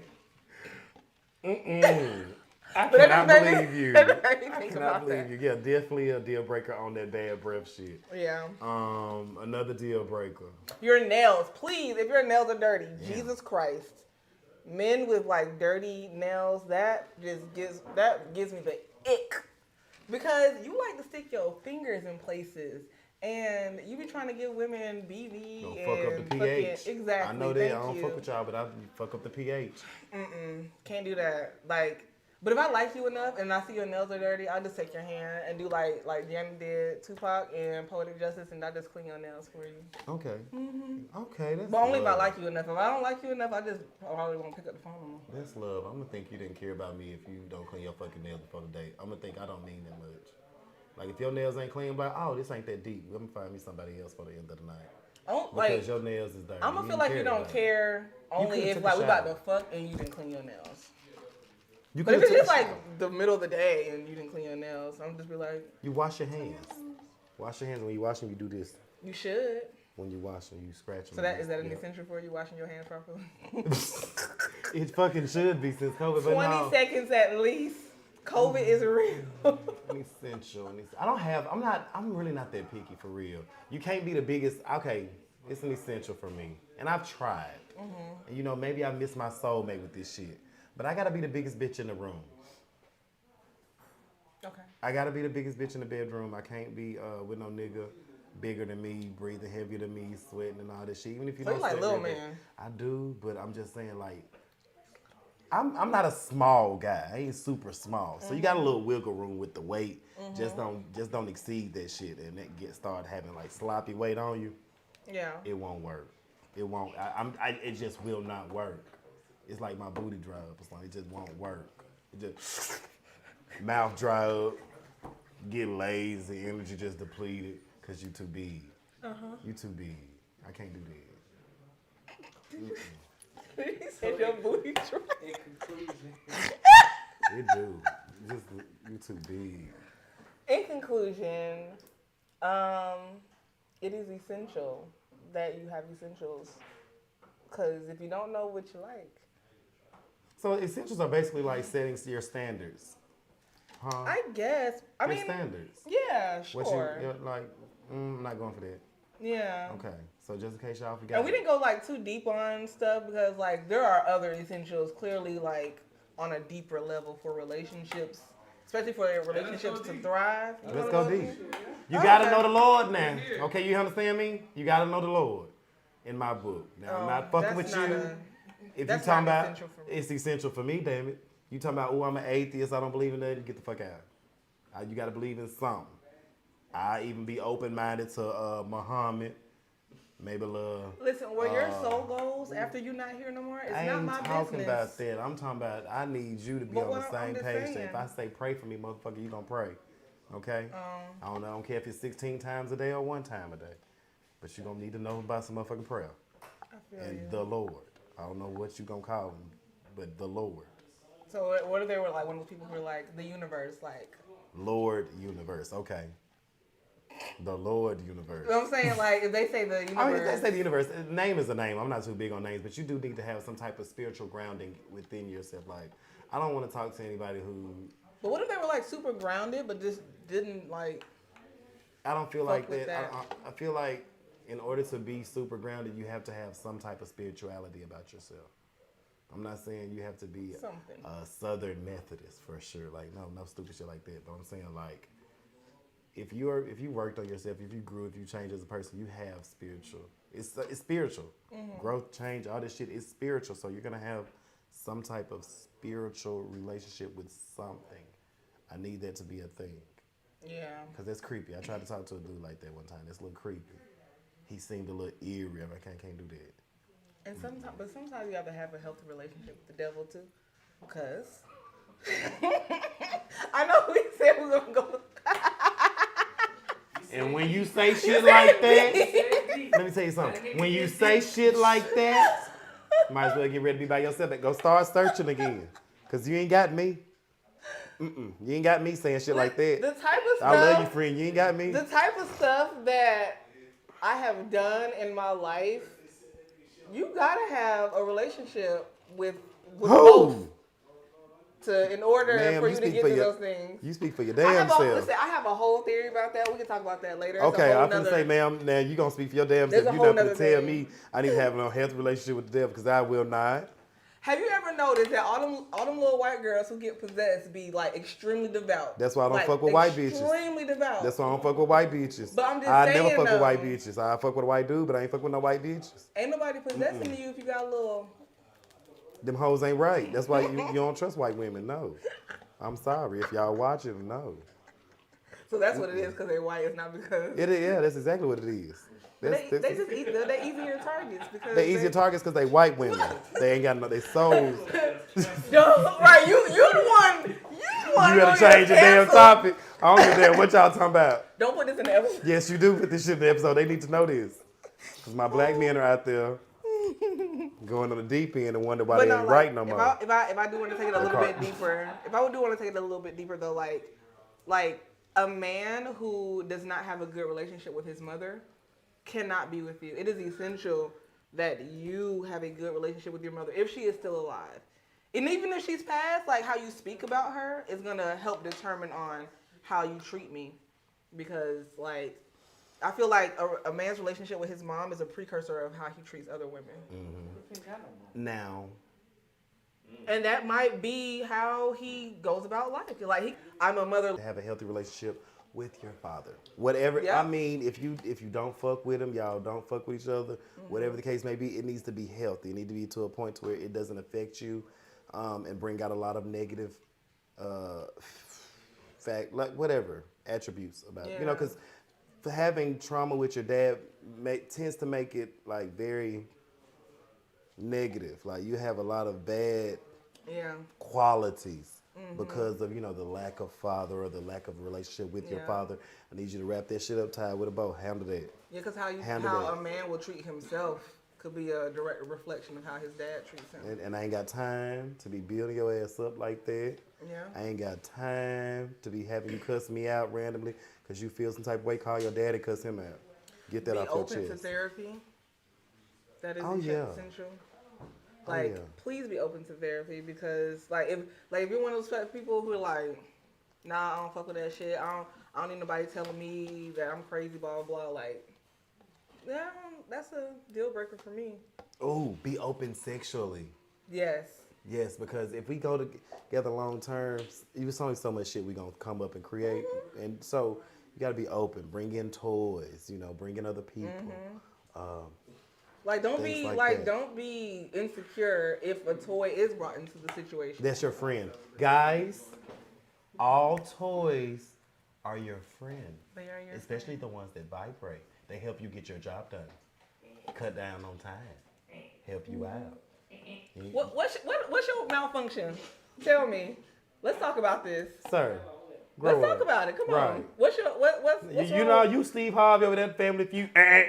I cannot believe you. I cannot believe you. Yeah, definitely a deal breaker on that bad breath shit. Yeah. Another deal breaker. Your nails, please. If your nails are dirty, Jesus Christ. Men with like dirty nails, that gives me the ick. Because you like to stick your fingers in places, and you be trying to give women BV Don't and fuck up the pH. Exactly. I know that. I don't fuck with y'all, but I fuck up the pH. Can't do that. Like, but if I like you enough and I see your nails are dirty, I'll just take your hand and do like Janet did Tupac and Poetic Justice, and I just clean your nails for you. Okay. Okay, that's But only if I love. like you enough. If I don't like you enough, I probably won't pick up the phone anymore. That's love. I'm gonna think you didn't care about me if you don't clean your fucking nails before the date. I'm gonna think I don't mean that much. Like if your nails ain't clean, I'm like, oh, this ain't that deep. I'm gonna find me somebody else for the end of the night. Because your nails is dirty. I'm gonna feel like you don't care only if like we about to fuck and you didn't clean your nails. But if it's just like the middle of the day and you didn't clean your nails, I'm just be like. You wash your hands. Wash your hands. When you wash them, you do this. You should. When you wash them, you scratch them. So is that an essential for you, washing your hands properly? It fucking should be since COVID. 20 seconds at least. COVID is real. Essential. I'm really not that picky for real. You can't be the biggest. Okay, it's an essential for me. And I've tried. And you know, maybe I miss my soulmate with this shit. But I gotta be the biggest bitch in the room. Okay. I gotta be the biggest bitch in the bedroom. I can't be with no nigga bigger than me, breathing heavier than me, sweating and all this shit. Even if you so don't you like sweat little really man. I do, but I'm just saying like I'm not a small guy. I ain't super small. So you got a little wiggle room with the weight. Just don't exceed that shit and that start having like sloppy weight on you. Yeah. It won't work. It won't. It just will not work. It's like my booty dry up. It's like it just won't work. It just mouth dry up, get lazy, energy just depleted because you too big. You too big. I can't do that. He said your booty dry. In conclusion. It do. Just you too big. In conclusion, it is essential that you have essentials? Because if you don't know what you like. So essentials are basically like setting your standards. Huh? I guess. I mean, standards. Yeah, sure. I'm not going for that. Yeah. Okay. So just in case y'all forgot. And we didn't go like too deep on stuff because like there are other essentials clearly like on a deeper level for relationships, especially for relationships to thrive. Let's go deep. You gotta know the Lord now. Okay, you understand me? You gotta know the Lord in my book. Now I'm not fucking with you. If you talking about it's essential for me, damn it. You talking about, I'm an atheist, I don't believe in that, get the fuck out. You gotta believe in something. I even be open-minded to Muhammad. Maybe Listen, where your soul goes after you not here no more, it's not my business. I ain't talking about that. I'm talking about I need you to be on the same page. If I say pray for me, motherfucker, you gonna pray. Okay? I don't care if it's 16 times a day or 1 time a day. But you gonna need to know about some motherfucking prayer. The Lord. I don't know what you gonna call him, but the Lord. So what if they were like one of those people who were like the universe, like Lord Universe, okay. The Lord Universe. You know what I'm saying? Like, if they say the universe. I mean, if they say the universe, name is a name. I'm not too big on names, but you do need to have some type of spiritual grounding within yourself. Like, I don't want to talk to anybody who... But what if they were, like, super grounded, but just didn't, like... I don't feel like that. I feel like in order to be super grounded, you have to have some type of spirituality about yourself. I'm not saying you have to be a Southern Methodist for sure. Like, no stupid shit like that. But I'm saying, like... If you worked on yourself, if you grew, if you changed as a person, you have spiritual. It's spiritual. Mm-hmm. Growth, change, all this shit is spiritual. So you're gonna have some type of spiritual relationship with something. I need that to be a thing. Yeah. Cause that's creepy. I tried to talk to a dude like that one time. That's a little creepy. He seemed a little eerie. I can't do that. And sometimes you have to have a healthy relationship with the devil too, cause I know we said we're gonna go. And when you say shit like that, let me tell you something. When you say shit like that, might as well get ready to be by yourself. Go start searching again. Because you ain't got me. You ain't got me saying shit like that. The type of stuff. I love you, friend. You ain't got me. The type of stuff that I have done in my life, you gotta have a relationship with both. In order for you to get to those things. You speak for your damn self. Listen, I have a whole theory about that. We can talk about that later. Okay, I'm going to say, ma'am, now you going to speak for your damn self. You're not going to tell me I need to have a healthy relationship with the devil because I will not. Have you ever noticed that all them little white girls who get possessed be like extremely devout? That's why I don't fuck with white bitches. Extremely devout. That's why I don't fuck with white bitches. But I'm just saying, I never fuck with white bitches. I fuck with a white dude, but I ain't fuck with no white bitches. Ain't nobody possessing you if you got a little... Them hoes ain't right. That's why you don't trust white women. No. I'm sorry. If y'all watching, no. So that's what it is because they're white. It's not because... Yeah, that's exactly what it is. They're easier targets because... They're easier targets because they white women. They ain't got no... They souls. Right, you the one... You better change your damn topic. I don't give a damn what y'all talking about. Don't put this in the episode. Yes, you do put this shit in the episode. They need to know this. Because my black men are out there going on the deep end and wonder why they ain't right no more. If I do want to take it a little bit deeper, though, like a man who does not have a good relationship with his mother cannot be with you. It is essential that you have a good relationship with your mother if she is still alive. And even if she's passed, like how you speak about her is gonna help determine on how you treat me. Because like I feel like a man's relationship with his mom is a precursor of how he treats other women. Mm-hmm. Now. And that might be how he goes about life. Like I'm a mother. Have a healthy relationship with your father. Whatever. Yep. I mean, if you don't fuck with him, y'all don't fuck with each other. Mm-hmm. Whatever the case may be, it needs to be healthy. It needs to be to a point to where it doesn't affect you, and bring out a lot of negative, whatever attributes about it. You know, because. For having trauma with your dad tends to make it like very negative. Like you have a lot of bad qualities because of, the lack of father or the lack of relationship with your father. I need you to wrap that shit up tied with a bow. Handle that. Yeah, because how a man will treat himself could be a direct reflection of how his dad treats him. And I ain't got time to be building your ass up like that. Yeah. I ain't got time to be having you cuss me out randomly. Because you feel some type of way, call your daddy, cuss him out. Get that off your chest. Be open to therapy. that is essential. Like, please be open to therapy because, like, if you're one of those people who are like, nah, I don't fuck with that shit. I don't need nobody telling me that I'm crazy, blah blah blah. Like, yeah, that's a deal breaker for me. Oh, be open sexually. Yes. Yes, because if we go together long term, there's only so much shit we gonna come up and create, and so you gotta be open. Bring in toys, bring in other people. Like don't be insecure if a toy is brought into the situation. That's your friend, guys. All toys are your friend. They are your especially friend. The ones that vibrate. They help you get your job done. Cut down on time. Help you out. What's your malfunction? Tell me. Let's talk about this. Sir. Let's talk about it. Come on. What's wrong? You Steve Harvey over that family feud. Right.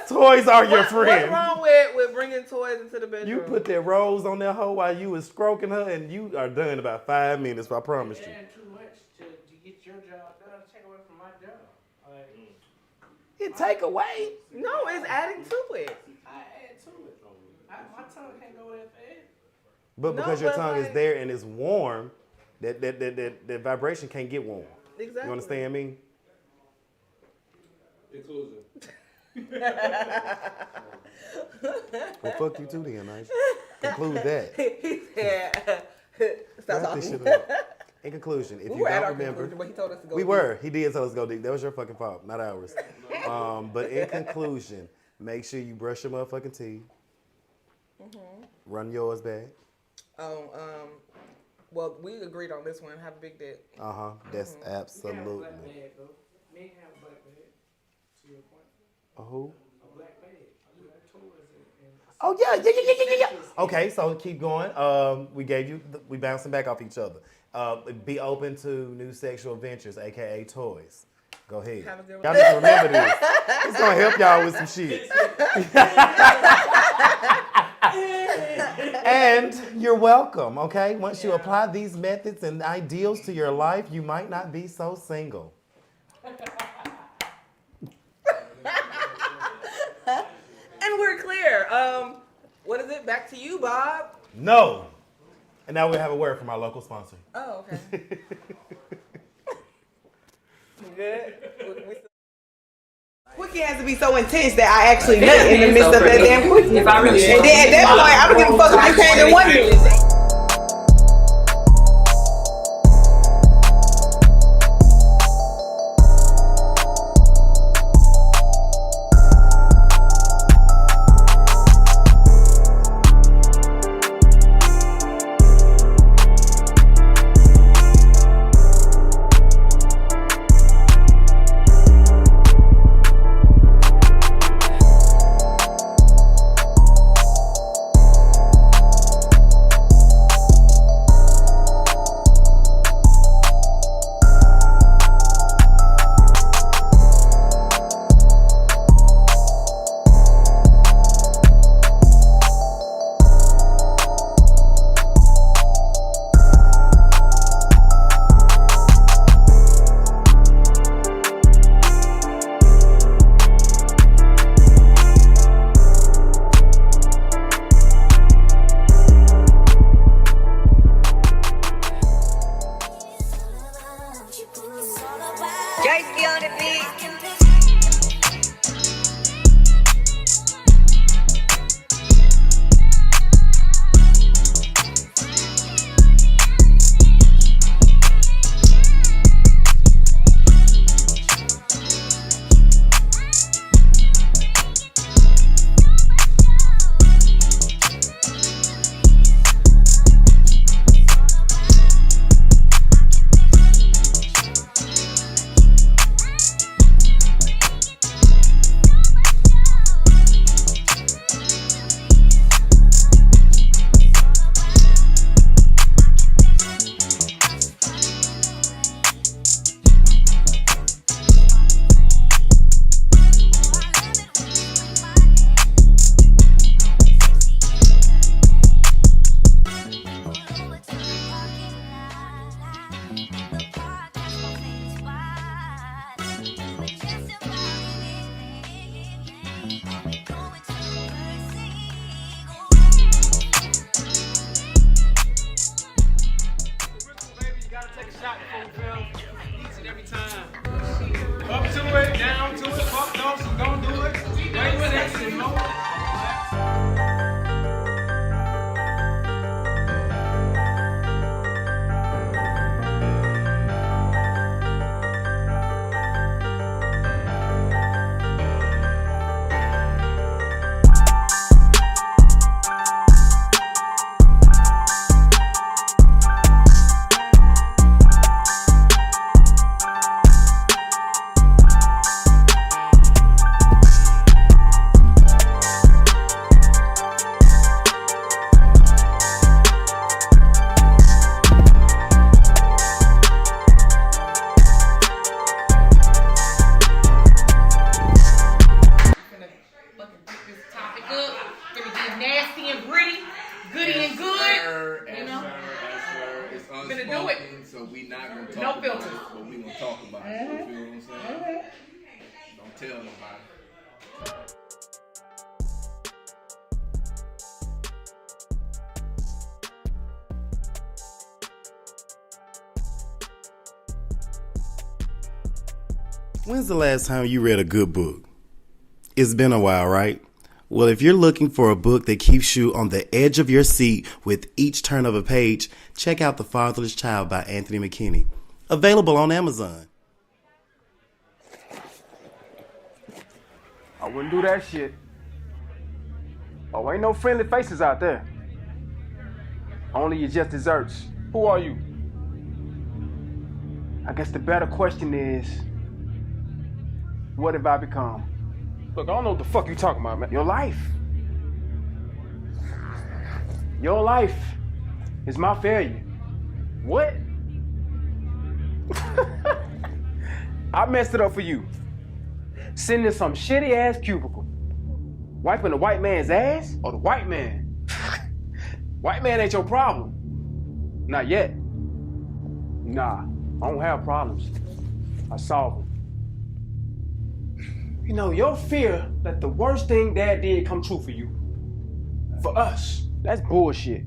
Toys are your friend. What's wrong with bringing toys into the bedroom? You put that rose on that hoe while you was stroking her, and you are done in about 5 minutes. I promise you. Adding too much to get your job done. Take away from my job. It take away. No, it's adding to it. I add to it. My tongue can't go that fast. But because your tongue is there and it's warm, that vibration can't get warm. Exactly. You understand me? Inclusion. Well, fuck you too then, nice. Conclude that. He said, stop talking. In conclusion, if we you were don't at our remember, conclusion, but he told us to go we deep. were. He did tell us to go deep. That was your fucking fault, not ours. But in conclusion, make sure you brush your motherfucking teeth. Run yours back. Well, we agreed on this one. Have a big dick. That's absolutely. Men have a black bag. To your point. A who? A black bag. Oh yeah. Okay, so keep going. We bouncing back off each other. Be open to new sexual ventures, aka toys. Go ahead. Have a good one. Y'all need to remember this. It's gonna help y'all with some shit. And you're welcome. Okay, once you apply these methods and ideals to your life, you might not be so single. And we're clear. What is it? Back to you, Bob. No. And now we have a word from our local sponsor. Oh, okay. Good. Quickie has to be so intense that I actually nut in the midst of that damn quickie. And then at that point, I don't give a fuck if you came in 1 minute. good, finna get nasty and gritty, goody and good. You know? It's Finna do it. unspoken, so we not gonna talk No about filters. it, but we gonna talk about it. You feel what I'm saying? Don't tell nobody. When's the last time you read a good book? It's been a while, right? Well, if you're looking for a book that keeps you on the edge of your seat with each turn of a page, check out The Fatherless Child by Anthony McKinney. Available on Amazon. I wouldn't do that shit. Oh, ain't no friendly faces out there. Only your just desserts. Who are you? I guess the better question is, what have I become? Look, I don't know what the fuck you talking about, man. Your life. Your life is my failure. What? I messed it up for you. Sitting in some shitty ass cubicle. Wiping the white man's ass or the white man? White man ain't your problem. Not yet. Nah, I don't have problems. I solve them. You know, your fear that the worst thing Dad did come true for you. For us, that's bullshit.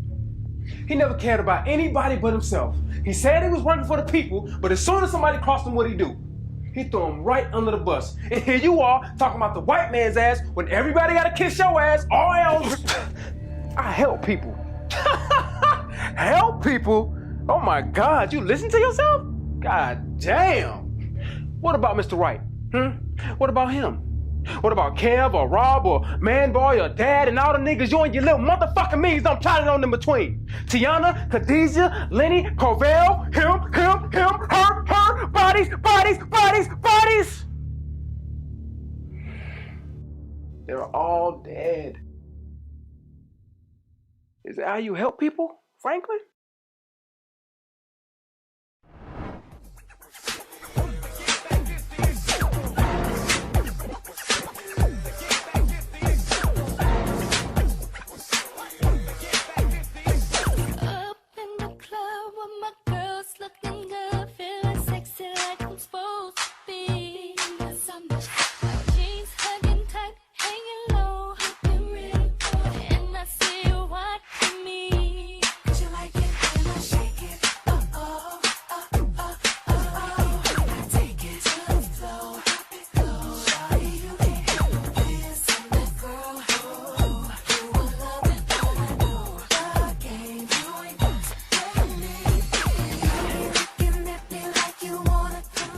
He never cared about anybody but himself. He said he was working for the people, but as soon as somebody crossed him, what'd he do? He threw him right under the bus. And here you are, talking about the white man's ass when everybody gotta kiss your ass, or else. I help people. Help people? Oh my God, you listen to yourself? God damn. What about Mr. Wright? What about him? What about Kev or Rob or Manboy or Dad and all the niggas you and your little motherfucking me's don't plotted on in between? Tiana, Khadijah, Lenny, Corvell, him, her, bodies. They're all dead. Is that how you help people, Franklin?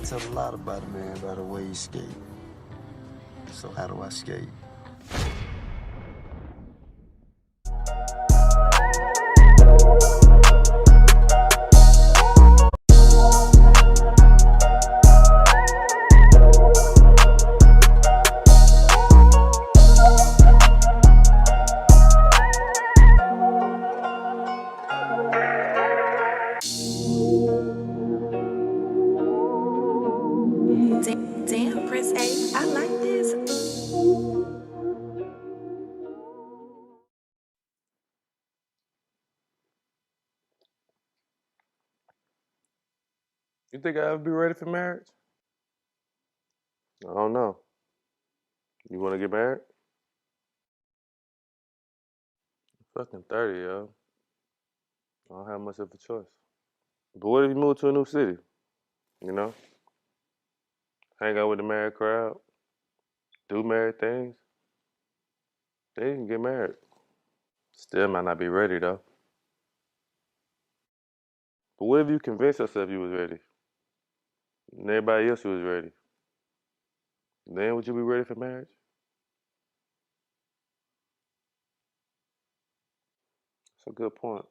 Tell a lot about a man by the way he skate. So how do I skate? Damn, Prince A, I like this. You think I'll ever be ready for marriage? I don't know. You want to get married? I'm fucking 30, yo. I don't have much of a choice. But what if you move to a new city? You know? Hang out with the married crowd. Do married things. Then you can get married. Still might not be ready, though. But what if you convinced yourself you was ready? And everybody else was ready? Then would you be ready for marriage? That's a good point.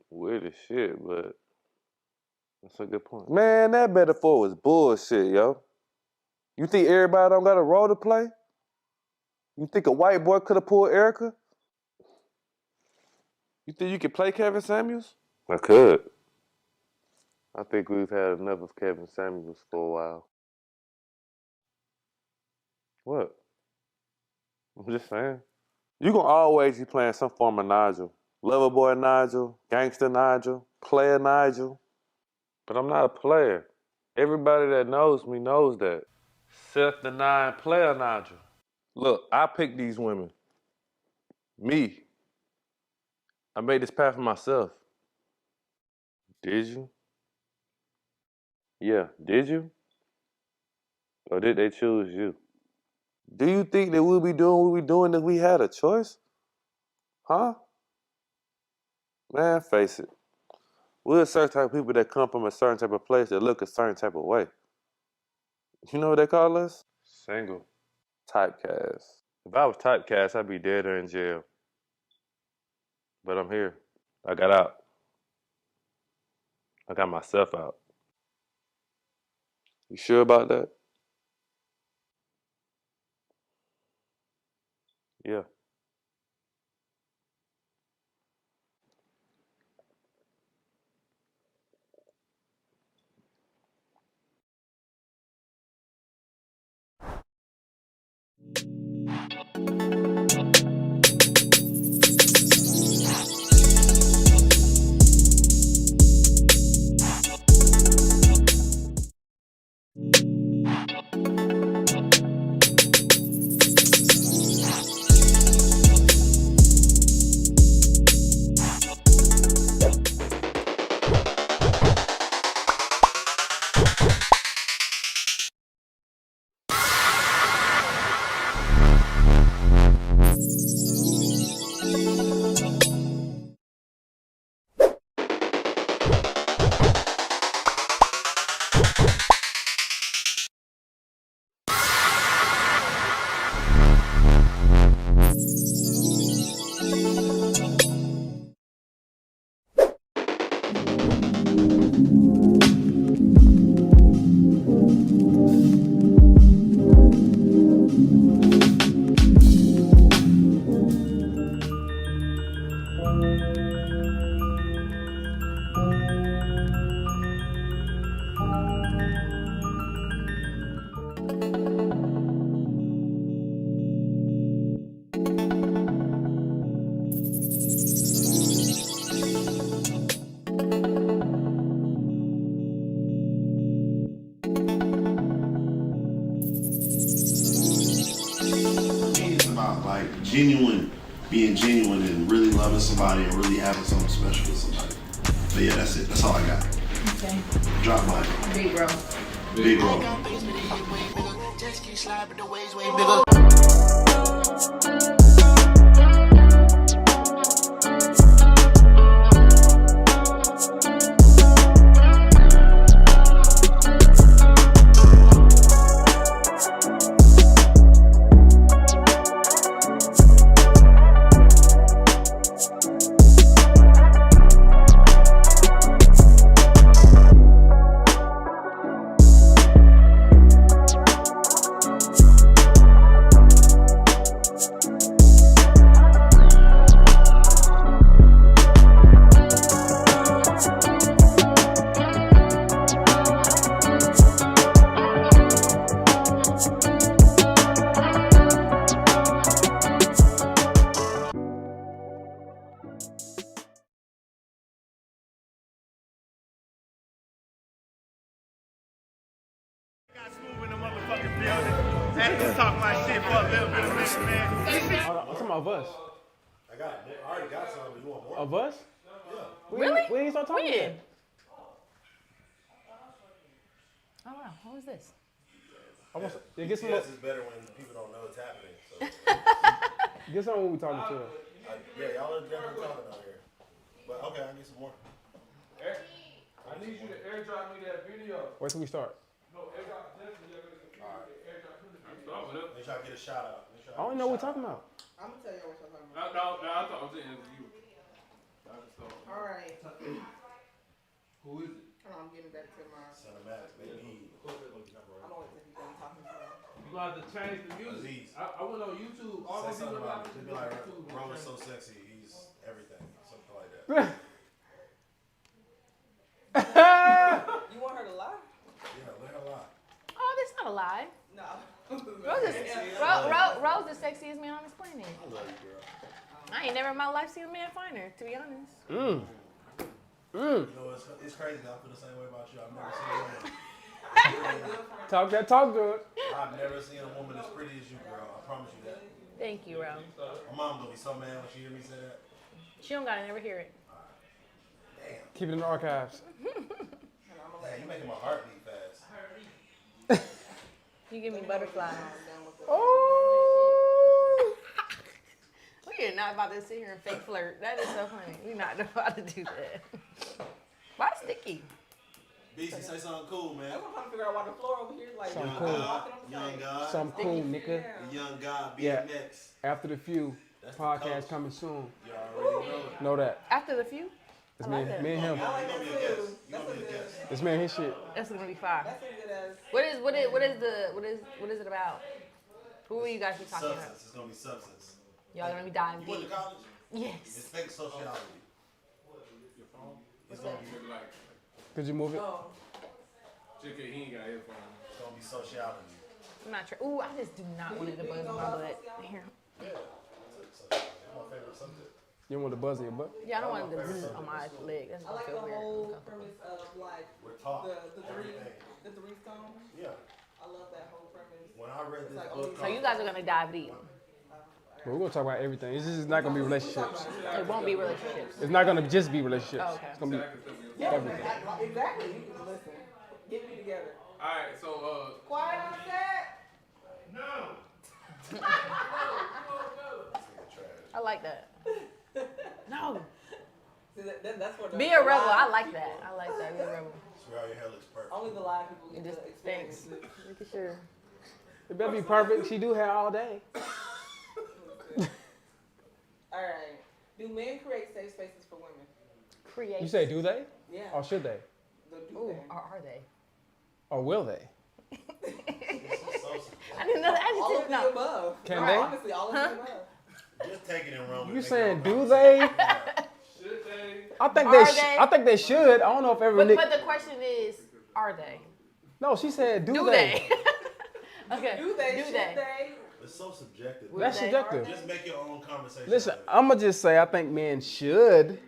Weird as shit, but that's a good point. Man, that metaphor was bullshit, yo. You think everybody don't got a role to play? You think a white boy could have pulled Erica? You think you could play Kevin Samuels? I could. I think we've had enough of Kevin Samuels for a while. What? I'm just saying. You gonna always be playing some form of Nigel. Lover boy Nigel, gangster Nigel, player Nigel. But I'm not a player. Everybody that knows me knows that. Self-denying player Nigel. Look, I picked these women. Me. I made this path for myself. Did you? Yeah, did you? Or did they choose you? Do you think that we'll be doing what we're doing if we had a choice? Huh? Man, face it. We're a certain type of people that come from a certain type of place that look a certain type of way. You know what they call us? Single. Typecast. If I was typecast, I'd be dead or in jail. But I'm here. I got out. I got myself out. You sure about that? Yeah. Being genuine and really loving somebody and really having something special with somebody. But yeah, that's it. That's all I got. Okay. Drop mine. Big bro. Big bro. Had to talk my shit for a little bit of minute, man. I'm talking about us. I already got some. You want more? Of us? Yeah. Really? We ain't start talking yet. Oh wow, what was this? Almost. Yeah, get some. This is better when people don't know it's happening. So. Get some when we talking to. Yeah, y'all are definitely talking out here. But okay, I need some more. I need you to airdrop me that video. Where till we start? No, airdrop definitely. Make sure I get a shout out. I don't know what we're talking about. I'm gonna tell y'all what y'all talking about. No, I thought I was in you. All right. Who is it? Hold on, I'm getting back to my cinematic, baby. I don't want to be done talking to y'all. You gonna have to change the music. I went on YouTube. All Say the something people about on it. Be like, YouTube. Bro is so sexy. He's everything. Something like that. You want her to lie? Yeah, let her lie. Oh, that's not a lie. No. Rose the sexiest man on this planet. I love you, girl. I ain't never in my life seen a man finer, to be honest. You know, it's crazy. I feel the same way about you. I've never seen a woman. Talk that talk good. I've never seen a woman as pretty as you, girl. I promise you that. Thank you, Rose. My mom gonna be so mad when she hear me say that. She don't gotta never hear it. Damn. Keep it in the archives. Man, you making my heart beat fast. You give me butterflies. Oh. We are not about to sit here and fake flirt. That is so funny. We're not about to do that. Why sticky? BC, say something cool, man. I'm trying to figure out why the floor over here is like Something young cool. God. Young God. Something cool, nigga. The young God, Yeah. BMX. After the few, That's the podcast coach. coming soon. You already know it. Know that. After the few? It's I me, like that. me and him. You gonna be a guest. You gonna be a guest. It's me and his shit. That's gonna be fire. That's a good ass. What is it about? Who will you guys be talking Substance. about? It's gonna be substance. Y'all gonna be diving You went deep. to college? Yes. It's fake sociology. It's gonna be like. Could you move it? JK, he ain't got headphones. It's gonna be sociology. I'm not sure. Ooh, I just do not want it to buzz in my butt. Here. Yeah. My favorite subject. You want the buzz in your butt? Yeah, I don't want it to buzz on my leg. That's I gonna like the feel weird. whole premise of like We're taught the everything. three stones. Yeah. I love that whole premise. When I read this like book, So you guys are gonna dive deep. But we're gonna talk about everything. It's just not gonna be relationships. It won't be relationships. It's not gonna just be relationships. Oh, okay. It's gonna be Yeah, everything. exactly. Listen, get me together. All right, so Quiet on set. no. I like that. No. See, that's what Be a rebel. I like that. I like that. Be a rebel. Swear your hair looks perfect. Only the live people You get just to experience thanks. it. Making sure. It better be perfect. She do hair all day. All right. Do men create safe spaces for women? Create. You say do they? Yeah. Or should they? Ooh, or are they? Or will they? I didn't know that. All of the above. Can Right, they? Honestly, all of the above. Just taking it wrong with You making saying it do wrong. they? Should they? I think Are they. they? I think they should. I don't know if every But nigga. the question is, are they? No, she said do Do they? they? Okay. Do they? Do Should they? they? It's so subjective. That's subjective. Just make your own conversation. Listen, I'm gonna just say I think men should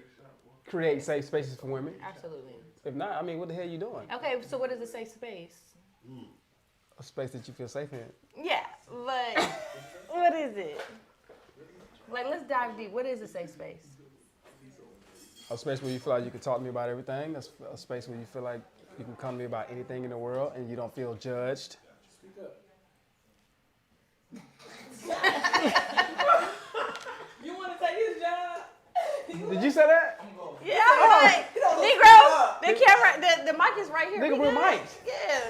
create safe spaces for women. Absolutely. If not, I mean, what the hell you doing? Okay, so what is a safe space? A space that you feel safe in. Yeah, but what is it? Like, let's dive deep. What is a safe space? A space where you feel like you can talk to me about everything. A space where you feel like you can come to me about anything in the world and you don't feel judged. Speak up. You want to take his job? Did you say that? Yeah, I'm like, Negro, the camera, the mic is right here. Nigga We with good. mics. Yeah.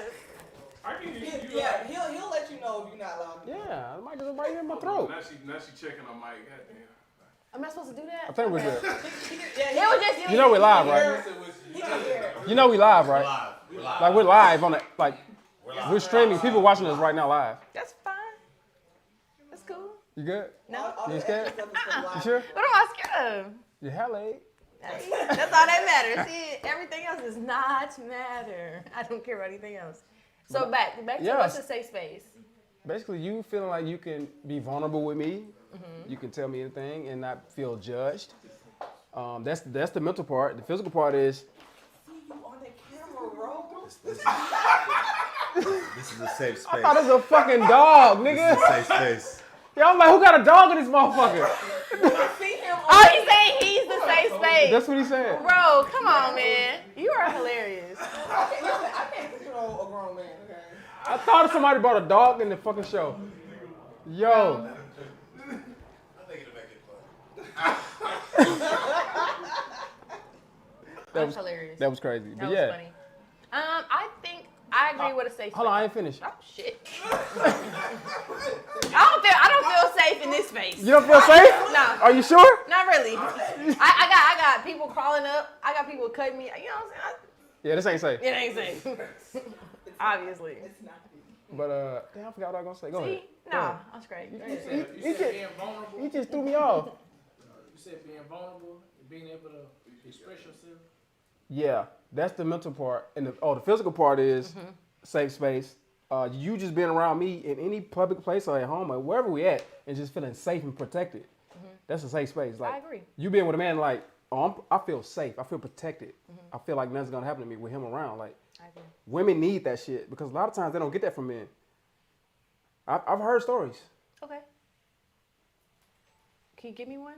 Yeah, he'll let you know if you're not loud. Yeah, the mic is right here in my throat. Now she checking on Mike. Goddamn. Am I supposed to do I that? think we're good. It was just You know we live, right? You know we live, right? We're live. Like we're live on it. Like we're streaming. People watching us right now live. That's fine. That's cool. You good? No. You scared? You sure? What am I scared of? Your hair laid. That's all that matters. See, everything else does not matter. I don't care about anything else. So back to Yes. what's a safe space? Basically, you feeling like you can be vulnerable with me. You can tell me anything and not feel judged. That's the mental part. The physical part is. See you on the camera, bro. This is a safe space. I thought it was a fucking dog, nigga. This is a safe space. Yeah, I'm like, who got a dog in this motherfucker? See him Oh, he's saying he's the safe space. That's what he said. Bro, come on, man. You are hilarious. I can't control a grown man, okay? I thought somebody brought a dog in the fucking show. Yo. I think it'll make it fun. That's hilarious. That was crazy. That But was yeah. funny. I think I agree with a safe space. Hold on, I ain't finished. Oh shit. I don't feel safe in this space. You don't feel safe? No. Are you sure? Not really. I got people crawling up. I got people cutting me. You know what I'm saying? Yeah, this ain't safe. It ain't safe. Obviously. It's not. But damn, I forgot what I was gonna say. Go ahead. See? No, that's great. He just threw me off. You said being vulnerable, being able to express yourself. Yeah, that's the mental part, and the physical part is safe space. You just being around me in any public place or at home or wherever we at and just feeling safe and protected. Mm-hmm. That's a safe space. Like, I agree. You being with a man like, I feel safe. I feel protected. Mm-hmm. I feel like nothing's gonna happen to me with him around. Like, I agree. Women need that shit because a lot of times they don't get that from men. I've heard stories. Okay. Can you give me one?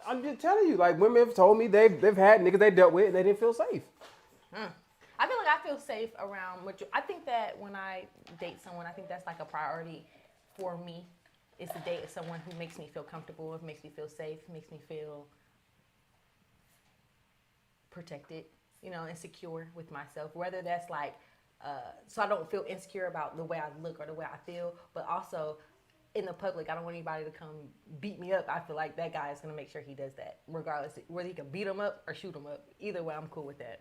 I'm just telling you, like, women have told me they've had niggas they dealt with and they didn't feel safe. I feel like I feel safe around. I think that when I date someone, I think that's like a priority for me. Is to date someone who makes me feel comfortable, makes me feel safe, makes me feel protected, and secure with myself. Whether that's like, so I don't feel insecure about the way I look or the way I feel, but also in the public, I don't want anybody to come beat me up. I feel like that guy is going to make sure he does that, regardless whether he can beat him up or shoot him up. Either way, I'm cool with that.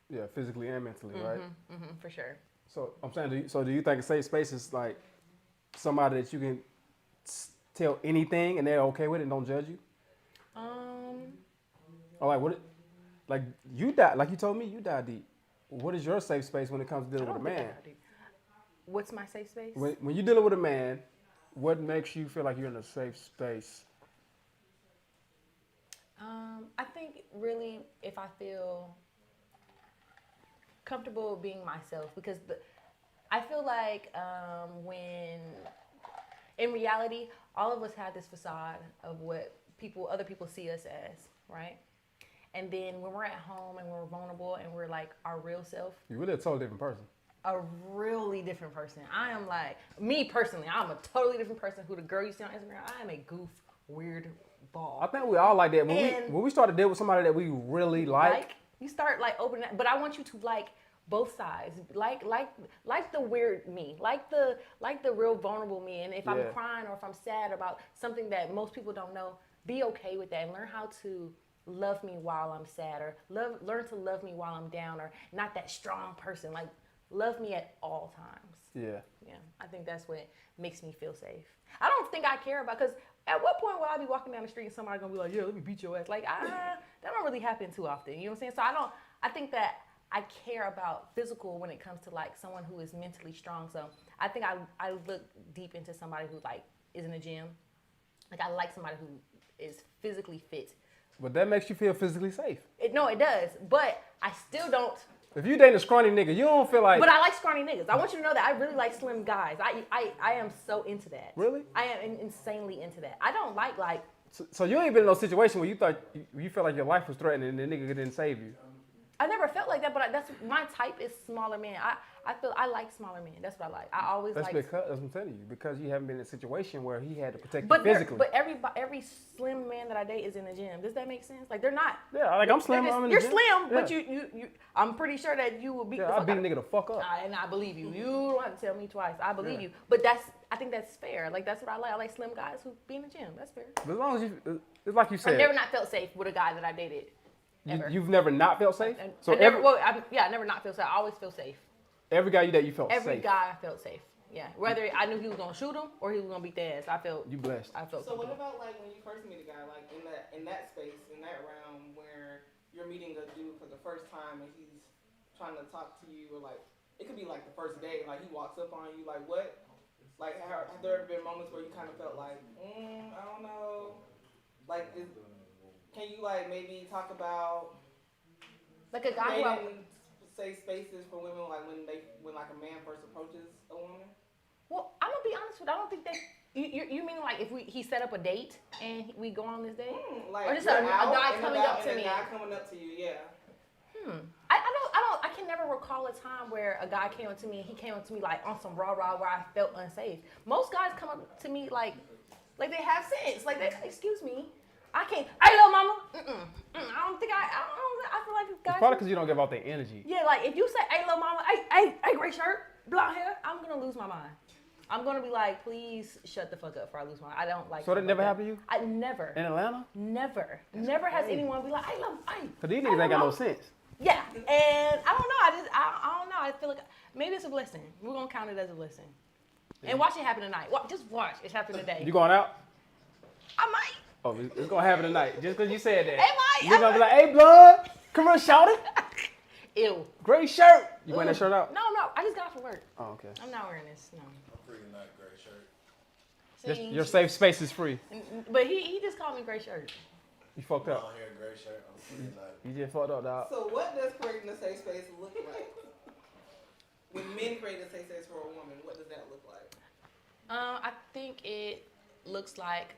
Yeah, physically and mentally, right? Mm-hmm, for sure. So I'm saying, do you think a safe space is like somebody that you can tell anything and they're okay with it and don't judge you? Or like what? Like you die, like you told me, you die deep. What is your safe space when it comes to dealing with a man? What's my safe space? When you're dealing with a man, what makes you feel like you're in a safe space? I think really if I feel comfortable being myself, because I feel like when in reality, all of us have this facade of what other people see us as, right? And then when we're at home and we're vulnerable and we're like our real self. You're really a totally different person. A really different person. I am like, me personally, I'm a totally different person who the girl you see on Instagram. I am a goof, weird ball. I think we all like that. When we start to deal with somebody that we really like. You start like opening that, but I want you to like both sides, like the weird me, like the real vulnerable me. And if I'm crying or if I'm sad about something that most people don't know, be okay with that and learn how to love me while I'm sad, or learn to love me while I'm down, or not that strong person. Like love me at all times. Yeah. Yeah. I think that's what makes me feel safe. I don't think I care about, because at what point will I be walking down the street and somebody gonna be like, yeah, let me beat your ass? Like that don't really happen too often. You know what I'm saying? So I think that I care about physical when it comes to like someone who is mentally strong. So I think I look deep into somebody who like is in the gym. Like I like somebody who is physically fit. But that makes you feel physically safe. No, it does. But I still don't. If you dating a scrawny nigga, you don't feel like. But I like scrawny niggas. I want you to know that I really like slim guys. I am so into that. Really? I am insanely into that. I don't like. So you ain't been in no situation where you thought you felt like your life was threatened and the nigga didn't save you. I never felt like that, but that's my type is smaller men. I feel I like smaller men. That's what I like. I always like. That's what I'm telling you, because you haven't been in a situation where he had to protect you physically. But every slim man that I date is in the gym. Does that make sense? Like they're not. Yeah, like I'm slim. You're slim, but you. I'm pretty sure that you will beat. Yeah, I'll beat a nigga the fuck up. And I believe you. You don't have to tell me twice. I believe you. But I think that's fair. Like that's what I like. I like slim guys who be in the gym. That's fair. But as long as it's like you said. I've never not felt safe with a guy that I dated. You've never not felt safe? I never not feel safe. I always feel safe. Every guy you felt safe? Every guy I felt safe. Yeah. Whether I knew he was going to shoot him or he was going to beat their ass, I felt. You blessed. I felt so what about like when you first meet a guy, like in that space, in that realm where you're meeting a dude for the first time and he's trying to talk to you, or like, it could be like the first day, like he walks up on you, like what? Like have there been moments where you kind of felt like, I don't know, like can you like maybe talk about like a guy creating safe spaces for women, like when like a man first approaches a woman? Well, I'm gonna be honest with you. I don't think that you mean like if he set up a date and we go on this date, like or just a guy coming up to me. A guy coming up to you, yeah. I can never recall a time where a guy came up to me and he came up to me like on some rah where I felt unsafe. Most guys come up to me like they have sense, like they excuse me. I can't. Hey, little mama. I don't think I feel like guys. It's probably because you don't give out their energy. Yeah, like if you say, "Hey, little mama," hey, gray shirt, blonde hair, I'm gonna lose my mind. I'm gonna be like, please shut the fuck up before I lose my mind. I don't like. So that never happened to you? I never. In Atlanta? Never. Never has anyone be like, "Hey, little, hey." Cause these niggas ain't got no sense. Yeah, and I don't know. I don't know. I feel like maybe it's a blessing. We're gonna count it as a blessing. And watch it happen tonight. Just watch it happen today. You going out? I might. Oh, it's gonna happen tonight. Just because you said that. It might. You're gonna be like, hey, blood, come on, shout it. Ew. Gray shirt. You wearing that shirt out? No, I just got off from work. Oh, okay. I'm not wearing this. No. Free tonight, gray shirt. See? Your safe space is free. But he just called me gray shirt. You fucked up. Long hair, gray shirt. I'm free tonight. You just fucked up, dog. So what does creating a safe space look like? When men create a safe space for a woman, what does that look like? I think it looks like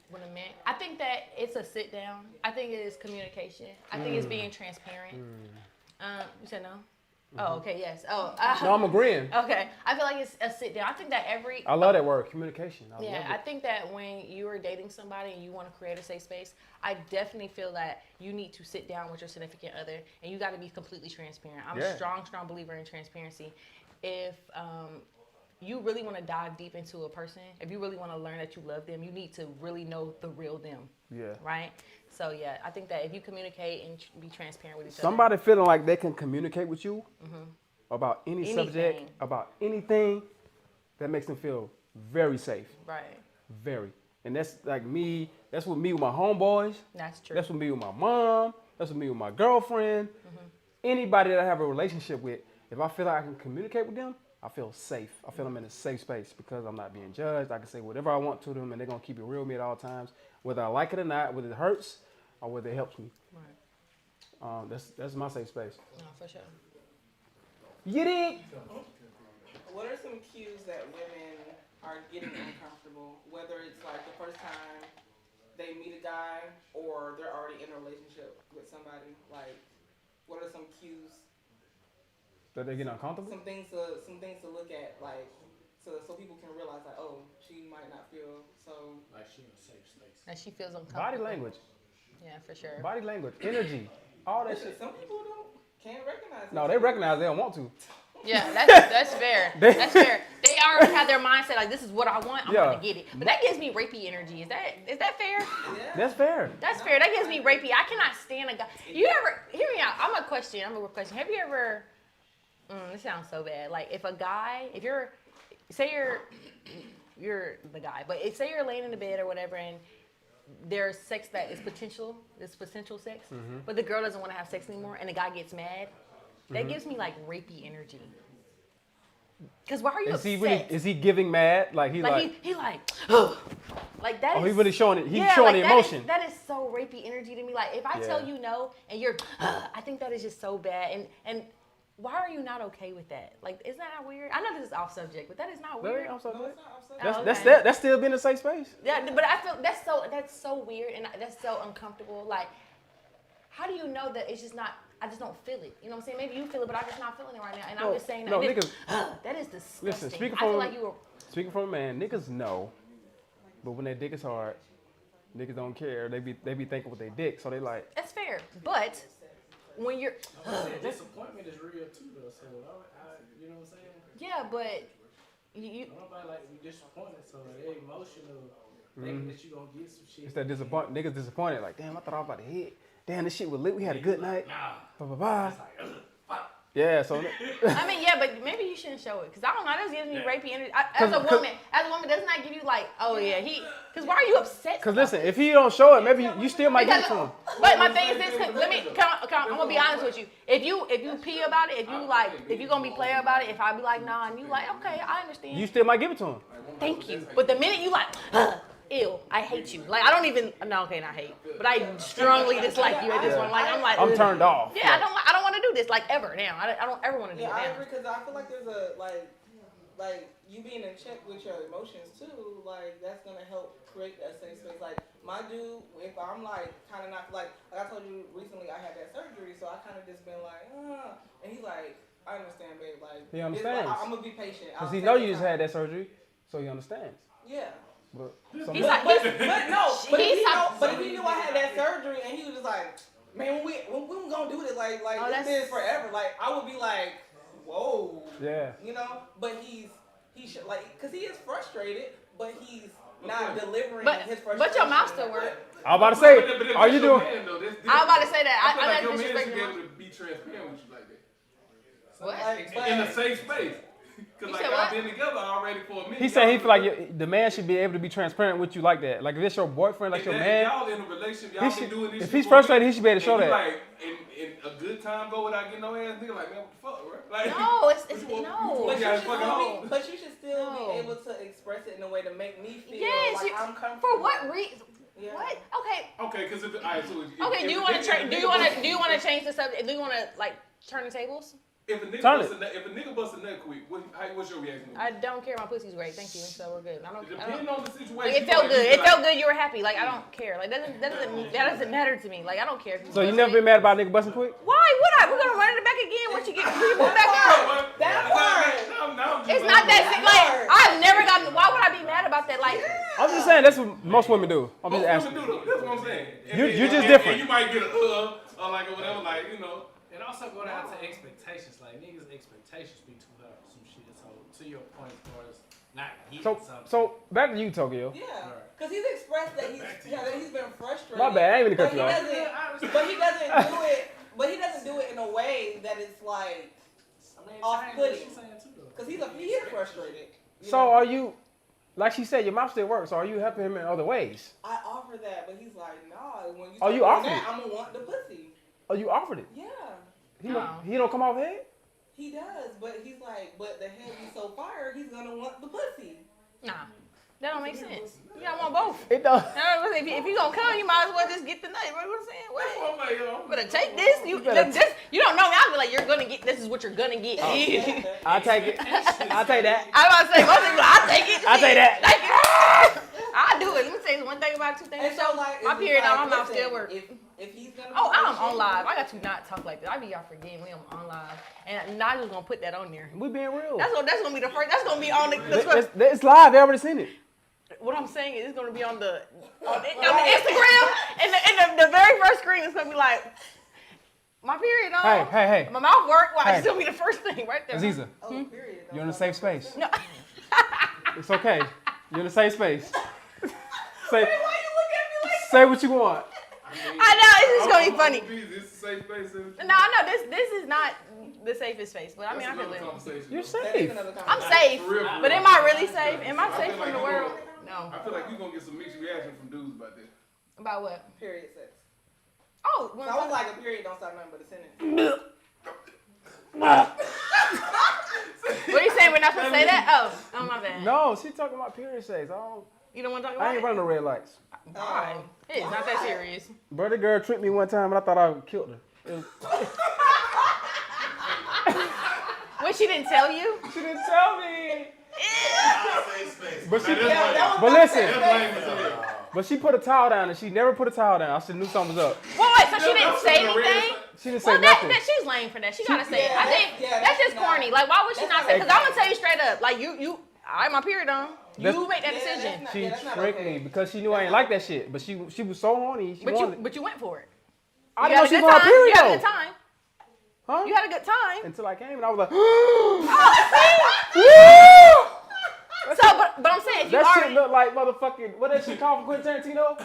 when a man. I think that it's a sit down. I think it is communication. I think it's being transparent. You said no. Oh, okay, yes. Oh, no, I'm agreeing. Okay, I feel like it's a sit down. I think that I love that word, communication. I love it. I think that when you are dating somebody and you want to create a safe space, I definitely feel that you need to sit down with your significant other and you got to be completely transparent. I'm a strong believer in transparency. If you really want to dive deep into a person, if you really want to learn that you love them, you need to really know the real them. Yeah. Right? So, yeah, I think that if you communicate and be transparent with each other. Somebody feeling like they can communicate with you about any subject, about anything, that makes them feel very safe. Right. Very. And that's like me, that's with me with my homeboys. That's true. That's with me with my mom. That's with me with my girlfriend. Anybody that I have a relationship with, if I feel like I can communicate with them, I feel safe. I feel I'm in a safe space because I'm not being judged. I can say whatever I want to them and they're going to keep it real with me at all times, whether I like it or not, whether it hurts or whether it helps me. Right. That's my safe space. No, for sure. Get it? What are some cues that women are getting uncomfortable, whether it's like the first time they meet a guy or they're already in a relationship with somebody? Like, what are some cues that they get uncomfortable? Some things to look at, like, so people can realize, like, oh, she might not feel so like she in a safe space. That she feels uncomfortable. Body language. Yeah, for sure. Body language, energy, all that shit. Some people can't recognize. No, they recognize they don't want to. Yeah, that's fair. That's fair. They already have their mindset like, this is what I want. I'm gonna get it. But that gives me rapey energy. Is that fair? Yeah. That's fair. That's fair. That gives me rapey. I cannot stand a guy. You ever hear me out? I'm a question. Have you ever? This sounds so bad. Like if a guy, say you're the guy, but say you're laying in the bed or whatever, and there's sex that is potential sex, but the girl doesn't want to have sex anymore, and the guy gets mad. That gives me like rapey energy. Cause why are you upset? Is he giving mad? Like he like like that. Oh, he really showing it. He's yeah, showing like the emotion. That is so rapey energy to me. Like if I tell you no and you're, I think that is just so bad. And why are you not okay with that? Like, isn't that weird? I know this is off subject, but that is not weird. Off subject. No, it's not off subject. That's still being a safe space. Yeah, but I feel that's so weird and that's so uncomfortable. Like, how do you know that it's just not? I just don't feel it. You know what I'm saying? Maybe you feel it, but I'm just not feeling it right now. And I'm just saying that. Niggas, that is disgusting. Listen, speaking from a man, niggas know, but when their dick is hard, niggas don't care. They be thinking with their dick, so they like. That's fair, but when you're disappointment is real too, though. So you know what I'm saying? Yeah, but you nobody like to be disappointed, so they're emotional, thinking that you gonna get some shit. It's that niggas disappointed. Like, damn, I thought I was about to hit. Damn, this shit was lit. We had a good night. Bye bye bye. Yeah, so. I mean, yeah, but maybe you shouldn't show it, cause I don't know. This gives me rapey energy. As a woman, doesn't that give you like, oh yeah, cause why are you upset? Cause listen, if he don't show it, maybe you still might give it to him. But my thing is this. I'm gonna be honest with you. If you pee about it, if you gonna be player about it, if I be like nah, and you like okay, I understand. You still might give it to him. Thank you. But the minute you like, ew, I hate you. Like I don't even not hate, but I strongly dislike you at this point. Like I'm turned off. Yeah, I don't want to do this like ever now. I don't ever want to do it. Yeah, I agree because I feel like there's a like you being in check with your emotions too. Like that's gonna help create that safe space. Like my dude, if I'm like kind of not like I told you recently, I had that surgery, so I kind of just been like, and he's like, I understand, babe. Like he understands. Like, I'm gonna be patient. Cause he know you just had that surgery, so he understands. Yeah. But if he knew I had that surgery and he was just like, man, when we gonna do this, like this is forever. Like I would be like, whoa. Yeah. You know, but he should like, cause he is frustrated, but he's not delivering his frustration. But your mouth still works. I was about to say, are you doing? I was about to say that. I like your man should be able to be transparent with you like that. What? In a safe space. Cause like y'all been together already for a minute. He said he feel like the man should be able to be transparent with you like that. Like if it's your boyfriend, like your man. Y'all in a relationship, y'all been doing this. If he's frustrated, he should be able to show that. Like in a good time go without getting no ass nigga, like man, what the fuck, bro? Like, no, it's no. But you should still be able to express it in a way to make me feel like I'm comfortable. For what reason? Yeah. What? Okay. Okay, because if alright, so okay, do you want to change the subject? Do you want to like turn the tables? If a nigga bust a nut quick, what's your reaction? I don't care. My pussy's great. Thank you. So we're good. Depending on the situation. Like, it felt good. It felt good. You were happy. Like I don't care. Like that doesn't matter to me. Like I don't care. If you so you never been mad about a nigga busting quick? Why would I? We're gonna run it back again once you get people back up. That part. It's not that. Like I've never gotten. Why would I be mad about that? Like I'm just saying that's what most women do. I'm just asking. That's what I'm saying. You're just different. And you might get a or like or whatever, like you know. It also go down to expectations. Like niggas' expectations be too high for some shit. So to your point, as far as not getting something. So back to you, Tokyo. Yeah, because he's expressed that he's been frustrated. My bad, I ain't even cut you off. But he doesn't do it. But he doesn't do it in a way that is like off-putting. Because he is frustrated. So are you? Like she said, your mouth still works. So are you helping him in other ways? I offer that, but he's like, nah. When you you offered it? I'm gonna want the pussy. Oh, you offered it? Yeah. He don't come off head? He does, but he's like, but the head be so fire, he's gonna want the pussy. Nah, that don't make sense. You gotta want both. It don't. If you gonna come, you might as well just get the nut. What I'm saying? What? Better take this. You don't know me. I'll be like, you're gonna get. This is what you're gonna get. I'll take it. I'll take that. I'm about to say most people. I'll take it. I'll take that. Take it. I'll do it. Let me tell you one thing about two things. And so like, my period on my mouth still works. If he's gonna I'm on live. I got to not talk like that. I be y'all forgetting we on live, and Nigel's gonna put that on there. We being real. That's gonna be the first. That's gonna be on the. It's live. They already seen it. What I'm saying is it's gonna be on the Instagram, and the very first screen is gonna be like my period on. Hey. My mouth work. Why? It's gonna be the first thing right there. Aziza, period. you're in a safe space. No. It's okay. You're in a safe space. Why you look at me like that? Say what you want. I know it's just gonna be funny. This is a safe space. No, this is not the safest space, but I mean I can live. You're safe. I'm safe, but am I really safe? Am I safe from the world? No. I feel like you're gonna get some mixed reaction from dudes about this. About what? Period sex. Oh, so I was like a period don't stop nothing but a sentence. What are you saying? We're not supposed to say that? Oh my bad. No, she talking about period sex. You don't want to talk about it? I ain't running no red lights. Alright. It's not that serious. Bro, the girl tricked me one time and I thought I killed her. What, she didn't tell you? She didn't tell me. But she put a towel down and she never put a towel down. I should knew something was up. Wait, so she didn't say anything? She didn't say nothing. She's lame for that. She gotta say it. I think that's just corny. Like, why would she not say? Because I'm gonna tell you straight up. Like, I my period on. You make that decision. She tricked me because she knew I ain't like that shit. But she was so horny. But you went for it. I didn't know she was on her period. You had a good time. Huh? You had a good time. Until I came and I was like, but I'm saying, if you that already... shit look like motherfucking, what that shit called from Quentin Tarantino?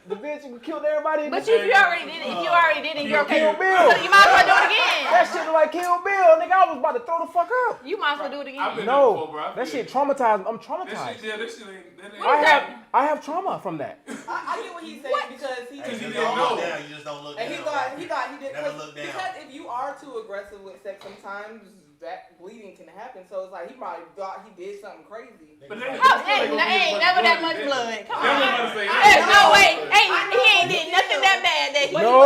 The bitch who killed everybody. But if you already did it, you're okay. Kill Bill. So you might as well do it again. That shit look like Kill Bill. Nigga, I was about to throw the fuck up. You might as well do it again. No, that shit traumatized. I'm traumatized. This shit ain't... I have trauma from that. I get what he's saying because he didn't know. You just don't look down. And he thought he did. Never look down. Because if you are too aggressive with sex, sometimes that bleeding can happen. So it's like he probably thought he did something crazy. But ain't never that much blood. Come on. There's no way. He ain't did nothing that bad that he No.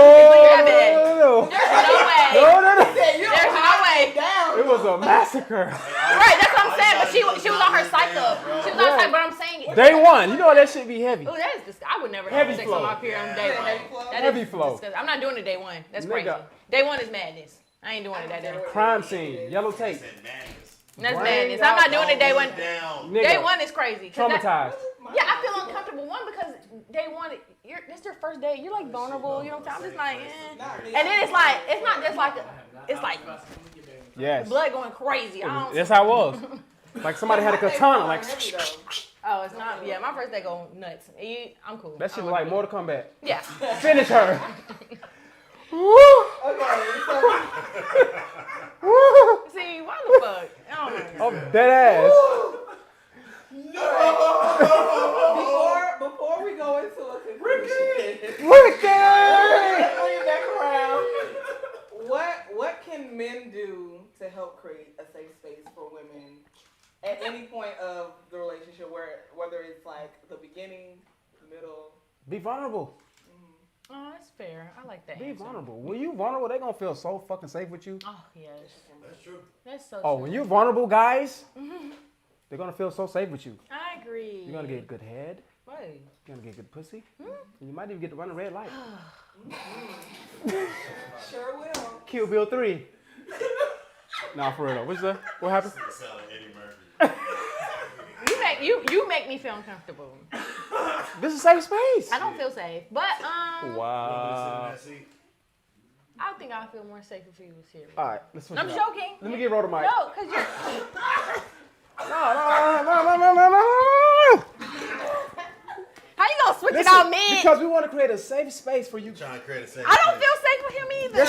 There's no way. There's no way. It was a massacre. Right, that's what I'm saying. But she was on her cycle. She was on her cycle, but I'm saying Day one. You know that shit be heavy. Oh, that is disgusting. I would never Heavy have sex flow. on my period on day one. Heavy flow. Disgusting. I'm not doing it day one. That's crazy. Nigga. Day one is madness. I ain't doing it that day. Crime scene. Yellow tape. That's madness. I'm not doing it day one. Day Nigga. one is crazy. Traumatized. Yeah, I feel uncomfortable. One, because day one, this your first day. You're like vulnerable. You know what I'm saying? I'm just like, And then it's like, it's not just like, it's like Yes. blood going crazy. That's how it was. Like somebody had a katana. Like. Oh, it's not. Yeah, my first day go nuts. I'm cool. That shit look like Mortal Kombat. Yeah. Finish her. See, Why the fuck? Oh my God. I'm dead ass. Before we go into a conclusion, Ricky! bring it back around. What can men do to help create a safe space for women at any point of the relationship, whether it's like the beginning, the middle? Be vulnerable. Oh, that's fair. I like that. Be answer. vulnerable. When you vulnerable, they gonna feel so fucking safe with you. Oh yes. That's true. That's so Oh, true. when you're vulnerable, guys, they're gonna feel so safe with you. I agree. You're gonna get good head. Right. You're gonna get good pussy. And you might even get to run a red light. Sure will. Kill Bill 3. Nah, for real though. What's that? What happened? You make me feel uncomfortable. This is a safe space. I don't feel safe, but Wow. I think I feel more safe if you was here. All right, let's switch I'm it up. joking. Let me get roll the mic. No, cause you're. No. How you gonna switch Listen, it out, man? because we want to create a safe space for you. Trying to create a safe I don't feel safe with him either.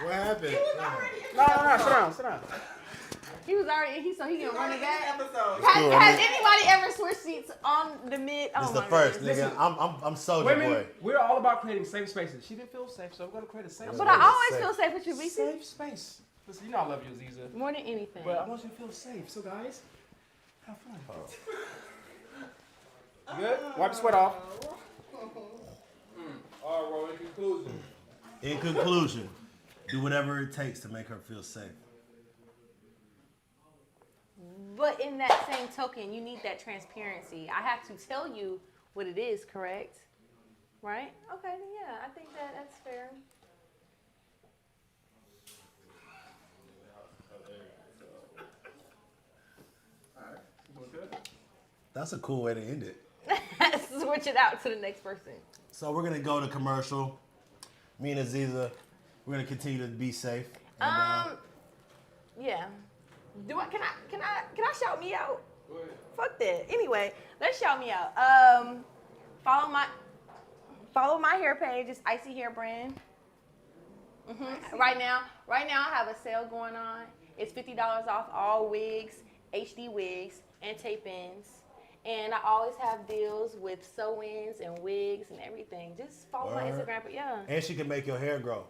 What happened? No, sit down. He was already so he can run it back. Episode. Has anybody ever switched seats on the mid? This Oh is the my first, goodness. nigga. I'm soldier Women, boy. we're all about creating safe spaces. She didn't feel safe, so we're gonna create a safe space. But I always feel safe with you, BC. Safe space. Listen, you know I love you, Aziza. More than anything. But I want you to feel safe. So guys, have fun. You good? Wipe the sweat off. All right, well, in conclusion. In conclusion, do whatever it takes to make her feel safe. But in that same token, you need that transparency. I have to tell you what it is, correct? Right? Okay, then yeah, I think that's fair. That's a cool way to end it. Switch it out to the next person. So we're gonna go to commercial. Me and Aziza, we're gonna continue to be safe. And, Yeah. Can I shout me out? Go ahead. Fuck that. Anyway, let's shout me out. Follow my hair page. It's Icy Hair Brand. Right now I have a sale going on. It's $50 off all wigs, HD wigs, and tape-ins. And I always have deals with sew-ins and wigs and everything. Just follow my Instagram. But yeah. and she can make your hair grow.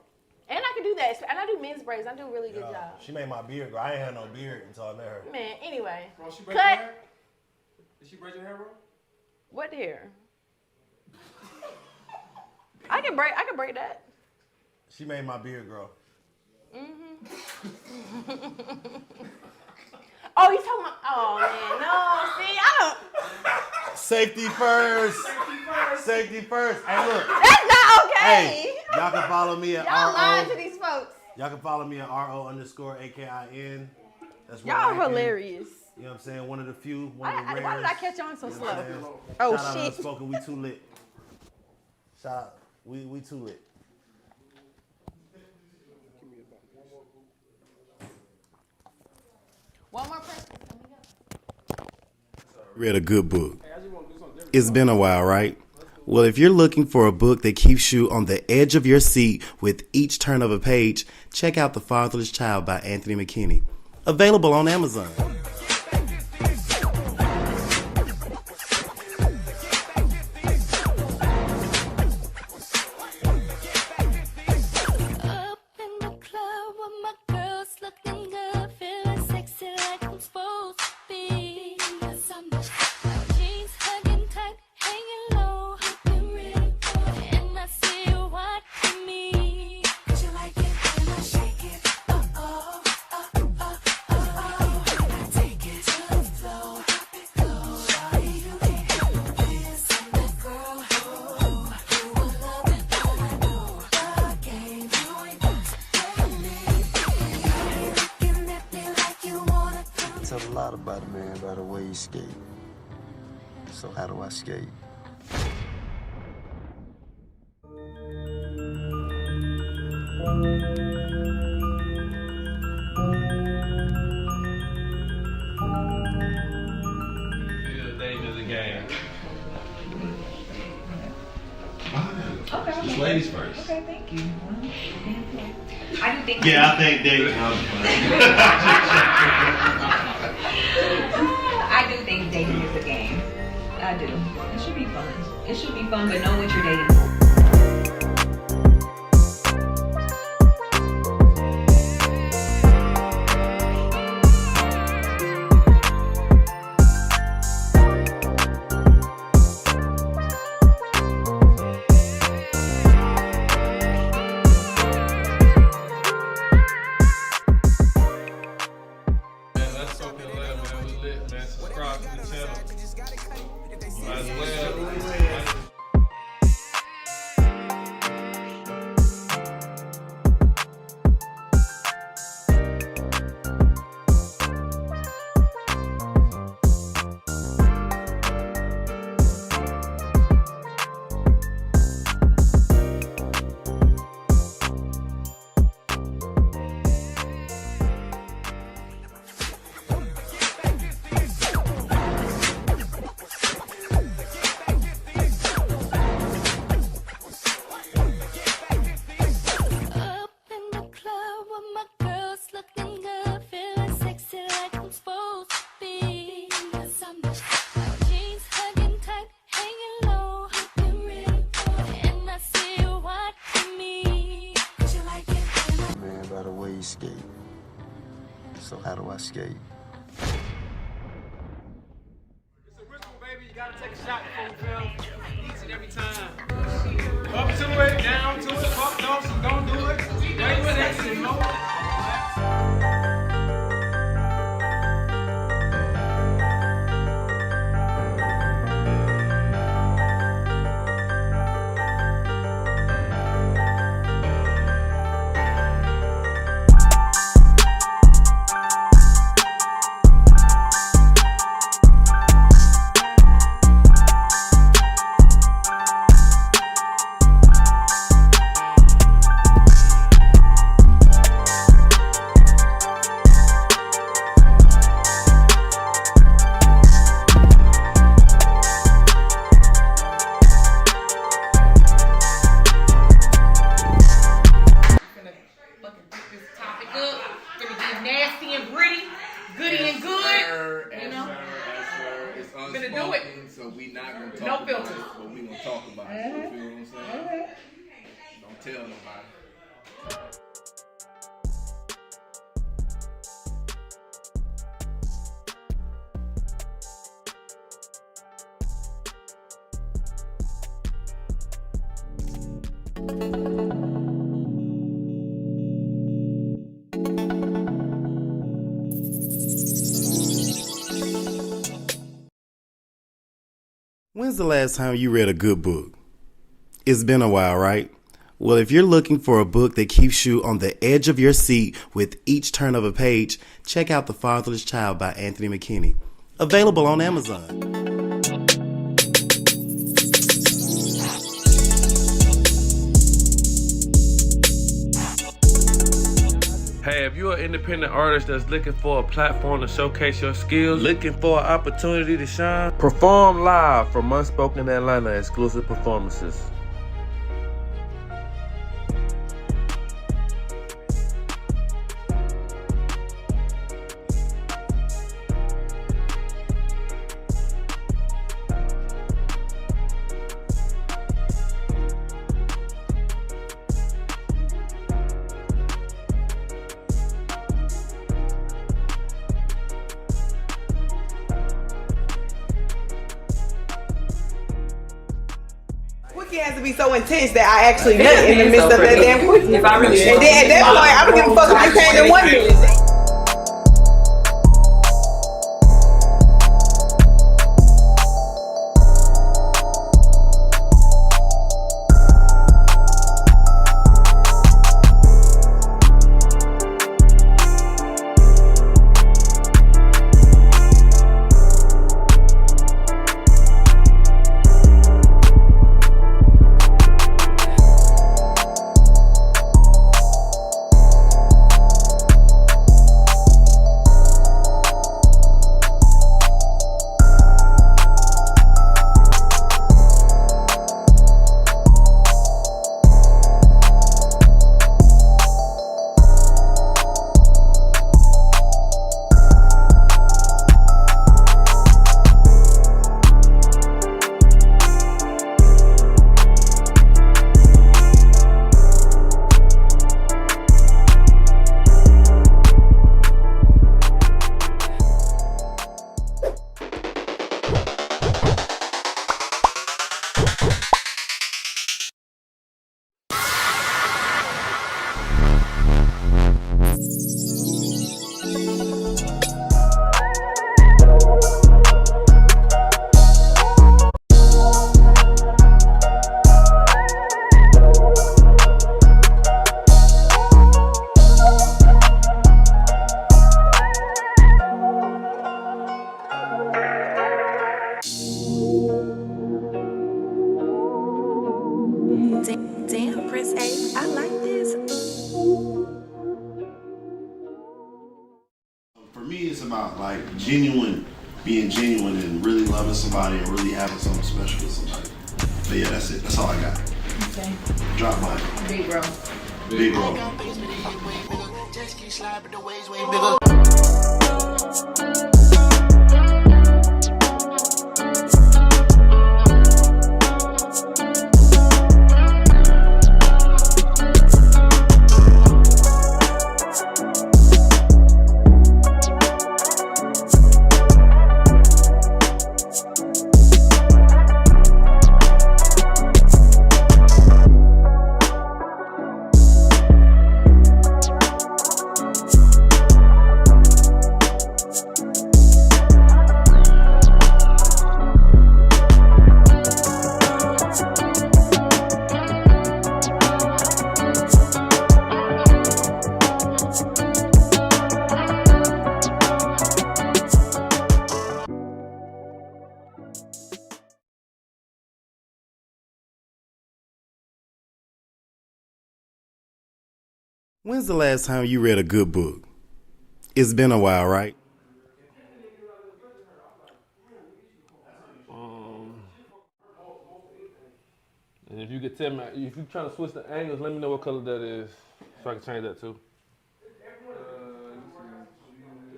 And I can do that. And I do men's braids. I do a really good job. She made my beard grow. I ain't had no beard until I met her. Man, anyway. Bro, she braid your hair? Did she braid your hair, bro? What hair? I can braid that. She made my beard grow. Oh, you talking about? Oh man, no. See, I don't. Safety first. Safety first. Hey, look. That's not okay. Hey, y'all can follow me at Y'all lying to RO. these folks. Y'all can follow me at RO_AKIN. That's where Y'all I can- hilarious. You know what I'm saying? One of the few. One of the Why did I rares. catch on so You know slow? what I'm saying? Oh Shout out shit. Unspoken, we too lit. Shout out. We too lit. One more person. Read a good book. It's been a while, right? Well, if you're looking for a book that keeps you on the edge of your seat with each turn of a page, check out The Fatherless Child by Anthony McKinney. Available on Amazon. Up in the club with my girls looking good, feeling sexy like I'm supposed to be. Jeans hugging tight, hanging low, looking really good, and I see you watching me. Would you like it when I shake it? I take it to the floor, drop it low. Shawty, you can handle this, and that girl, you will love it, but I know the game. You ain't got to play me. Looking at me like you wanna come. Tell a lot about a man by the way he skate. So how do I skate? Yeah, dating is a game. Okay. Just ladies first. Okay, thank you. I do think. Yeah, I think dating. I do think dating is a game. I do. It should be fun. It should be fun, but know what you're dating for. Skate. So how do I skate? It's a ritual, baby. You gotta take a shot before we film each and every time. Up to it, down to it, fuck no, so don't do it. Wait with it, you know. So we not gonna talk about it, but we gonna talk about it. You feel what I'm saying? Don't tell nobody. When's the last time you read a good book? It's been a while, right? Well, if you're looking for a book that keeps you on the edge of your seat with each turn of a page, check out The Fatherless Child by Anthony McKinney. Available on Amazon. Hey, if you're an independent artist that's looking for a platform to showcase your skills, looking for an opportunity to shine, perform live from Unspoken Atlanta exclusive performances. Quickie has to be so intense that I actually nut in the midst of that damn quickie. And then at that point, I don't give a fuck if you came in 1 minute. Damn, Prince A, I like this. For me, it's about like being genuine and really loving somebody and really having something special with somebody. But yeah, that's it. That's all I got. Okay. Drop mine. Big bro. Big bro. When's the last time you read a good book? It's been a while, right? And if you could tell me, if you're trying to switch the angles, let me know what color that is, so I can change that too.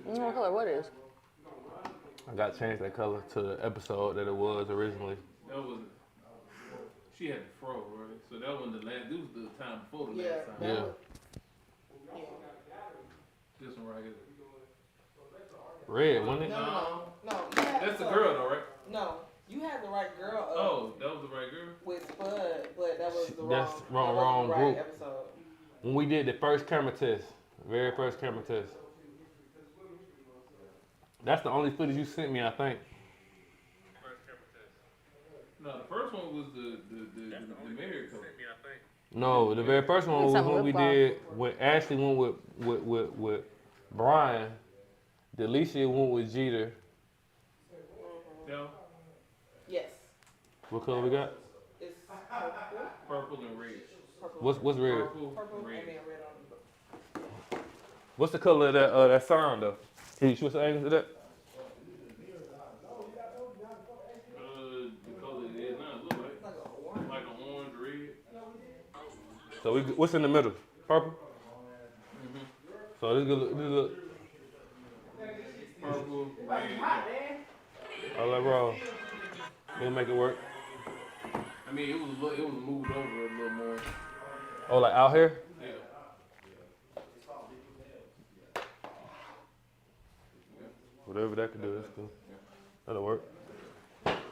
What color? What is? I got to change that color to the episode that it was originally. That was, she had the fro, right? So that wasn't the last, this was the time before the last time. Yeah. This one right here. Red, wasn't it? No. That's the girl though, right? No, you had the right girl. Oh, that was the right girl? With Spud, but that was the That's wrong wrong right group. episode. When we did the first camera test, very first camera test. That's the only footage you sent me, I think. No, the first one was the married couple. No, the very first one was when we did, when Ashley went with Brian, Delisha went with Jeter. No. Yes. What color we got? It's purple and red. What's red? Purple and then red on the book. What's the color of that sign though? Can you switch the angle to that? The color it is now, it look like an orange, red. So what's in the middle? Purple? Mm-hmm. So this look. Purple, red. All that wrong. We'll make it work. I mean, it was moved over a little more. Oh, like out here? Yeah. Whatever that could do, that's cool. That'll work. All right,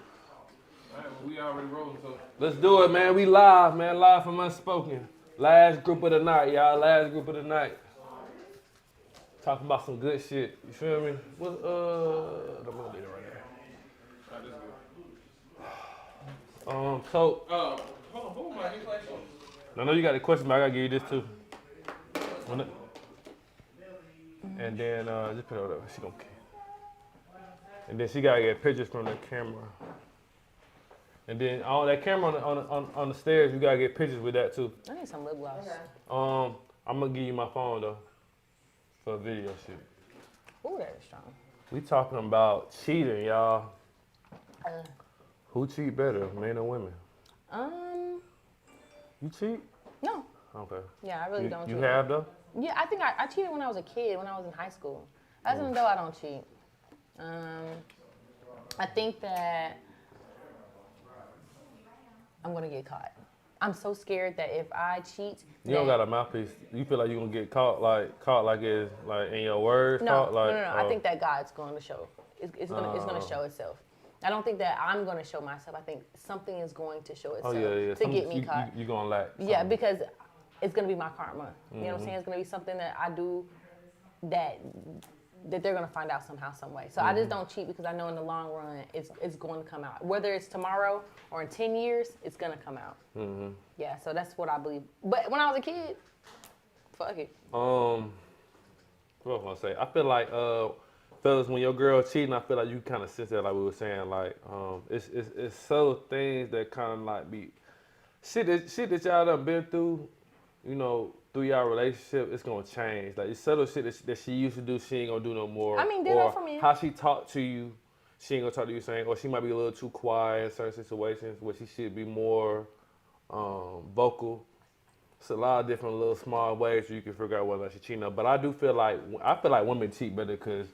well, we already rolling, so. Let's do it, man. We live, man. Live from Unspoken. Last group of the night, y'all. Last group of the night. Talking about some good shit. You feel me? What, I'm gonna leave it right there. So. Hold on, my question. I know you got a question, but I gotta give you this too. And then just put it over there. She gonna. And then she gotta get pictures from the camera. And then on that camera on the stairs, you gotta get pictures with that too. I need some lip gloss. I'm gonna give you my phone though for a video shoot. Ooh, that is strong. We talking about cheating, y'all. Who cheat better, men or women? You cheat? No. Okay. Yeah, I really don't cheat. You have though? Yeah, I think I cheated when I was a kid, when I was in high school. As an adult, I don't cheat. I think that I'm gonna get caught. I'm so scared that if I cheat, you don't got a mouthpiece. You feel like you're gonna get caught like it's like in your words. No. Like, I think that God's going to show. It's gonna show itself. I don't think that I'm gonna show myself. I think something is going to show itself to get me caught. You're gonna lack. Yeah, because it's gonna be my karma. You know what I'm saying? It's gonna be something that I do that they're gonna find out somehow, some way. So I just don't cheat because I know in the long run it's going to come out. Whether it's tomorrow or in 10 years, it's gonna come out. Yeah, so that's what I believe. But when I was a kid, fuck it. What was I gonna say? I feel like fellas, when your girl cheating, I feel like you kind of sense that, like we were saying, like it's subtle things that kind of like be shit that y'all done been through, you know, through y'all relationship, it's gonna change. Like, it's subtle shit that she used to do, she ain't gonna do no more. I mean, ditto for me. How she talk to you, she ain't gonna talk to you the same. Or she might be a little too quiet in certain situations where she should be more vocal. It's a lot of different little small ways where you can figure out whether or not she's cheating. But I feel like women cheat better because,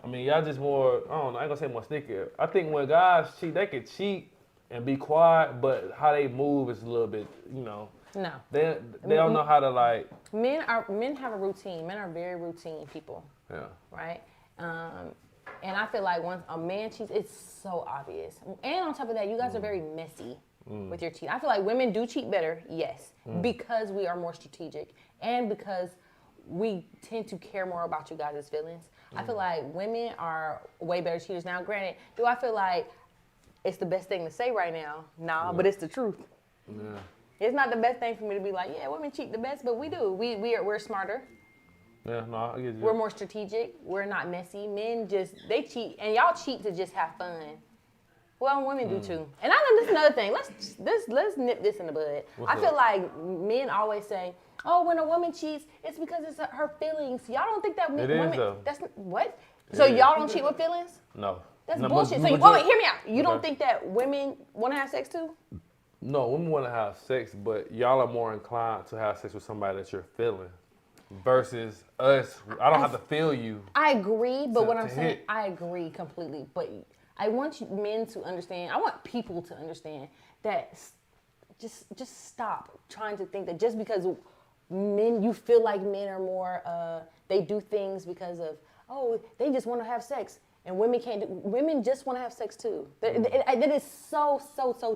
I mean, y'all just more, I don't know, I ain't gonna say more sneakier. I think when guys cheat, they can cheat and be quiet, but how they move is a little bit, you know. No. They don't know how to, like. Men have a routine. Men are very routine people. Yeah. Right? And I feel like once a man cheats, it's so obvious. And on top of that, you guys are very messy with your cheating. I feel like women do cheat better, yes, because we are more strategic and because we tend to care more about you guys' feelings. I feel like women are way better cheaters. Now, granted, do I feel like it's the best thing to say right now? Nah, but it's the truth. Yeah. It's not the best thing for me to be like, yeah, women cheat the best, but we do. We're smarter. Yeah, no, I get you. We're more strategic. We're not messy. Men they cheat, and y'all cheat to just have fun. Well, women do too. And I know this is another thing. Let's nip this in the bud. I feel like men always say, oh, when a woman cheats, it's because it's her feelings. Y'all don't think that women, though. That's what? So y'all don't cheat with feelings? No. That's no, bullshit. So wait, hear me out. You don't think that women want to have sex too? No, women want to have sex, but y'all are more inclined to have sex with somebody that you're feeling versus us. I don't have to feel you. I agree, but what I'm saying, I agree completely. But I want men to understand, I want people to understand that just stop trying to think that just because men, you feel like men are more, they do things because of, oh, they just want to have sex. And women can't do, women just want to have sex too. That is so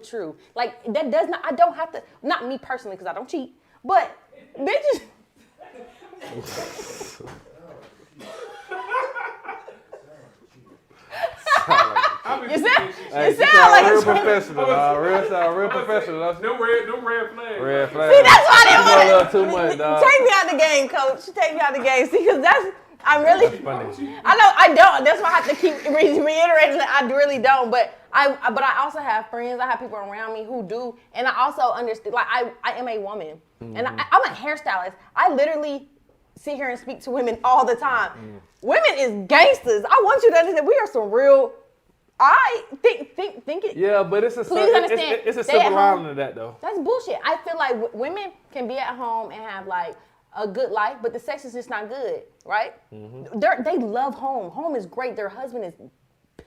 true. Like, that does not, I don't have to, not me personally, because I don't cheat, but bitches. You sound like real professional. Real professional. Them red flags. Red flags. See, that's why I didn't want too much, dog. Take me out the game, coach. Take me out the game. See, because I'm really. That's funny. I know I don't. That's why I have to keep reiterating that I really don't. But I also have friends. I have people around me who do, and I also understand. Like I am a woman, and I'm a hairstylist. I literally sit here and speak to women all the time. Women is gangsters. I want you to understand. We are some real. I think it. Yeah, but it's a silver lining to that though. That's bullshit. I feel like women can be at home and have like a good life, but the sex is just not good, right? They love home. Home is great. Their husband is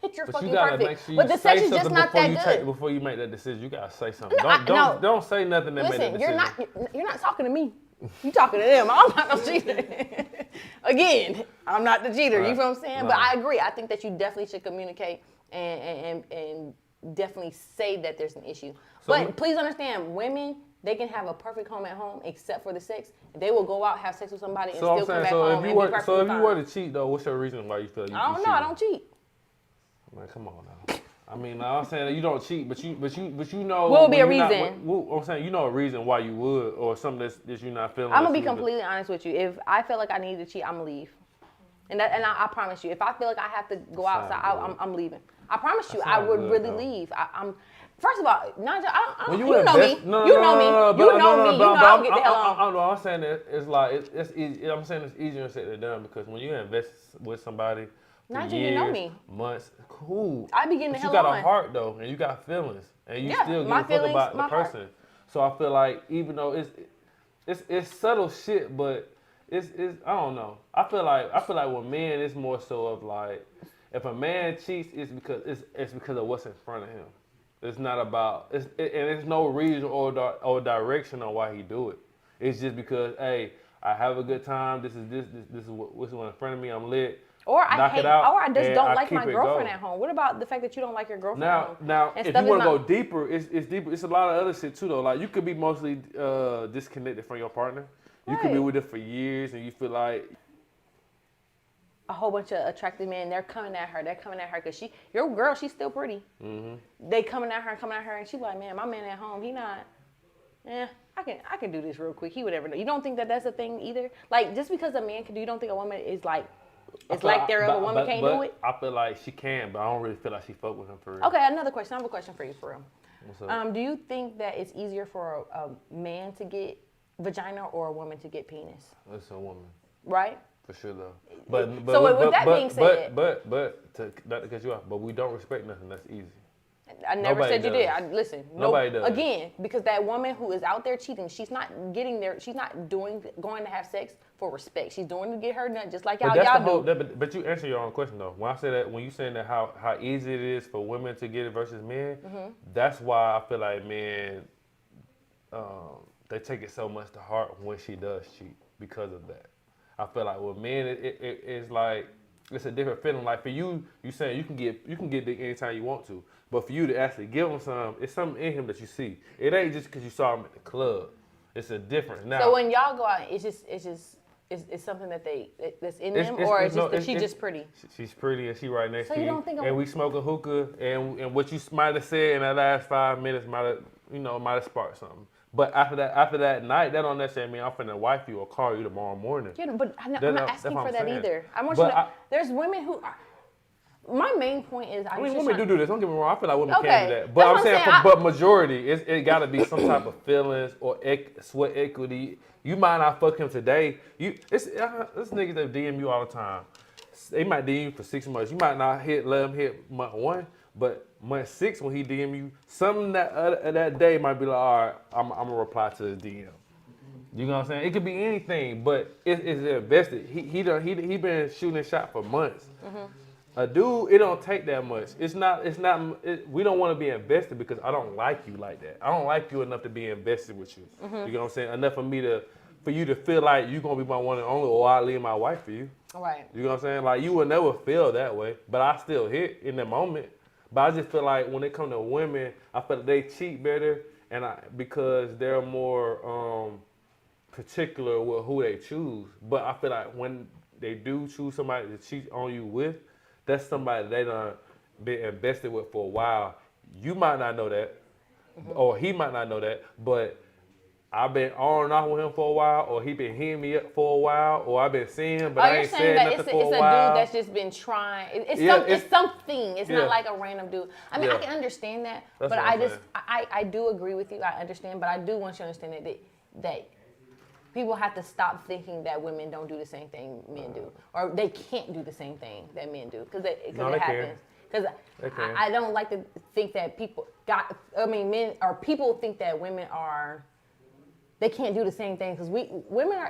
picture fucking perfect. But the sex is just not that good. Before you make that decision, you gotta say something. No, don't say nothing that made that decision. Listen, you're not talking to me. You talking to them. I'm not no cheater. Again, I'm not the cheater. Right. You feel what I'm saying? Right. But I agree. I think that you definitely should communicate and definitely say that there's an issue. But please understand, women, they can have a perfect home at home except for the sex. They will go out, have sex with somebody, and still come back home and be perfectly fine. So if you were to cheat, though, what's your reason why you feel you I don't know. I don't cheat. Man, come on now. I mean, I'm saying that you don't cheat, but you know. What would be a reason? I'm saying you know a reason why you would, or something that you're not feeling. I'm gonna be completely honest with you. If I feel like I need to cheat, I'm gonna leave. And I promise you, if I feel like I have to go outside, I'm leaving. I promise you, I would really leave. I'm. First of all, Nigel, you know me. You know me. You know me. Get the hell on. I'm saying it's like it's easy. I'm saying it's easier said than done because when you invest with somebody for Nigel, years, you know me. months, cool. I be getting the hell on. You got a heart though, and you got feelings, and you still give a fuck about the person. Heart. So I feel like even though it's subtle shit, but it's I don't know. I feel like with men, it's more so of like if a man cheats, it's because of what's in front of him. It's not about and there's no reason or direction on why he do it. It's just because hey, I have a good time. This is what's in front of me. I'm lit. Or I just don't like my girlfriend at home. What about the fact that you don't like your girlfriend at home? Now, if you want to go deeper, it's deeper. It's a lot of other shit too though. Like you could be mostly disconnected from your partner. You could be with her for years, and you feel like a whole bunch of attractive men. They're coming at her because your girl, she's still pretty. They coming at her, and she's like, man, my man at home, he not. I can do this real quick. He would ever know. You don't think that that's a thing either? Like just because a man can do, you don't think a woman is like. It's like a woman can't do it? I feel like she can, but I don't really feel like she fuck with him for real. Okay, another question. I have a question for you, for real. What's up? Do you think that it's easier for a man to get vagina or a woman to get penis? It's a woman. Right? For sure, though. With that being said, not to cut you off, but we don't respect nothing that's easy. I never Nobody said you does. did. Listen, Nobody does. Again, because that woman who is out there cheating, she's not getting there. She's not going to have sex for respect. She's doing to get her nut, just like y'all do. But you answer your own question though. When I say that, when you saying that how easy it is for women to get it versus men, that's why I feel like men, they take it so much to heart when she does cheat because of that. I feel like with men, it's like it's a different feeling. Like for you saying you can get dick anytime you want to, but for you to actually give him some, it's something in him that you see. It ain't just because you saw him at the club. It's a difference now. So when y'all go out, it's something that's in them, or it's just that she's just pretty. She's pretty and she right next So to you you. don't think and we smoke a hookah, and what you might have said in that last 5 minutes might have sparked something. But after that night, that don't necessarily mean I'm finna wife you or call you tomorrow morning. Yeah, but I'm not asking for that either. I want there's women who are. My main point is, I mean, women do this. Don't get me wrong. I feel like women can do that. But That's I'm saying, but majority, it got to be some type of feelings or sweat equity. You might not fuck him today. This niggas that DM you all the time. They might DM you for 6 months. You might not let him hit month 1, but month 6 when he DM you, something that day might be like, all right, I'm gonna reply to his DM. You know what I'm saying? It could be anything, but it's invested. He been shooting a shot for months. A dude, it don't take that much. We don't want to be invested because I don't like you like that. I don't like you enough to be invested with you. You know what I'm saying? Enough for you to feel like you're gonna be my one and only, or I leave my wife for you. Right. You know what I'm saying? Like you would never feel that way, but I still hit in the moment. But I just feel like when it comes to women, I feel like they cheat better, because they're more particular with who they choose. But I feel like when they do choose somebody to cheat on you with, that's somebody they done been invested with for a while. You might not know that, or he might not know that, but I've been on and off with him for a while, or he been hitting me up for a while, or I've been seeing him, but I ain't said nothing for a while. It's a dude that's just been trying. It's something. It's not like a random dude. I mean, I can understand that, but I do agree with you. I understand, but I do want you to understand that people have to stop thinking that women don't do the same thing men do, or they can't do the same thing that men do, because it happens. Because I don't like to think that men or people think that women they can't do the same thing, because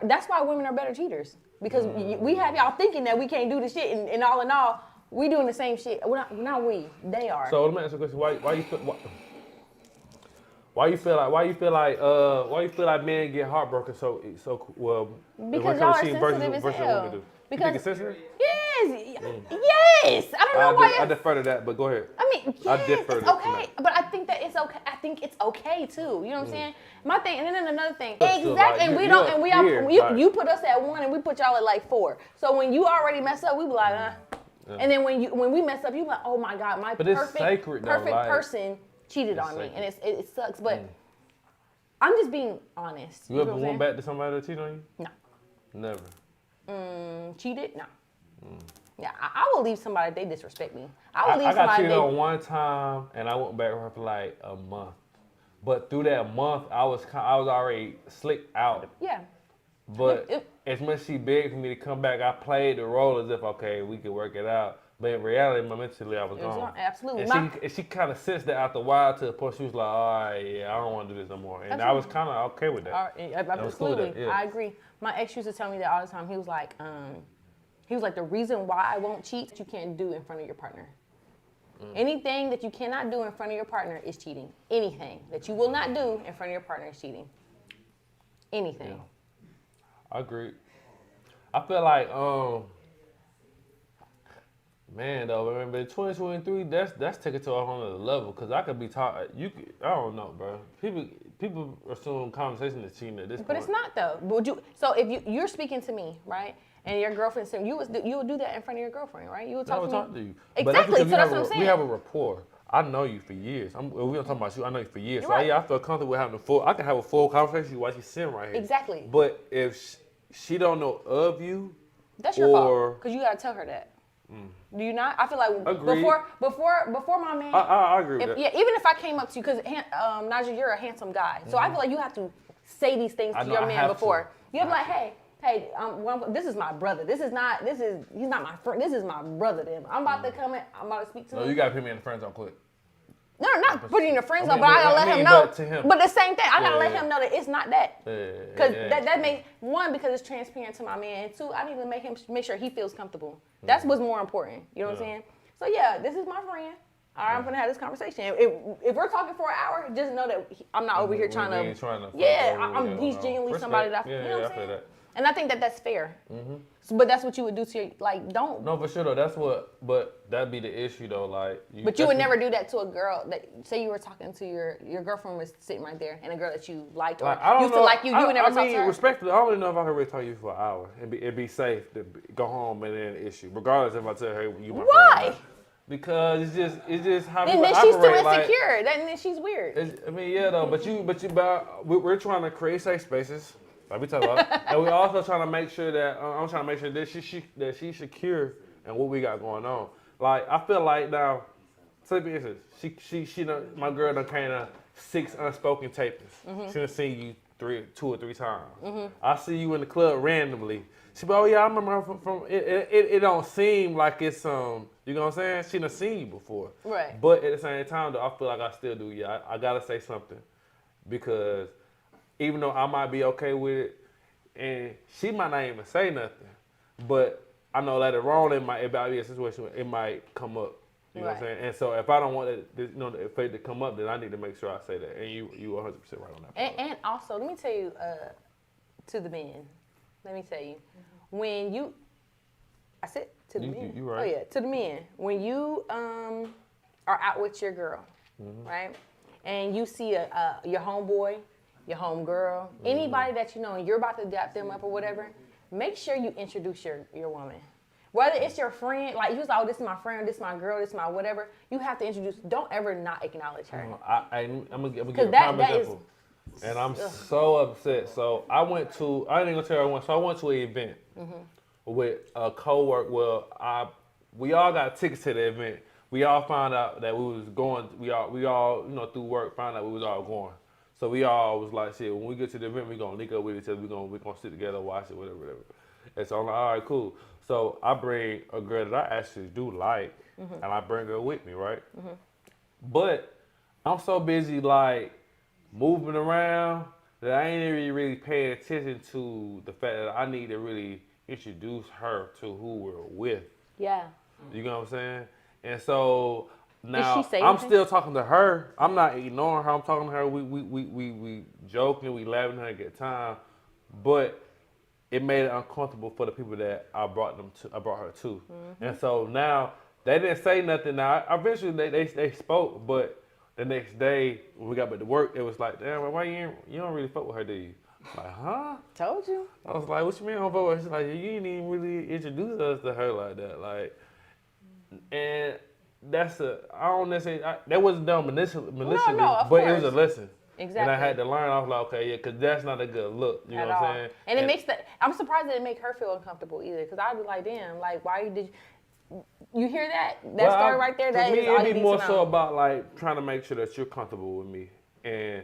that's why women are better cheaters, because we have y'all thinking that we can't do the shit, and all in all, we doing the same shit. They are. So let me ask you a question. Why you feel like men get heartbroken so well? Because y'all are sensitive as hell. You think it's sensitive? Yes. I don't know why. I defer to that, but go ahead. I mean, yes, it's okay, but I think that it's okay. I think it's okay too. You know what I'm saying? My thing, and then another thing. Exactly, you put us at 1 and we put y'all at like 4. So when you already mess up, we be like, And then when we mess up, you be like, oh my God, my perfect person cheated on me, and it sucks. But I'm just being honest. You ever went back to somebody that cheated on you? No. Never. Cheated? No. Yeah, I will leave somebody if they disrespect me. I got cheated on one time, and I went back for like a month. But through that month, I was already slicked out. Yeah. But as much as she begged for me to come back, I played the role as if, okay, we could work it out. But in reality, mentally, I was gone. Absolutely. And she kind of sensed that after a while, to the point she was like, all right, yeah, I don't want to do this no more. And I was kind of okay with that. Absolutely. I agree. My ex used to tell me that all the time. He was like, the reason why I won't cheat, you can't do in front of your partner. Anything that you cannot do in front of your partner is cheating. Anything that you will not do in front of your partner is cheating. Anything. Yeah. I agree. I feel like, man, though, but 2023, that's taken to a whole other level. Cause I could be I don't know, bro. People assume conversation is cheating at this point. But it's not though. So if you're speaking to me, right? And your girlfriend said you would do that in front of your girlfriend, right? You would talk to me. Exactly. So that's what I'm saying. We have a rapport. I know you for years. We don't talk about you. I know you for years. Right. So I feel comfortable with having I can have a full conversation while she's sitting right here. Exactly. But if she don't know of you, that's your fault. Because you gotta tell her that. Do you not? I feel like Agreed. before my man. I agree with that. Yeah, even if I came up to you, because Najee, you're a handsome guy, so I feel like you have to say these things to your man before. You have like, hey, this is my brother. He's not my friend. This is my brother. Then I'm about to come in. I'm about to speak to him. No, you gotta put me in the friend zone quick. No, not putting in the friend zone, but I gotta let him know. But to him. But the same thing, I gotta let him know that it's not that. Because Yeah. that makes one, because it's transparent to my man, and two, I need to make sure he feels comfortable. That's what's more important. You know what I'm saying? So yeah, this is my friend. All right, I'm gonna have this conversation. If we're talking for an hour, just know that I'm not over here trying to. He's genuinely somebody that you know what I'm saying. And I think that that's fair. So, but that's what you would do to your, like, don't. No, for sure though. But that'd be the issue though. Like. But you would never do that to a girl that, say you were talking to your girlfriend was sitting right there, and a girl that you liked or used to like you. You would never talk to her. Respectfully, I don't even know if I could really talk to you for an hour. It'd be safe to go home and then issue, regardless if I tell her you my friend. Because it's just how people operate. Then she's too insecure. Then she's weird. But we're trying to create safe spaces, like we talk about, and we're also trying to make sure that I'm trying to make sure that she's secure in what we got going on. Like I feel like now, say for instance, she my girl done came to 6 unspoken tapings. She done seen you 2 or 3 times. I see you in the club randomly. She be, oh yeah, I remember her from it don't seem like it's you know what I'm saying? She done seen you before. Right. But at the same time though, I feel like I still do, I gotta say something. Because even though I might be okay with it, and she might not even say nothing, but I know later on it might be a situation where it might come up. You know what I'm saying? And so if I don't want it to come up, then I need to make sure I say that. And you 100% right on that. And also, let me tell you, to the men, let me tell you, when you, I said to the men. You right. Oh yeah, to the men. When you are out with your girl, right, and you see your homeboy, your homegirl, anybody that you know, and you're about to dap them up or whatever, make sure you introduce your woman. Whether it's your friend, like you was like, oh, this is my friend, this is my girl, this is my whatever, you have to introduce. Don't ever not acknowledge her. I'm gonna give you a prime example. And I'm so upset. So I ain't gonna tell everyone. So I went to an event with a co-worker. Well, we all got tickets to the event. We all found out that we was going. We all through work found out we was all going. So we all was like, shit, when we get to the event, we gonna link up with each other. We gonna sit together, watch it, whatever. And so I'm like, all right, cool. So I bring a girl that I actually do like, and I bring her with me, right? But I'm so busy like moving around that I ain't really paying attention to the fact that I need to really introduce her to who we're with. Yeah. You know what I'm saying? And so now Did she say I'm anything? still talking to her. I'm not ignoring her. I'm talking to her. We joking, we laughing, having a good time. But it made it uncomfortable for the people that I brought her to. And so now they didn't say nothing. Now eventually they spoke, but the next day when we got back to work, it was like, damn, why you don't really fuck with her, do you? I'm like, huh? Told you. I was like, what you mean I don't fuck with her? She's like, you didn't even really introduce us to her like that, like. And I don't necessarily, that wasn't done maliciously, of but it was course. a lesson. Exactly. And I had to learn. I was like, okay, yeah, because that's not a good look. You know what I'm saying? And it makes I'm surprised it didn't make her feel uncomfortable either. Because I'd be like, damn, like, why did you hear that? That story right there, that is all you need to know. For me, it'd be more so about, like, trying to make sure that you're comfortable with me. And,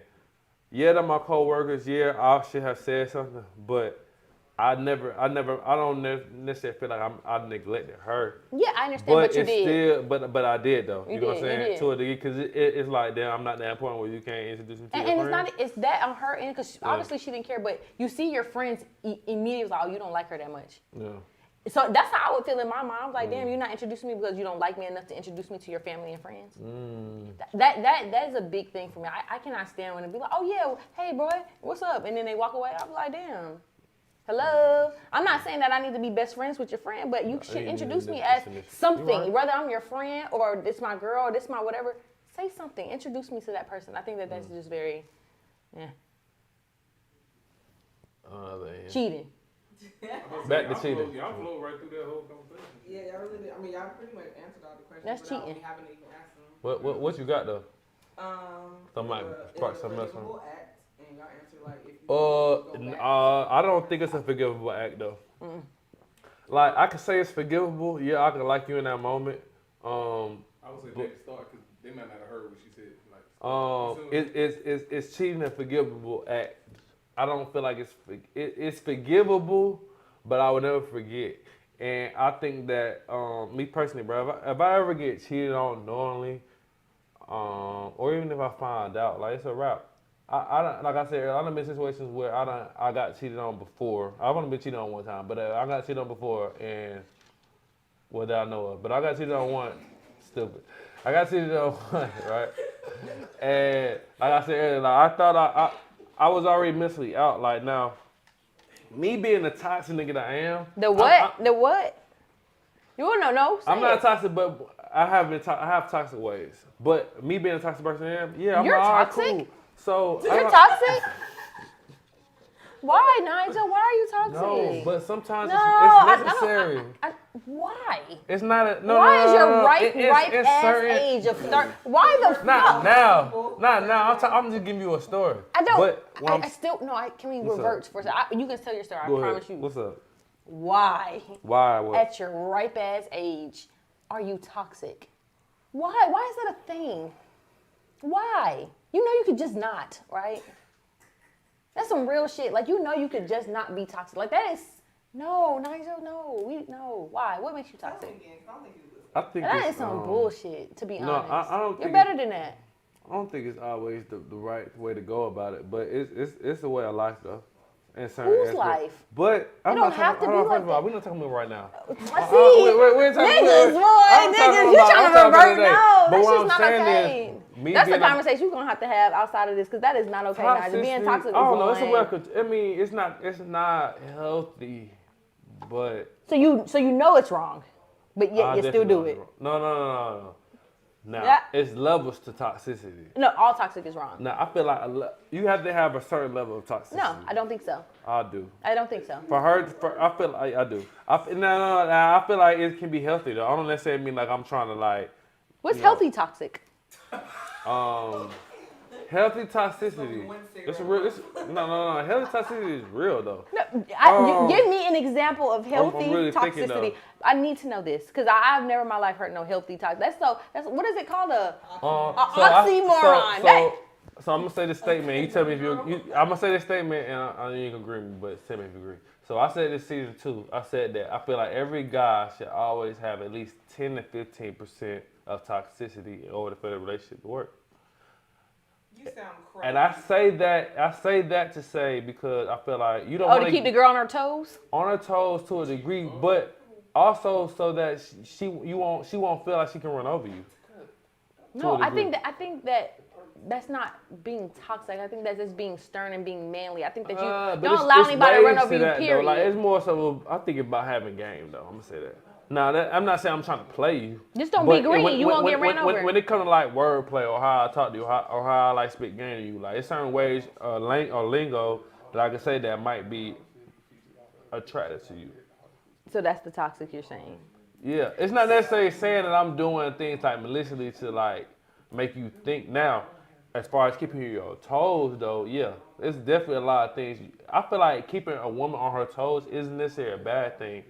yeah, they're my co-workers. Yeah, I should have said something. But I don't necessarily feel like I neglected her. Yeah, I understand, but you did. But I did, though. You know what I'm saying? did. To a degree, because it's like, damn, I'm not that point where you can't introduce me to your friend. It's that on her end, because obviously she didn't care, but you see your friends immediately like, oh, you don't like her that much. Yeah. So that's how I would feel in my mind. I was like, damn, you're not introducing me because you don't like me enough to introduce me to your family and friends. That is a big thing for me. I cannot stand when they be like, oh yeah, hey boy, what's up? And then they walk away. I'm like, damn. Hello. I'm not saying that I need to be best friends with your friend, but you should introduce me as something. Whether I'm your friend or this my girl or this my whatever, say something. Introduce me to that person. I think that's just very, cheating. Back to cheating. Y'all flew right through that whole conversation. Yeah, y'all really did. I mean, y'all pretty much answered all the questions. That's without cheating. me having to even ask them. What you got though? Something like spark something else. Act, and y'all answer like if you I don't think it's a forgivable act though. like I could say it's forgivable. Yeah, I could like you in that moment. I would say maybe start because they might not have heard what she said. It's cheating a forgivable act. I don't feel like it's forgivable, but I would never forget. And I think that me personally, bro, if I ever get cheated on knowingly, or even if I find out, like it's a wrap. I don't, like I said earlier, I've been in situations where I got cheated on before. I've only been cheated on one time, but I got cheated on before, and that I know of. But I got cheated on one. Stupid. I got cheated on one, right? And like I said earlier, like I thought I was already mentally out. Like now, me being the toxic nigga that I am. The what? The what? You wanna know? I'm not toxic, but I have toxic ways. But me being a toxic person, I'm You're like, toxic? cool. So You're toxic? Why, Nigel? Why are you toxic? No, but sometimes it's necessary. Why? It's not a no. Why no, is your no, no. ripe It's ass certain, age of start? Why the fuck? Not now. I'm just giving you a story. I don't. But I still no. Can we What's revert up? for a second? You can tell your story. Go I ahead. promise you. What's up? Why? Why? What? At your ripe ass age, are you toxic? Why? Why is that a thing? Why? You know you could just not, right? That's some real shit. Like you know you could just not be toxic. Like that is no, Nigel. No. Why? What makes you toxic? I think That it's, is some bullshit. To be honest, I don't. You're better than that. I don't think it's always the right way to go about it, but it's a way of life though. In certain Whose aspects. life? But I'm don't not have talking, to be hold on, like first of all, that. we're not talking about right now. See, we're talking niggas, boy, you trying to revert? No, that's just not okay. That's a conversation you're gonna have to have outside of this, because that is not okay. Nigel. Being toxic is I don't know. It's a lame. way. I mean, it's not healthy, but So you know it's wrong, but yet you still do it. No. Now, Yeah. it's levels to toxicity. No, all toxic is wrong. Now, I feel like you have to have a certain level of toxicity. No, I don't think so. I do. I don't think so. For her, I feel like I do. I feel like it can be healthy though. I don't necessarily mean like I'm trying to like. What's healthy toxic? Healthy toxicity. It's real. No. Healthy toxicity is real though. No, give me an example of healthy I'm really thinking, toxicity. though. I need to know this because I've never in my life heard no healthy toxic. That's what is it called? Oxymoron. So I'm gonna say this statement. You tell me if I'm gonna say this statement, and I you can agree with me, but tell me if you agree. So I said this season 2. I said that I feel like every guy should always have at least 10 to 15% of toxicity in order for the relationship to work. You sound crazy. And I say that to say because I feel like you don't. Oh, to keep the girl on her toes. On her toes to a degree, but also so that she won't feel like she can run over you. No, I think that that's not being toxic. I think that's just being stern and being manly. I think that you don't allow anybody to run over you. Period. Like it's more so. I think about having game though. I'm gonna say that. Now, I'm not saying I'm trying to play you. Just don't be greedy. You won't get ran over. When it comes to like wordplay or how I talk to you, or how I like spit game to you, like it's certain ways or lingo that I can say that might be attractive to you. So that's the toxic you're saying. Yeah, it's not necessarily saying that I'm doing things like maliciously to like make you think. Now, as far as keeping you your toes though, yeah, it's definitely a lot of things. I feel like keeping a woman on her toes isn't necessarily a bad thing.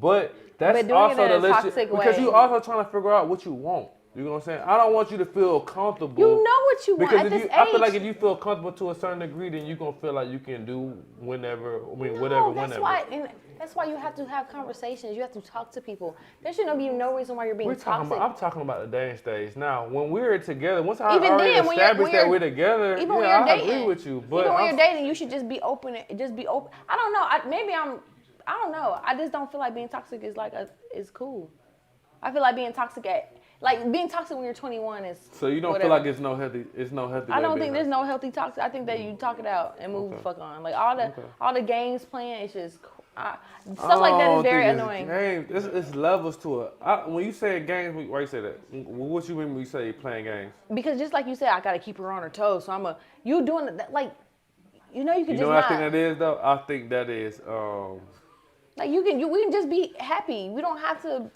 But that's also the toxic because you also trying to figure out what you want. You know what I'm saying? I don't want you to feel comfortable. You know what you want because at this age. I feel like if you feel comfortable to a certain degree, then you're gonna feel like you can do whenever. That's why you have to have conversations. You have to talk to people. There should be no reason why you're being toxic. I'm talking about the dating stage. Now, when we're together, once I even already then, established that we're together, even when you're dating, I agree with you. But even when you're dating, you should just be open. Just be open. I don't know. I don't know. I just don't feel like being toxic is cool. I feel like being toxic being toxic when you're 21 is. So you don't whatever. feel like it's no healthy. I don't think there's no healthy toxic. I think that you talk it out and move the fuck on. Like all the games playing, it's just stuff like that is very annoying. It's levels to it. When you say games, why you say that? What you mean when you say you're playing games? Because just like you said, I gotta keep her on her toes. So you doing that like. You know you can just. What I think that is though. I think that is. Like we can just be happy. We don't have to.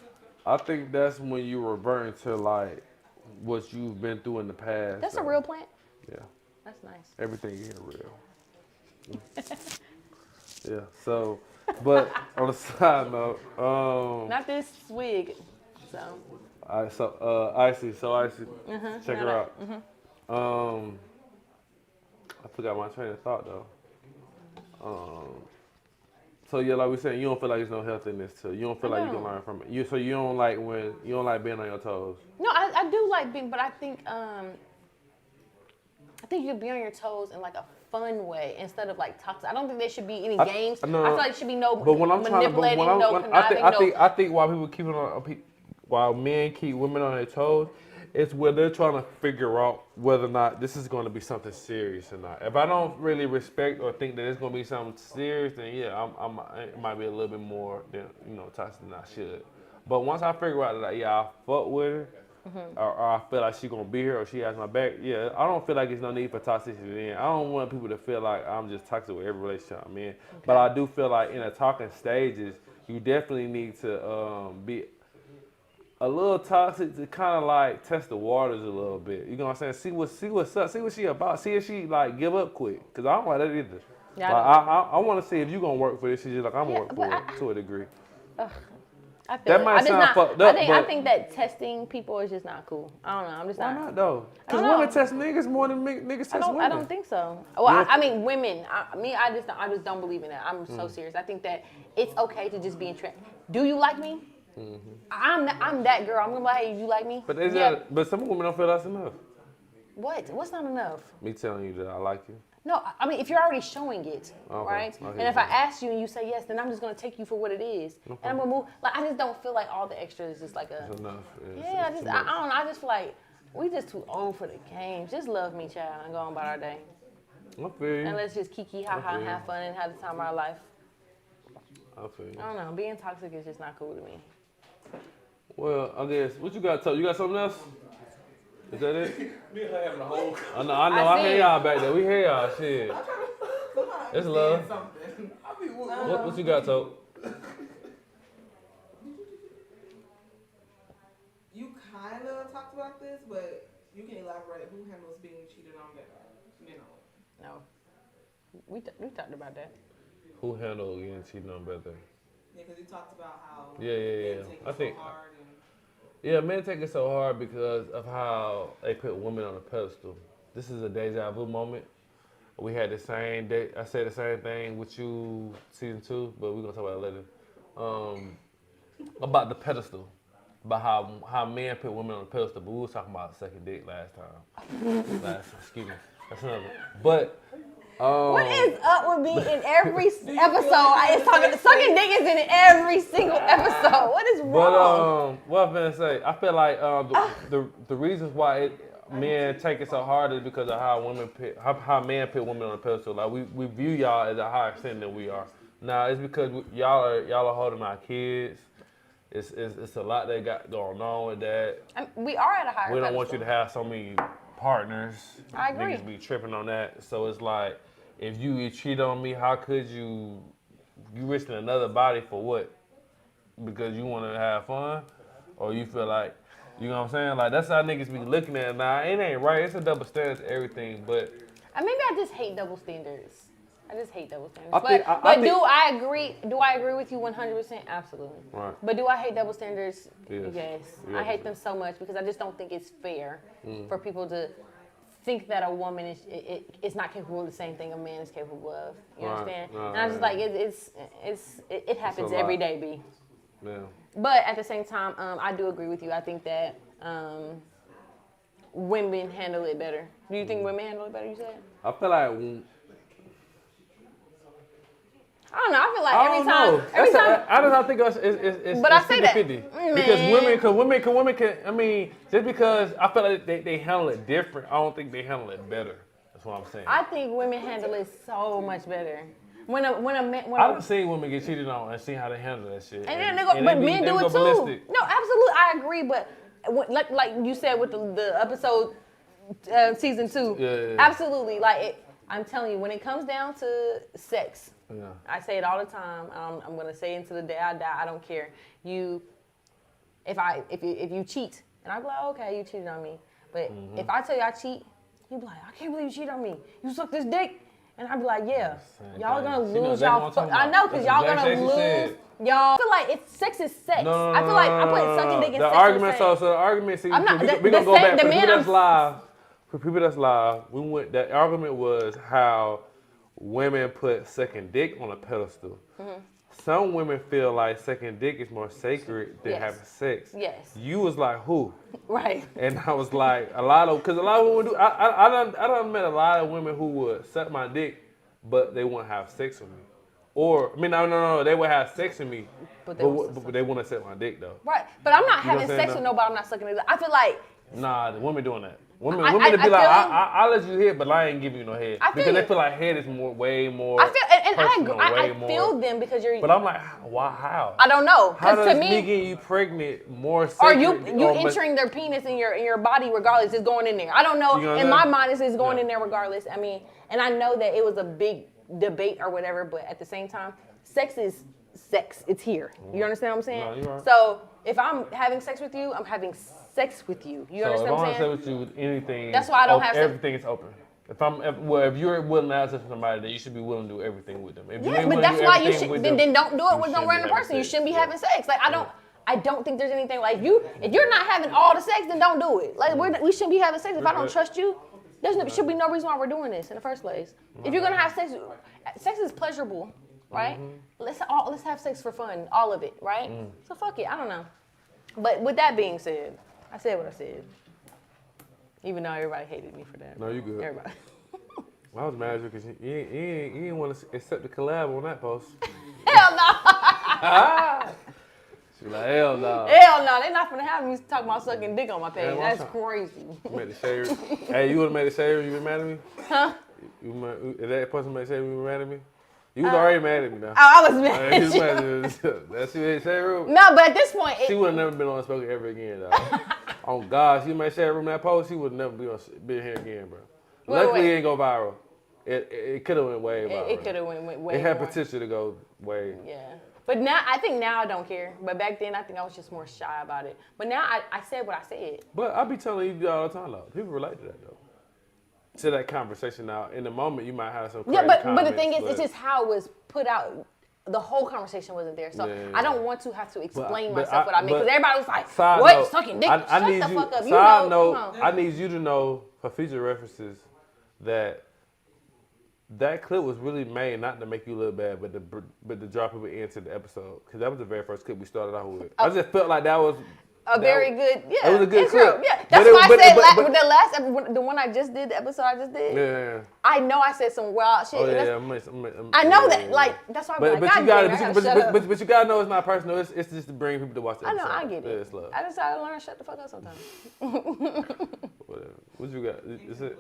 I think that's when you revert to like what you've been through in the past. That's a real plant. Yeah. That's nice. Everything is real. Yeah. So But on the side note, Not this wig. So. All right, so Icy, check her out. I forgot my train of thought though. So yeah, like we said, you don't feel like there's no health in this too. You don't feel like you can learn from it. So you don't like being on your toes. No, I do like being, but I think you can be on your toes in like a fun way instead of like toxic. I don't think there should be any games. I feel like there should be no manipulating, no conniving. I think why people keep it on, while men keep women on their toes, it's where they're trying to figure out whether or not this is going to be something serious or not. If I don't really respect or think that it's going to be something serious, then yeah, it might be a little bit more than toxic than I should. But once I figure out that I fuck with her, or I feel like she's gonna be here or she has my back, yeah, I don't feel like there's no need for toxicity then. I don't want people to feel like I'm just toxic with every relationship I'm in. Okay. But I do feel like in the talking stages, you definitely need to be a little toxic to kind of like test the waters a little bit. You know what I'm saying? See what's up. See what she about. See if she like give up quick. Cause I don't like that either. Yeah, I want to see if you gonna work for this. She's just like I'm gonna work for it to a degree. I feel that might sound fucked up. I think that testing people is just not cool. I don't know. I'm just not. Why not though? Because women test niggas more than niggas test women. I don't think so. Well, I mean, women. I just don't believe in that. I'm so serious. I think that it's okay to just be interested. Do you like me? Mm-hmm. I'm that girl. I'm gonna be like, hey, you like me? But some women don't feel that's enough. What? What's not enough? Me telling you that I like you. No, I mean, if you're already showing it, right? And if I ask you and you say yes, then I'm just going to take you for what it is. Okay. And I'm going to move. Like, I just don't feel like all the extra is just like a... It's enough. I don't know. I just feel like we just too old for the games. Just love me, child, and go on about our day. I feel you. And let's just kiki, ha-ha, and have fun and have the time of our life. I feel you. I don't know. Being toxic is just not cool to me. Well, I guess, what you got, you got something else? Is that it? Me and her having a whole... I know. I hear y'all back there. We hear y'all. Shit. It's love. What you got, Tote? You kind of talked about this, but you can elaborate. Who handles being cheated on better? No. We talked about that. Who handles getting cheated on better? Yeah, because you talked about how men take it so hard. Yeah, men take it so hard because of how they put women on a pedestal. This is a deja vu moment. We had the same day. I said the same thing with you season 2, but we're gonna talk about it later. About the pedestal, about how men put women on a pedestal. But we was talking about second date last time. Excuse me. That's another. But. What is up with me in every episode? It's talking. Sucking dick is in every single episode. What is wrong? But what I'm gonna say, I feel like the reasons why men take it so hard is because of how men put women on a pedestal. Like we view y'all as a higher extent than we are. Now it's because y'all are holding our kids. It's a lot they got going on with that. We are at a higher. We don't want you to have so many partners. I agree. Niggas be tripping on that. So it's like, if you cheat on me, how could you risking another body for what? Because you want to have fun? Or you feel like, you know what I'm saying? Like, that's how niggas be looking at it. Now, it ain't right. It's a double standard to everything, but... Maybe I just hate double standards. I just hate double standards. Do I agree? Do I agree with you 100%? Absolutely. Right. But do I hate double standards? Yes. I hate them so much because I just don't think it's fair for people to think that a woman is not capable of the same thing a man is capable of. You understand? And I'm just like, it happens every day, B. Yeah. But at the same time, I do agree with you. I think that women handle it better. Do you think women handle it better? You said? I feel like. I don't know. I feel like every time. I don't think it's. But I say that 50. Because women can. I mean, just because I feel like they handle it different, I don't think they handle it better. That's what I'm saying. I think women handle it so much better. When a man. I've seen women get cheated on and seen how they handle that shit. But men do it too. Ballistic. No, absolutely, I agree. But like you said with the episode season 2, absolutely. Like I'm telling you, when it comes down to sex. Yeah. I say it all the time. I'm gonna say it until the day I die. I don't care. If you cheat, and I be like, okay, you cheated on me. But if I tell you I cheat, you be like, I can't believe you cheated on me. You suck this dick. And I'd be like, yeah, y'all gonna lose y'all. I know, because y'all gonna lose. Y'all I feel like sex is sex. No, I feel like I'm putting sucking dick in the sex. Argument, so the argument, see, we're gonna go back for people that's live. For people that's live, the argument was how women put sucking dick on a pedestal. Mm-hmm. Some women feel like sucking dick is more sacred than having sex. Yes. You was like, who? Right. And I was like, because a lot of women do. I done met a lot of women who would suck my dick, but they wouldn't have sex with me. Or, I mean, no, they would have sex with me, but they want to suck my dick, though. Right, but I'm not having sex with nobody. I'm not sucking it. I feel like... Nah, the women doing that. Women to be like, I'll let you hit, but I ain't giving you no head. Because they feel like head is way more I feel them because you're... But I'm like, why, how? I don't know. How does to me, me getting you pregnant more sacred? Or you entering their penis in your body regardless, it's going in there. I don't know. In my mind, it's going in there regardless. I mean, and I know that it was a big debate or whatever, but at the same time, sex is sex. It's here. You understand what I'm saying? No, you're right. So if I'm having sex with you, I'm having sex with you. You understand what I'm saying? If I want to sex with you with anything, that's why I don't have sex. Everything is open. If you're willing to have sex with somebody, then you should be willing to do everything with them. But that's why you should. Then don't do it with no random person. You shouldn't be having sex. Like I don't think there's anything like you. If you're not having all the sex, then don't do it. Like we shouldn't be having sex if I don't trust you. There should be no reason why we're doing this in the first place. If you're gonna have sex, sex is pleasurable, right? Mm-hmm. Let's have sex for fun, all of it, right? Mm. So fuck it, I don't know. But with that being said, I said what I said. Even though everybody hated me for that. No, you good. Everybody. Well, I was mad at you because you didn't want to accept the collab on that post. Hell no. She like, hell no. Hell no, they're not gonna have me talk about sucking dick on my page. That's crazy. You made the shade. Hey, you would have made the shade you been mad at me? Huh? If that person made the shade you were mad at me? You was already mad at me now. Oh, I was mad at you. That's you made shade room? No, but at this point... She would have never been on Unspoken ever again, though. On God, she made shade room that post, she would never been here again, bro. Luckily, it didn't go viral. It could have went way viral. It could have went way It had more. Potential to go way. Yeah. But now, I think now I don't care. But back then, I think I was just more shy about it. But now, I said what I said. But I be telling you all the time, though. People relate to that, though. To that conversation now. In the moment, you might have some crazy but the thing is, it's just how it was put out. The whole conversation wasn't there. So I don't want to have to explain myself what I mean. Because everybody was like, what? Sucking dick? Shut the fuck up. Side note, I need you to know, for future references, that clip was really made not to make you look bad, but to draw people into the episode. Because that was the very first clip we started out with. I just felt like that was very good. Yeah, it was a good clip. Yeah, that's why I said with the last episode, the one I just did, the episode I just did. Yeah. I know I said some wild shit. Oh yeah, I know that. Like that's why. But you gotta know it's not personal. It's just to bring people to watch the episode. I know, I get it. It's love. I just gotta learn to shut the fuck up sometimes. Whatever. What you got? Is it?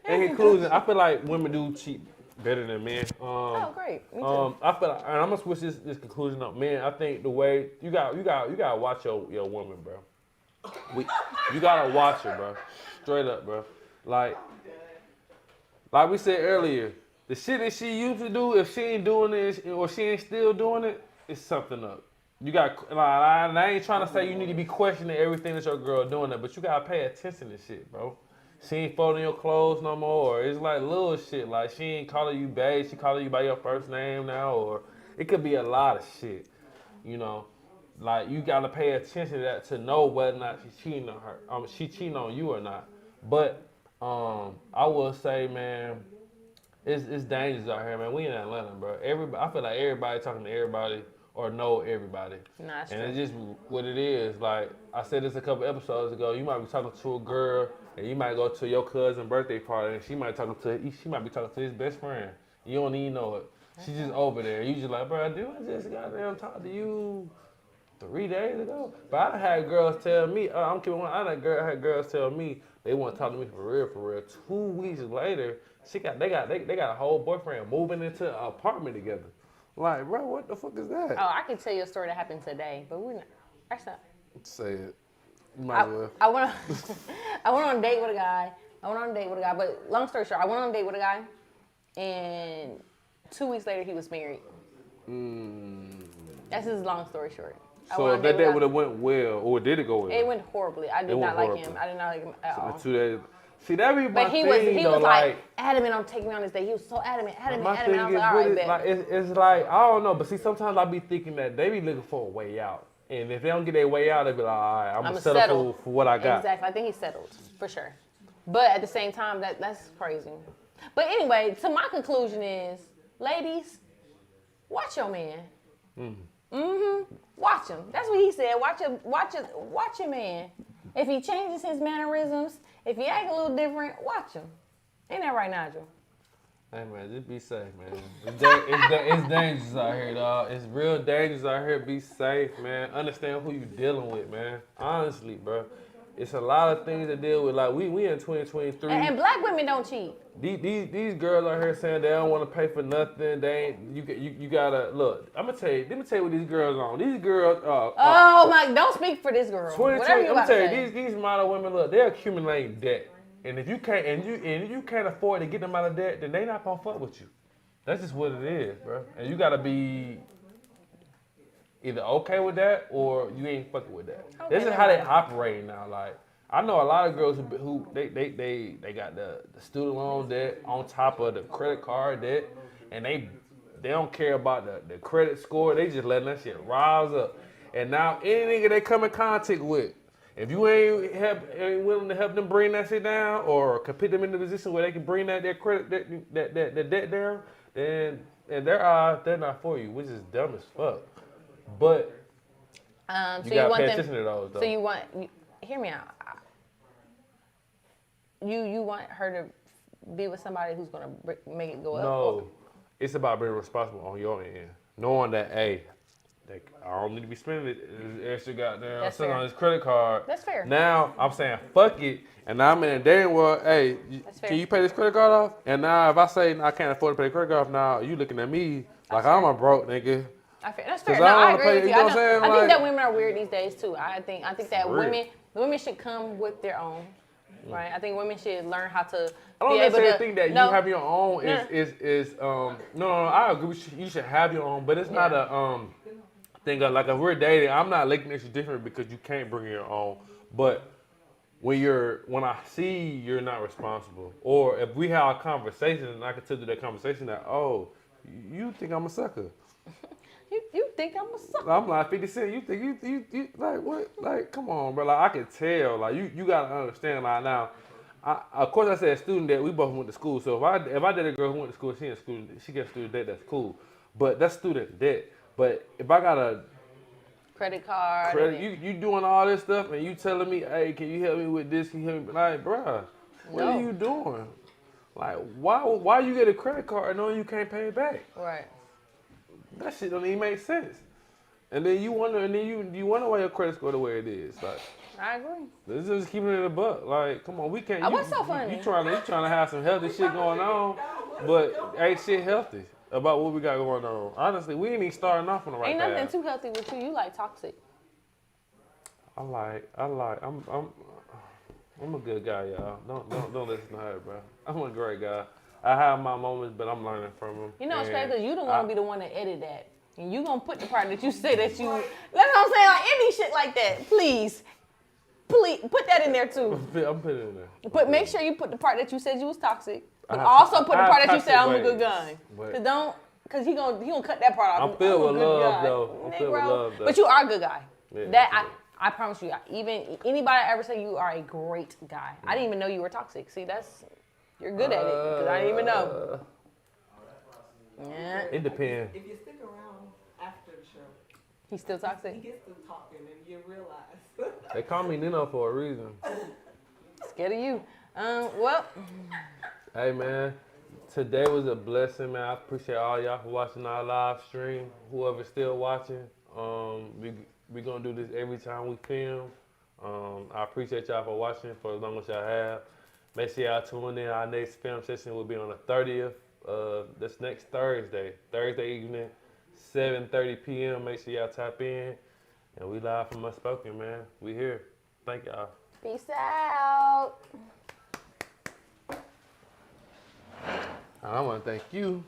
In conclusion, I feel like women do cheat better than men. Oh, great. Me too. I feel like, and I'm gonna switch this conclusion up. Man, I think the way you gotta watch your woman, bro. You gotta watch her, bro. Straight up, bro. Like we said earlier, the shit that she used to do, if she ain't doing it or she ain't still doing it, it's something up. You got, I ain't trying to say you need to be questioning everything that your girl doing that, but you gotta pay attention to shit, bro. She ain't folding your clothes no more. Or it's like little shit. Like she ain't calling you babe. She calling you by your first name now. Or it could be a lot of shit. You know, like you gotta pay attention to that to know whether or not she's cheating on her. She cheating on you or not. But I will say, man, it's dangerous out here, man. We in Atlanta, bro. I feel like everybody talking to everybody or know everybody. Nah, and it's just what it is. Like I said this a couple episodes ago. You might be talking to a girl. And you might go to your cousin's birthday party, and she might be talking to his best friend. You don't even know it. She's just over there. You just like, bro, dude, I just goddamn talked to you 3 days ago. But I had girls tell me, I'm kidding. I had girls tell me they want to talk to me for real. 2 weeks later, they got a whole boyfriend moving into an apartment together. Like, bro, what the fuck is that? Oh, I can tell you a story that happened today, but that's not. Say it. You might as well. I went on a date with a guy. But long story short, I went on a date with a guy, and 2 weeks later he was married. That's his long story short. So if that date would have went well, or did it go well? It went horribly. I did not like him. I did not like him at all. 2 days. See, that be my But he thing, was like adamant on taking me on this date. He was so adamant. My thing I was is like, all right, with it, bet. like it's like I don't know, but see, sometimes I be thinking that they be looking for a way out, and if they don't get their way out, they be like, all right, I'm gonna settle for what I got. Exactly. I think he's settled for sure. But at the same time, that's crazy. But anyway, so my conclusion is, ladies, watch your man. Watch him. That's what he said. Watch your man. If he changes his mannerisms, if he act a little different, watch him. Ain't that right, Nigel? Hey man, just be safe, man. It's dangerous out here, dog. It's real dangerous out here. Be safe, man. Understand who you dealing with, man. Honestly, bro. It's a lot of things to deal with. Like we in 2023. And black women don't cheat. These girls out here saying they don't want to pay for nothing. They ain't. You gotta look. I'm gonna tell you. Let me tell you what these girls on. These girls. Oh my! Don't speak for this girl. Whatever you I'm about to tell say. you, these model women, look, they're accumulating debt. And if you can't, and you can't afford to get them out of debt, then they not gonna fuck with you. That's just what it is, bro. And you gotta be either okay with that or you ain't fucking with that. Okay, This is how they operate now. Like I know a lot of girls who they got the student loan debt on top of the credit card debt, and they don't care about the credit score. They just letting that shit rise up. And now any nigga they come in contact with, if you ain't willing to help them bring that shit down or can put them in a position where they can bring their credit that debt down, then in their eyes they're not for you, which is dumb as fuck. But So you gotta pay them, attention to those though. So hear me out. You want her to be with somebody who's gonna make it go up? No, it's about being responsible on your end, knowing that I don't need to be spending this extra goddamn something on this credit card. That's fair. Now I'm saying fuck it, and now I'm in a day where hey, can you pay this credit card off? And now if I say I can't afford to pay the credit card off, now you looking at me like I'm a broke nigga. That's fair. No, I agree with you. I think that women are weird these days too. I think that women should come with their own. Right, I think women should learn how to. I don't necessarily think that you have your own is no. I agree with you. You should have your own, but it's not a thing of like if we're dating, I'm not looking at you different because you can't bring your own. But when I see you're not responsible, or if we have a conversation and I can tell you that conversation that you think I'm a sucker. You think I'm a sucker? I'm like 50 Cent. You think you like what? Like come on, bro. Like I can tell. Like you gotta understand. Like now, of course I said student debt. We both went to school. So if I did a girl who went to school, she gets student debt. That's cool. But that's student debt. But if I got a credit card, you doing all this stuff and you telling me, hey, can you help me with this? Can you help me? Like, bruh, what are you doing? Like, why you get a credit card knowing you can't pay it back? Right. That shit don't even make sense. And then you wonder why your credit score the way it is. Like, I agree. This is just keeping it a buck. Like, come on, we can't. What's so funny? You trying to have some healthy shit going on, but ain't shit healthy about what we got going on. Honestly, we ain't even starting off on the right path. Ain't nothing too healthy with you. You like toxic. I'm a good guy, y'all. Don't listen to her, bro. I'm a great guy. I have my moments, but I'm learning from them. You know, it's crazy because you don't want to be the one to edit that. And you going to put the part that you say that you... That's what I'm saying. Like, any shit like that, please, put that in there, too. I'm putting it in there. But make sure you put the part that you said you was toxic. But also put the part that you said I'm a good guy. Because he gonna cut that part off. I'm filled with love, though. I'm filled with love, though. But you are a good guy. Yeah, I promise you, even anybody ever say you are a great guy. I didn't even know you were toxic. See, you're good at it because I didn't even know. Yeah. It depends. If you stick around after the show, he's still toxic. He gets to talking and you realize. They call me Nino for a reason. Scared of you. Well. Hey man, today was a blessing, man. I appreciate all y'all for watching our live stream. Whoever's still watching, we gonna do this every time we film. I appreciate y'all for watching for as long as y'all have. Make sure y'all tune in. Our next film session will be on the 30th. That's next Thursday evening, 7:30 p.m. Make sure y'all tap in. And we live from Unspoken, man. We here. Thank y'all. Peace out. I want to thank you.